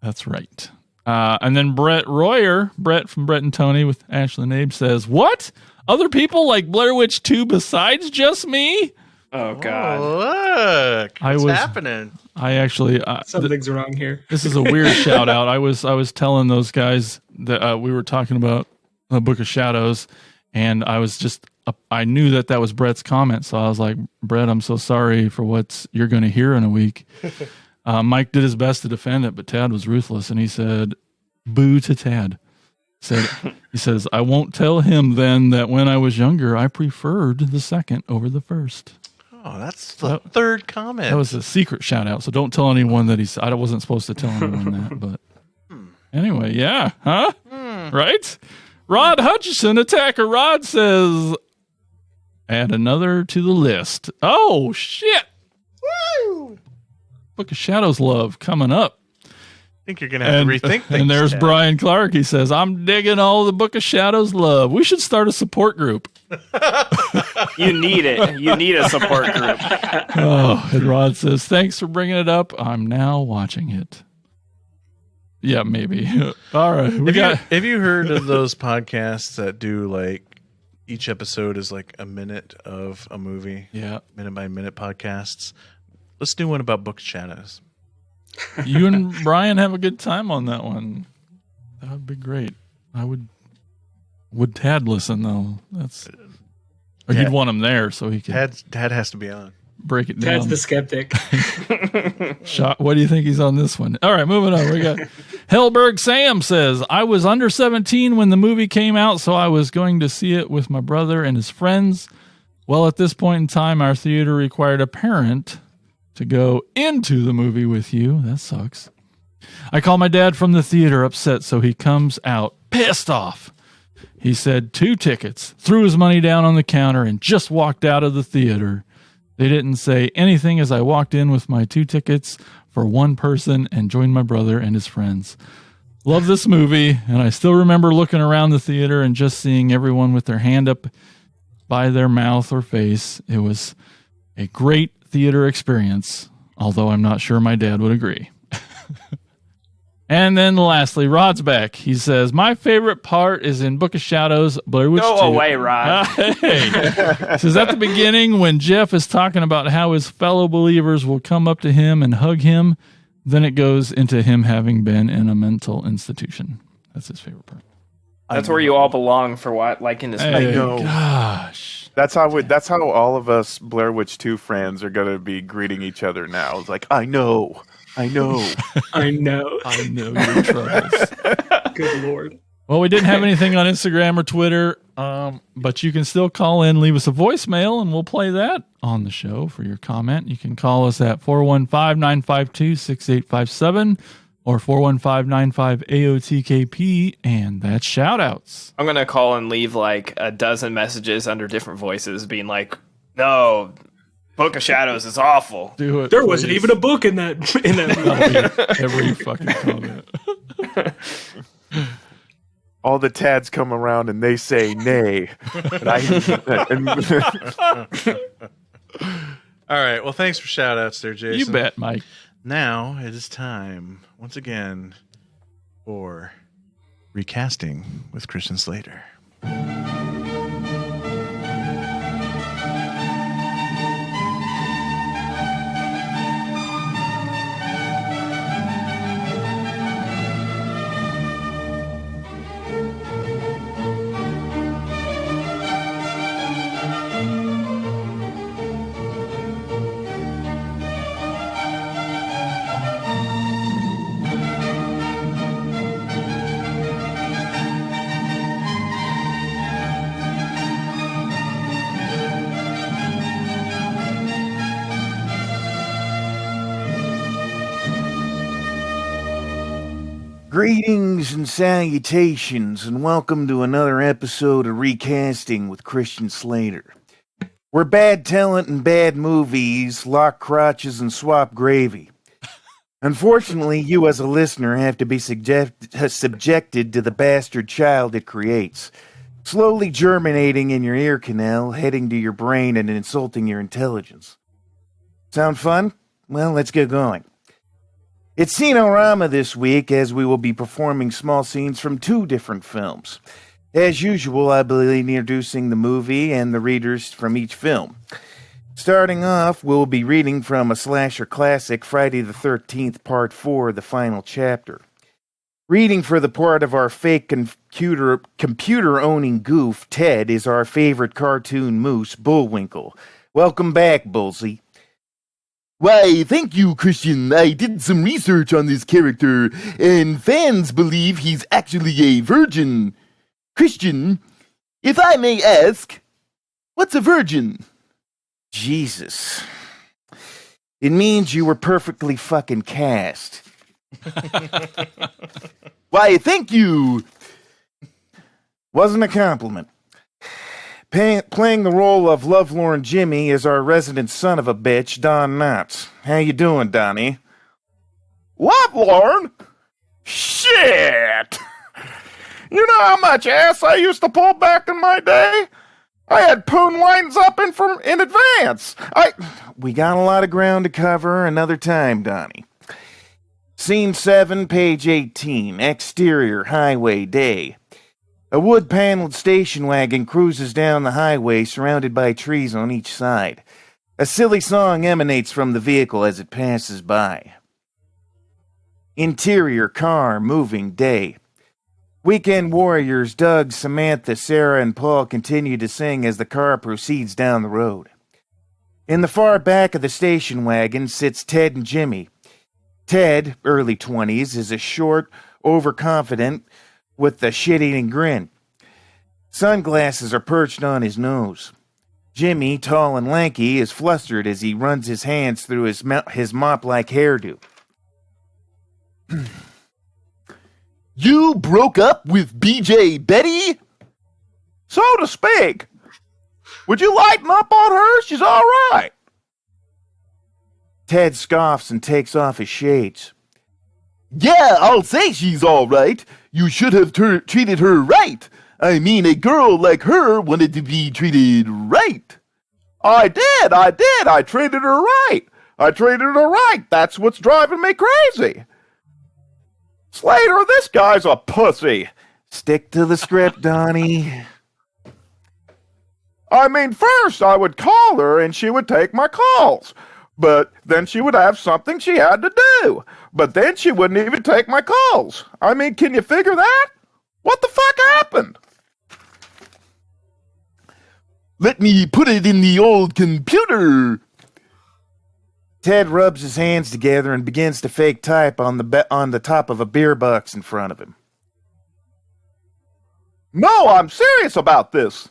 S3: that's right. And then Brett from Brett and Tony with Ashley and Abe says, what? Other people like Blair Witch 2 besides just me?
S4: Oh, God.
S1: Oh, look. What's happening?
S3: I actually...
S6: Something's wrong here.
S3: This is a weird shout out. I was telling those guys that we were talking about the Book of Shadows, and I was just... I knew that was Brett's comment, so I was like, Brett, I'm so sorry for what you're going to hear in a week. Mike did his best to defend it, but Tad was ruthless, and he said, boo to Tad. He says, I won't tell him then that when I was younger, I preferred the second over the first.
S1: Oh, that's the third comment.
S3: That was a secret shout out, so don't tell anyone that I wasn't supposed to tell anyone that. But anyway, yeah, huh? Right? Rod Hutchison, Attacker Rod says, add another to the list. Oh shit! Woo! Book of Shadows love coming up.
S1: I think you're going to have to rethink things.
S3: And there's Brian Clark. He says, I'm digging all the Book of Shadows love. We should start a support group.
S4: You need it. You need a support group.
S3: Oh, and Rod says, thanks for bringing it up. I'm now watching it. Yeah, maybe. All right.
S1: Have you heard of those podcasts that do like each episode is like a minute of a movie?
S3: Yeah.
S1: Minute by minute podcasts. Let's do one about Book of Shadows.
S3: You and Brian have a good time on that one. That would be great. I would Tad listen though? Or you'd want him there so he can.
S1: Tad has to be on.
S3: Break it down.
S6: Tad's the skeptic.
S3: What do you think he's on this one? All right, moving on. We got Hellberg Sam says, I was under 17 when the movie came out, so I was going to see it with my brother and his friends. Well, at this point in time, our theater required a parent to go into the movie with you. That sucks. I called my dad from the theater upset, so he comes out pissed off. He said 2 tickets, threw his money down on the counter, and just walked out of the theater. They didn't say anything as I walked in with my 2 tickets for one person and joined my brother and his friends. Love this movie, and I still remember looking around the theater and just seeing everyone with their hand up by their mouth or face. It was a great theater experience, although I'm not sure my dad would agree. And then lastly, Rod's back. He says, my favorite part is in Book of Shadows, Blair Witch 2.
S4: Go away, Rod.
S3: Hey. Says at the beginning when Jeff is talking about how his fellow believers will come up to him and hug him, then it goes into him having been in a mental institution. That's his favorite part.
S4: That's where you all belong for what, like in this movie.
S5: I know.
S3: Gosh.
S5: That's how all of us Blair Witch 2 fans are going to be greeting each other now. It's like, I know.
S6: I know.
S3: I know your troubles.
S6: Good Lord.
S3: Well, we didn't have anything on Instagram or Twitter, but you can still call in, leave us a voicemail, and we'll play that on the show for your comment. You can call us at 415-952-6857 or 415-95-AOTKP, and that's shout-outs.
S4: I'm going to call and leave like a dozen messages under different voices being like, no, Book of Shadows is awful.
S3: Do it.
S6: There wasn't even a book in that movie.
S3: Every fucking comment.
S5: All the Tads come around and they say nay.
S1: All right. Well, thanks for shout outs there, Jason.
S3: You bet, Mike.
S1: Now it is time, once again, for recasting with Christian Slater.
S5: Greetings and salutations, and welcome to another episode of Recasting with Christian Slater, where bad talent and bad movies lock crotches and swap gravy. Unfortunately, you as a listener have to be subjected to the bastard child it creates, slowly germinating in your ear canal, heading to your brain and insulting your intelligence. Sound fun? Well, let's get going. It's Cinorama this week, as we will be performing small scenes from two different films. As usual, I will be introducing the movie and the readers from each film. Starting off, we'll be reading from a slasher classic, Friday the 13th, Part 4, the final chapter. Reading for the part of our fake computer-owning goof, Ted, is our favorite cartoon moose, Bullwinkle. Welcome back, Bullsy.
S20: Why, thank you, Christian. I did some research on this character, and fans believe he's actually a virgin. Christian, if I may ask, what's a virgin?
S5: Jesus. It means you were perfectly fucking cast.
S20: Why, thank you.
S5: Wasn't a compliment. Playing the role of lovelorn Jimmy is our resident son of a bitch, Don Knotts. How you doing, Donnie?
S21: Lovelorn? Shit! You know how much ass I used to pull back in my day? I had poon lines up in advance.
S5: We got a lot of ground to cover another time, Donnie. Scene 7, page 18. Exterior, highway, day. A wood-paneled station wagon cruises down the highway surrounded by trees on each side. A silly song emanates from the vehicle as it passes by. Interior, car, moving, day. Weekend warriors Doug, Samantha, Sarah, and Paul continue to sing as the car proceeds down the road. In the far back of the station wagon sits Ted and Jimmy. Ted, early 20s, is a short, overconfident, with a shit-eating grin. Sunglasses are perched on his nose. Jimmy, tall and lanky, is flustered as he runs his hands through his mop-like hairdo.
S20: You broke up with BJ Betty?
S21: So to speak. Would you lighten up on her? She's all right.
S5: Ted scoffs and takes off his shades.
S20: Yeah, I'll say she's all right. You should have treated her right. I mean, a girl like her wanted to be treated right.
S21: I did. I treated her right. That's what's driving me crazy. Slater, this guy's a pussy.
S5: Stick to the script, Donnie.
S21: I mean, first I would call her and she would take my calls. But then she would have something she had to do. But then she wouldn't even take my calls. I mean, can you figure that? What the fuck happened?
S20: Let me put it in the old computer.
S5: Ted rubs his hands together and begins to fake type on the top of a beer box in front of him.
S21: No, I'm serious about this.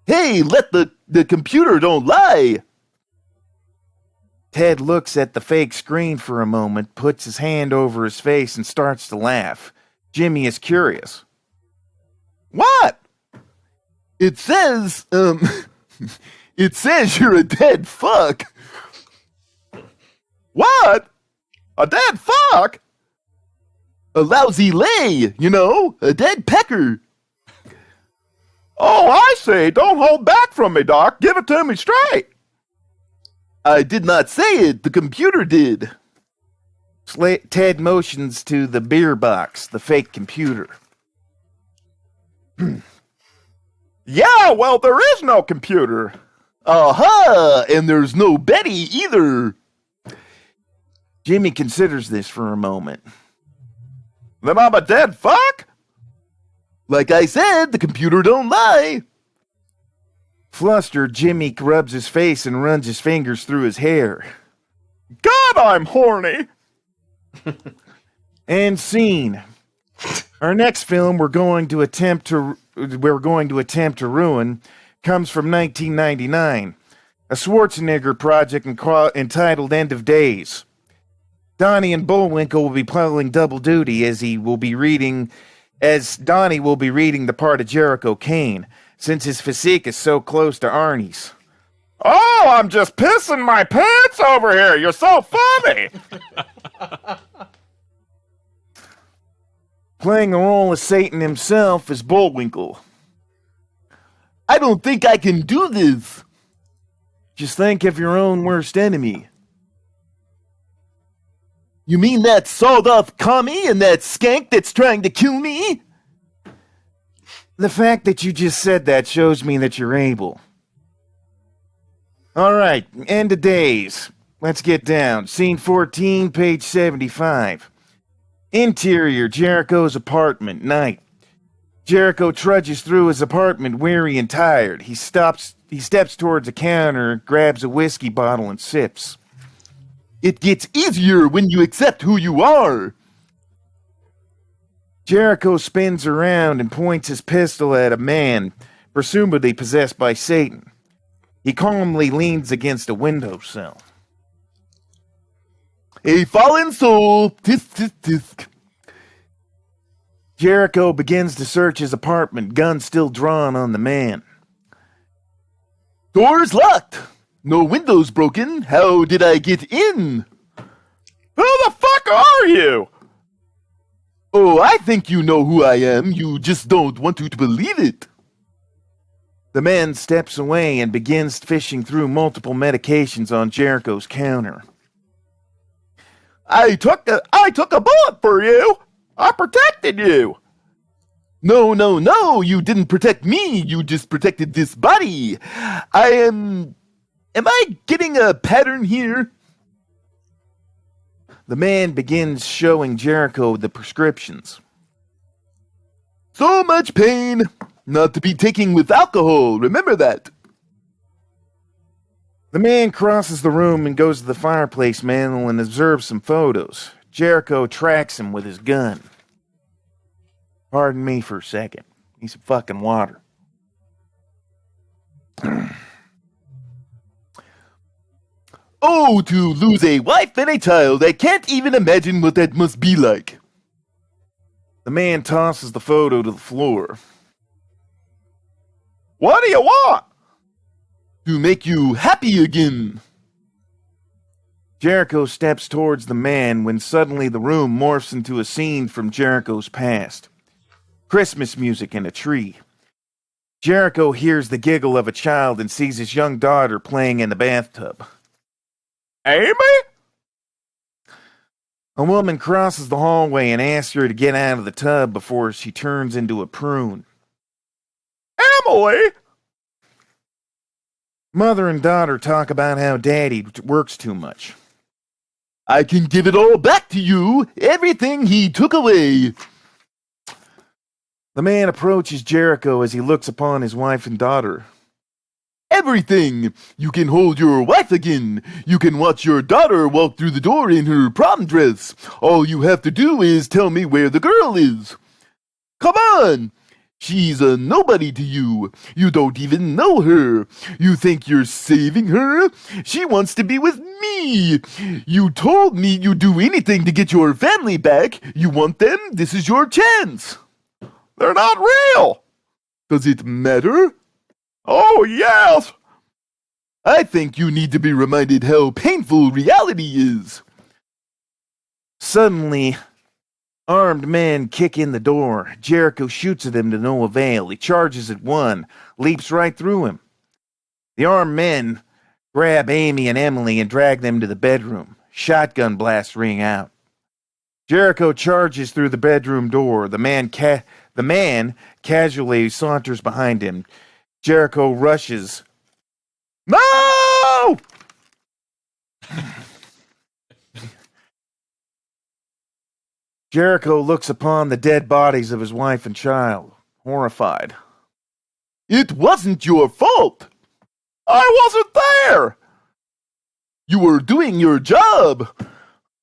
S20: Hey, let the computer don't lie.
S5: Ted looks at the fake screen for a moment, puts his hand over his face, and starts to laugh. Jimmy is curious.
S21: What?
S20: It says, it says you're a dead fuck.
S21: What? A dead fuck?
S20: A lousy lay, you know, a dead pecker.
S21: Oh, I see. Don't hold back from me, Doc. Give it to me straight.
S20: I did not say it. The computer did.
S5: Ted motions to the beer box, the fake computer.
S21: Yeah, well, there is no computer.
S20: Aha! And there's no Betty either.
S5: Jimmy considers this for a moment.
S21: Then I'm a dead fuck?
S20: Like I said, the computer don't lie.
S5: Flustered, Jimmy rubs his face and runs his fingers through his hair.
S21: God, I'm horny.
S5: And scene. Our next film we're going to attempt to ruin comes from 1999, a Schwarzenegger project entitled End of Days. Donnie and Bullwinkle will be pulling double duty as Donnie will be reading the part of Jericho Kane, since his physique is so close to Arnie's.
S21: Oh, I'm just pissing my pants over here. You're so funny.
S5: Playing the role of Satan himself is Bullwinkle.
S20: I don't think I can do this.
S5: Just think of your own worst enemy.
S20: You mean that sawed-off commie and that skank that's trying to kill me?
S5: The fact that you just said that shows me that you're able. All right, end of days. Let's get down. Scene 14, page 75. Interior, Jericho's apartment, night. Jericho trudges through his apartment, weary and tired. He steps towards a counter, grabs a whiskey bottle, and sips.
S20: It gets easier when you accept who you are.
S5: Jericho spins around and points his pistol at a man, presumably possessed by Satan. He calmly leans against a windowsill.
S20: A fallen soul. Tisk, tisk, tisk.
S5: Jericho begins to search his apartment, gun still drawn on the man.
S20: Door's locked. No windows broken. How did I get in?
S21: Who the fuck are you?
S20: Oh, I think you know who I am. You just don't want to believe it.
S5: The man steps away and begins fishing through multiple medications on Jericho's counter.
S21: I took a bullet for you. I protected you.
S20: No. You didn't protect me. You just protected this body. Am I getting a pattern here?
S5: The man begins showing Jericho the prescriptions.
S20: So much pain. Not to be taken with alcohol. Remember that.
S5: The man crosses the room and goes to the fireplace mantel and observes some photos. Jericho tracks him with his gun. Pardon me for a second. Need some fucking water.
S20: Oh, to lose a wife and a child. I can't even imagine what that must be like.
S5: The man tosses the photo to the floor.
S21: What do you want?
S20: To make you happy again.
S5: Jericho steps towards the man when suddenly the room morphs into a scene from Jericho's past. Christmas music and a tree. Jericho hears the giggle of a child and sees his young daughter playing in the bathtub.
S21: Amy?
S5: A woman crosses the hallway and asks her to get out of the tub before she turns into a prune.
S21: Emily?
S5: Mother and daughter talk about how Daddy works too much.
S20: I can give it all back to you. Everything he took away.
S5: The man approaches Jericho as he looks upon his wife and daughter.
S20: Everything! You can hold your wife again. You can watch your daughter walk through the door in her prom dress. All you have to do is tell me where the girl is. Come on! She's a nobody to you. You don't even know her. You think you're saving her? She wants to be with me. You told me you'd do anything to get your family back. You want them? This is your chance.
S21: They're not real.
S20: Does it matter?
S21: Oh, yes.
S20: I think you need to be reminded how painful reality is.
S5: Suddenly, armed men kick in the door. Jericho shoots at them to no avail. He charges at one, leaps right through him. The armed men grab Amy and Emily and drag them to the bedroom. Shotgun blasts ring out. Jericho charges through the bedroom door. The man casually saunters behind him. Jericho rushes.
S21: No!
S5: Jericho looks upon the dead bodies of his wife and child, horrified.
S20: It wasn't your fault.
S21: I wasn't there.
S20: You were doing your job.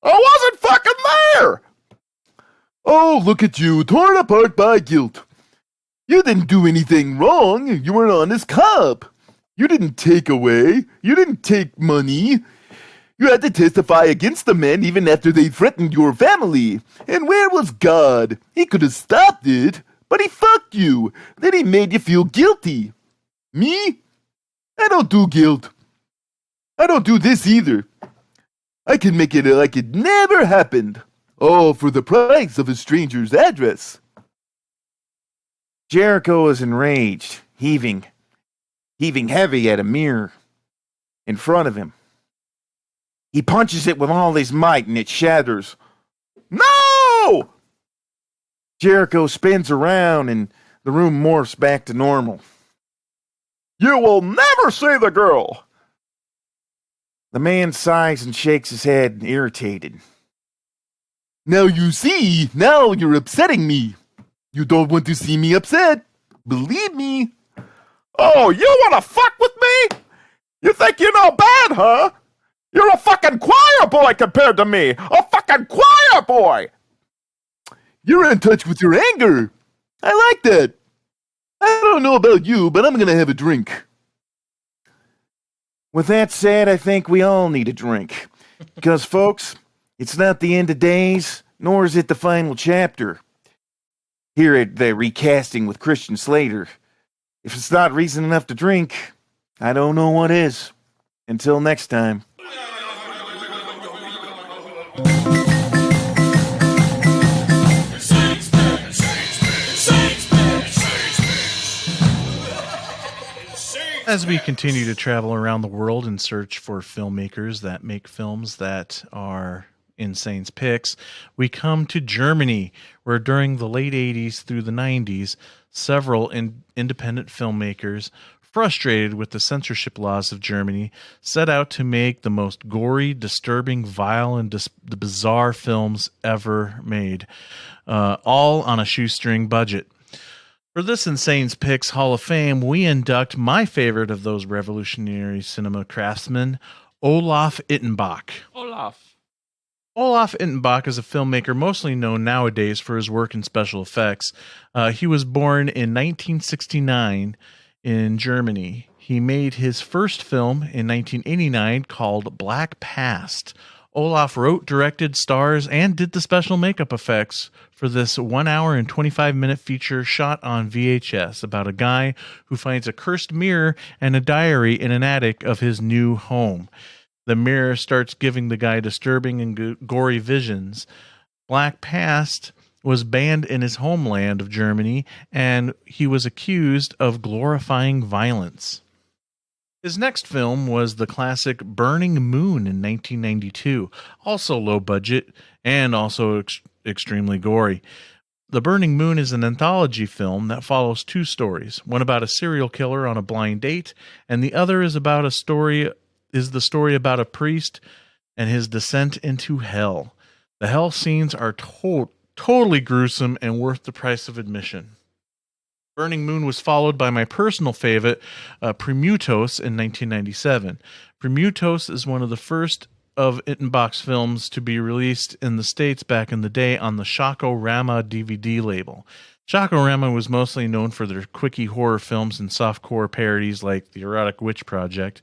S21: I wasn't fucking there.
S20: Oh, look at you, torn apart by guilt. You didn't do anything wrong. You were an honest cop. You didn't take away. You didn't take money. You had to testify against the men even after they threatened your family. And where was God? He could have stopped it, but he fucked you. Then he made you feel guilty. Me? I don't do guilt. I don't do this either. I can make it like it never happened. All for the price of a stranger's address.
S5: Jericho is enraged, heaving heavy at a mirror in front of him. He punches it with all his might and it shatters. No! Jericho spins around and the room morphs back to normal.
S21: You will never see the girl.
S5: The man sighs and shakes his head, irritated.
S20: Now you see, now you're upsetting me. You don't want to see me upset. Believe me.
S21: Oh, you want to fuck with me? You think you know bad, huh? You're a fucking choir boy compared to me. A fucking choir boy.
S20: You're in touch with your anger. I like that. I don't know about you, but I'm going to have a drink.
S5: With that said, I think we all need a drink. Because, folks, it's not the end of days, nor is it the final chapter. Here at the Recasting with Christian Slater, if it's not reason enough to drink, I don't know what is. Until next time.
S1: As we continue to travel around the world and search for filmmakers that make films that are Insane's picks, we come to Germany, where during the late 80s through the 90s, several independent filmmakers, frustrated with the censorship laws of Germany, set out to make the most gory, disturbing, vile, and bizarre films ever made, all on a shoestring budget. For this Insane's Picks Hall of Fame, we induct my favorite of those revolutionary cinema craftsmen, Olaf Ittenbach. Olaf Ittenbach is a filmmaker mostly known nowadays for his work in special effects. He was born in 1969 in Germany. He made his first film in 1989 called Black Past. Olaf wrote, directed, stars, and did the special makeup effects for this 1 hour and 25-minute feature shot on VHS about a guy who finds a cursed mirror and a diary in an attic of his new home. The mirror starts giving the guy disturbing and gory visions. Black Past was banned in his homeland of Germany, and he was accused of glorifying violence. His next film was the classic Burning Moon in 1992, also low budget and also extremely gory. The Burning Moon is an anthology film that follows two stories, one about a serial killer on a blind date, and the other is the story about a priest and his descent into hell. The hell scenes are totally gruesome and worth the price of admission. Burning Moon was followed by my personal favorite, Primutos, in 1997. Primutos is one of the first of Ittenbach's films to be released in the States back in the day on the Shakorama DVD label. Shakorama was mostly known for their quickie horror films and softcore parodies like The Erotic Witch Project.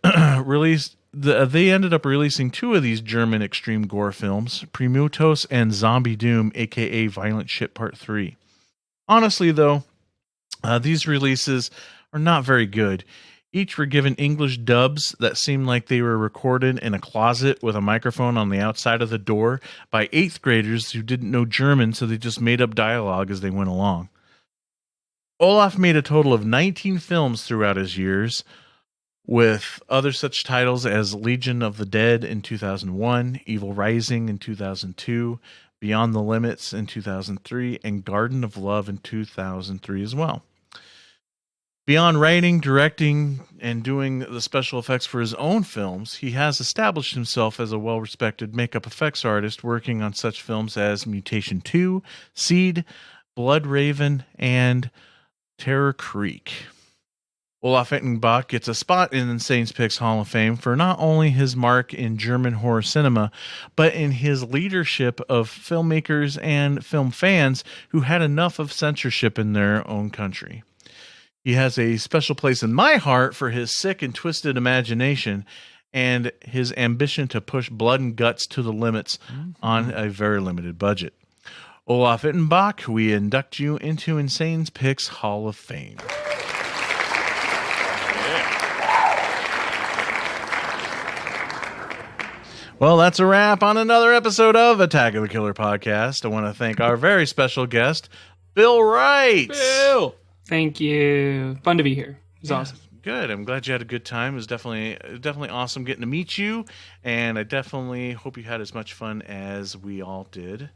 S1: They ended up releasing two of these German extreme gore films, Primutos and Zombie Doom, aka Violent Shit Part 3. Honestly, though, these releases are not very good. Each were given English dubs that seemed like they were recorded in a closet with a microphone on the outside of the door by 8th graders who didn't know German, so they just made up dialogue as they went along. Olaf made a total of 19 films throughout his years, with other such titles as Legion of the Dead in 2001, Evil Rising in 2002, Beyond the Limits in 2003, and Garden of Love in 2003 as well. Beyond writing, directing, and doing the special effects for his own films, he has established himself as a well-respected makeup effects artist working on such films as Mutation 2, Seed, Blood Raven, and Terror Creek. Olaf Ittenbach gets a spot in Insane's Picks Hall of Fame for not only his mark in German horror cinema, but in his leadership of filmmakers and film fans who had enough of censorship in their own country. He has a special place in my heart for his sick and twisted imagination and his ambition to push blood and guts to the limits on a very limited budget. Olaf Ittenbach, we induct you into Insane's Picks Hall of Fame. Well, that's a wrap on another episode of Attack of the Killer Podcast. I want to thank our very special guest, Bill Wright.
S6: Bill! Thank you. Fun to be here. It was awesome.
S1: Good. I'm glad you had a good time. It was definitely awesome getting to meet you, and I definitely hope you had as much fun as we all did.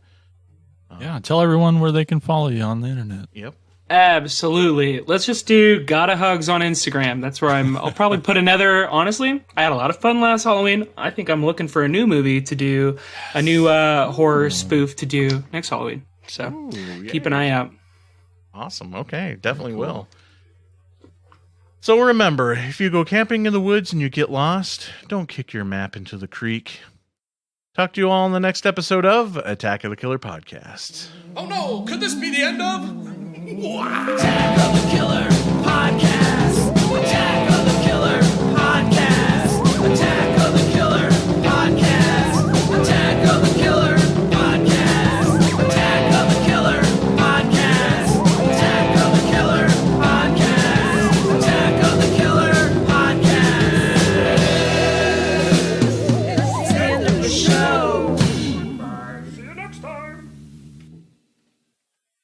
S3: Yeah, tell everyone where they can follow you on the internet.
S1: Yep.
S6: Absolutely. Let's just do Gotta Hugs on Instagram. That's where I'll probably put another. Honestly, I had a lot of fun last Halloween. I think I'm looking for a new movie to do, a new horror spoof to do next Halloween. So keep an eye out.
S1: Awesome. Okay, definitely will. So remember, if you go camping in the woods and you get lost, don't kick your map into the creek. Talk to you all in the next episode of Attack of the Killer Podcast.
S2: Oh no, could this be the end of? Wow. Attack of the Killer Podcast. Attack of the Killer Podcast. Attack of the Killer Podcast. Attack of the Killer Podcast. Attack of the Killer Podcast. Attack of the Killer Podcast. Attack of the Killer Podcast. It's the end of the show. See you next time.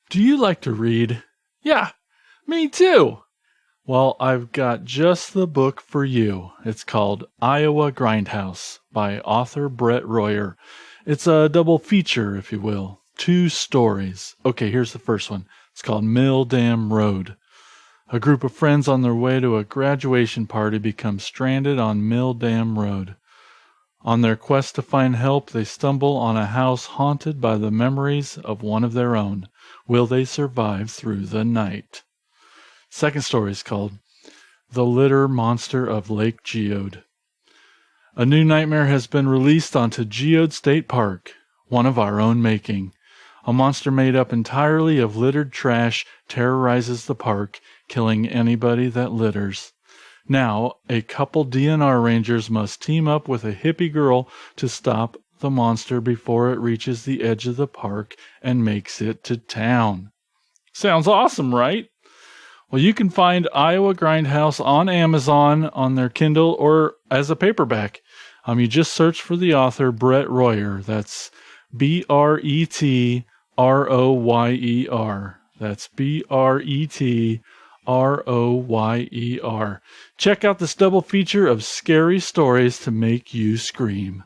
S3: Do you like to read? Yeah, me too. Well, I've got just the book for you. It's called Iowa Grindhouse by author Brett Royer. It's a double feature, if you will. 2 stories. Okay, here's the first one. It's called Mill Dam Road. A group of friends on their way to a graduation party become stranded on Mill Dam Road. On their quest to find help, they stumble on a house haunted by the memories of one of their own. Will they survive through the night? Second story is called The Litter Monster of Lake Geode. A new nightmare has been released onto Geode State Park, one of our own making. A monster made up entirely of littered trash terrorizes the park, killing anybody that litters. Now, a couple DNR rangers must team up with a hippie girl to stop the monster before it reaches the edge of the park and makes it to town. Sounds awesome, right? Well, you can find Iowa Grindhouse on Amazon on their Kindle or as a paperback. You just search for the author Brett Royer. That's Bretroyer. That's Bretroyer. Check out this double feature of scary stories to make you scream.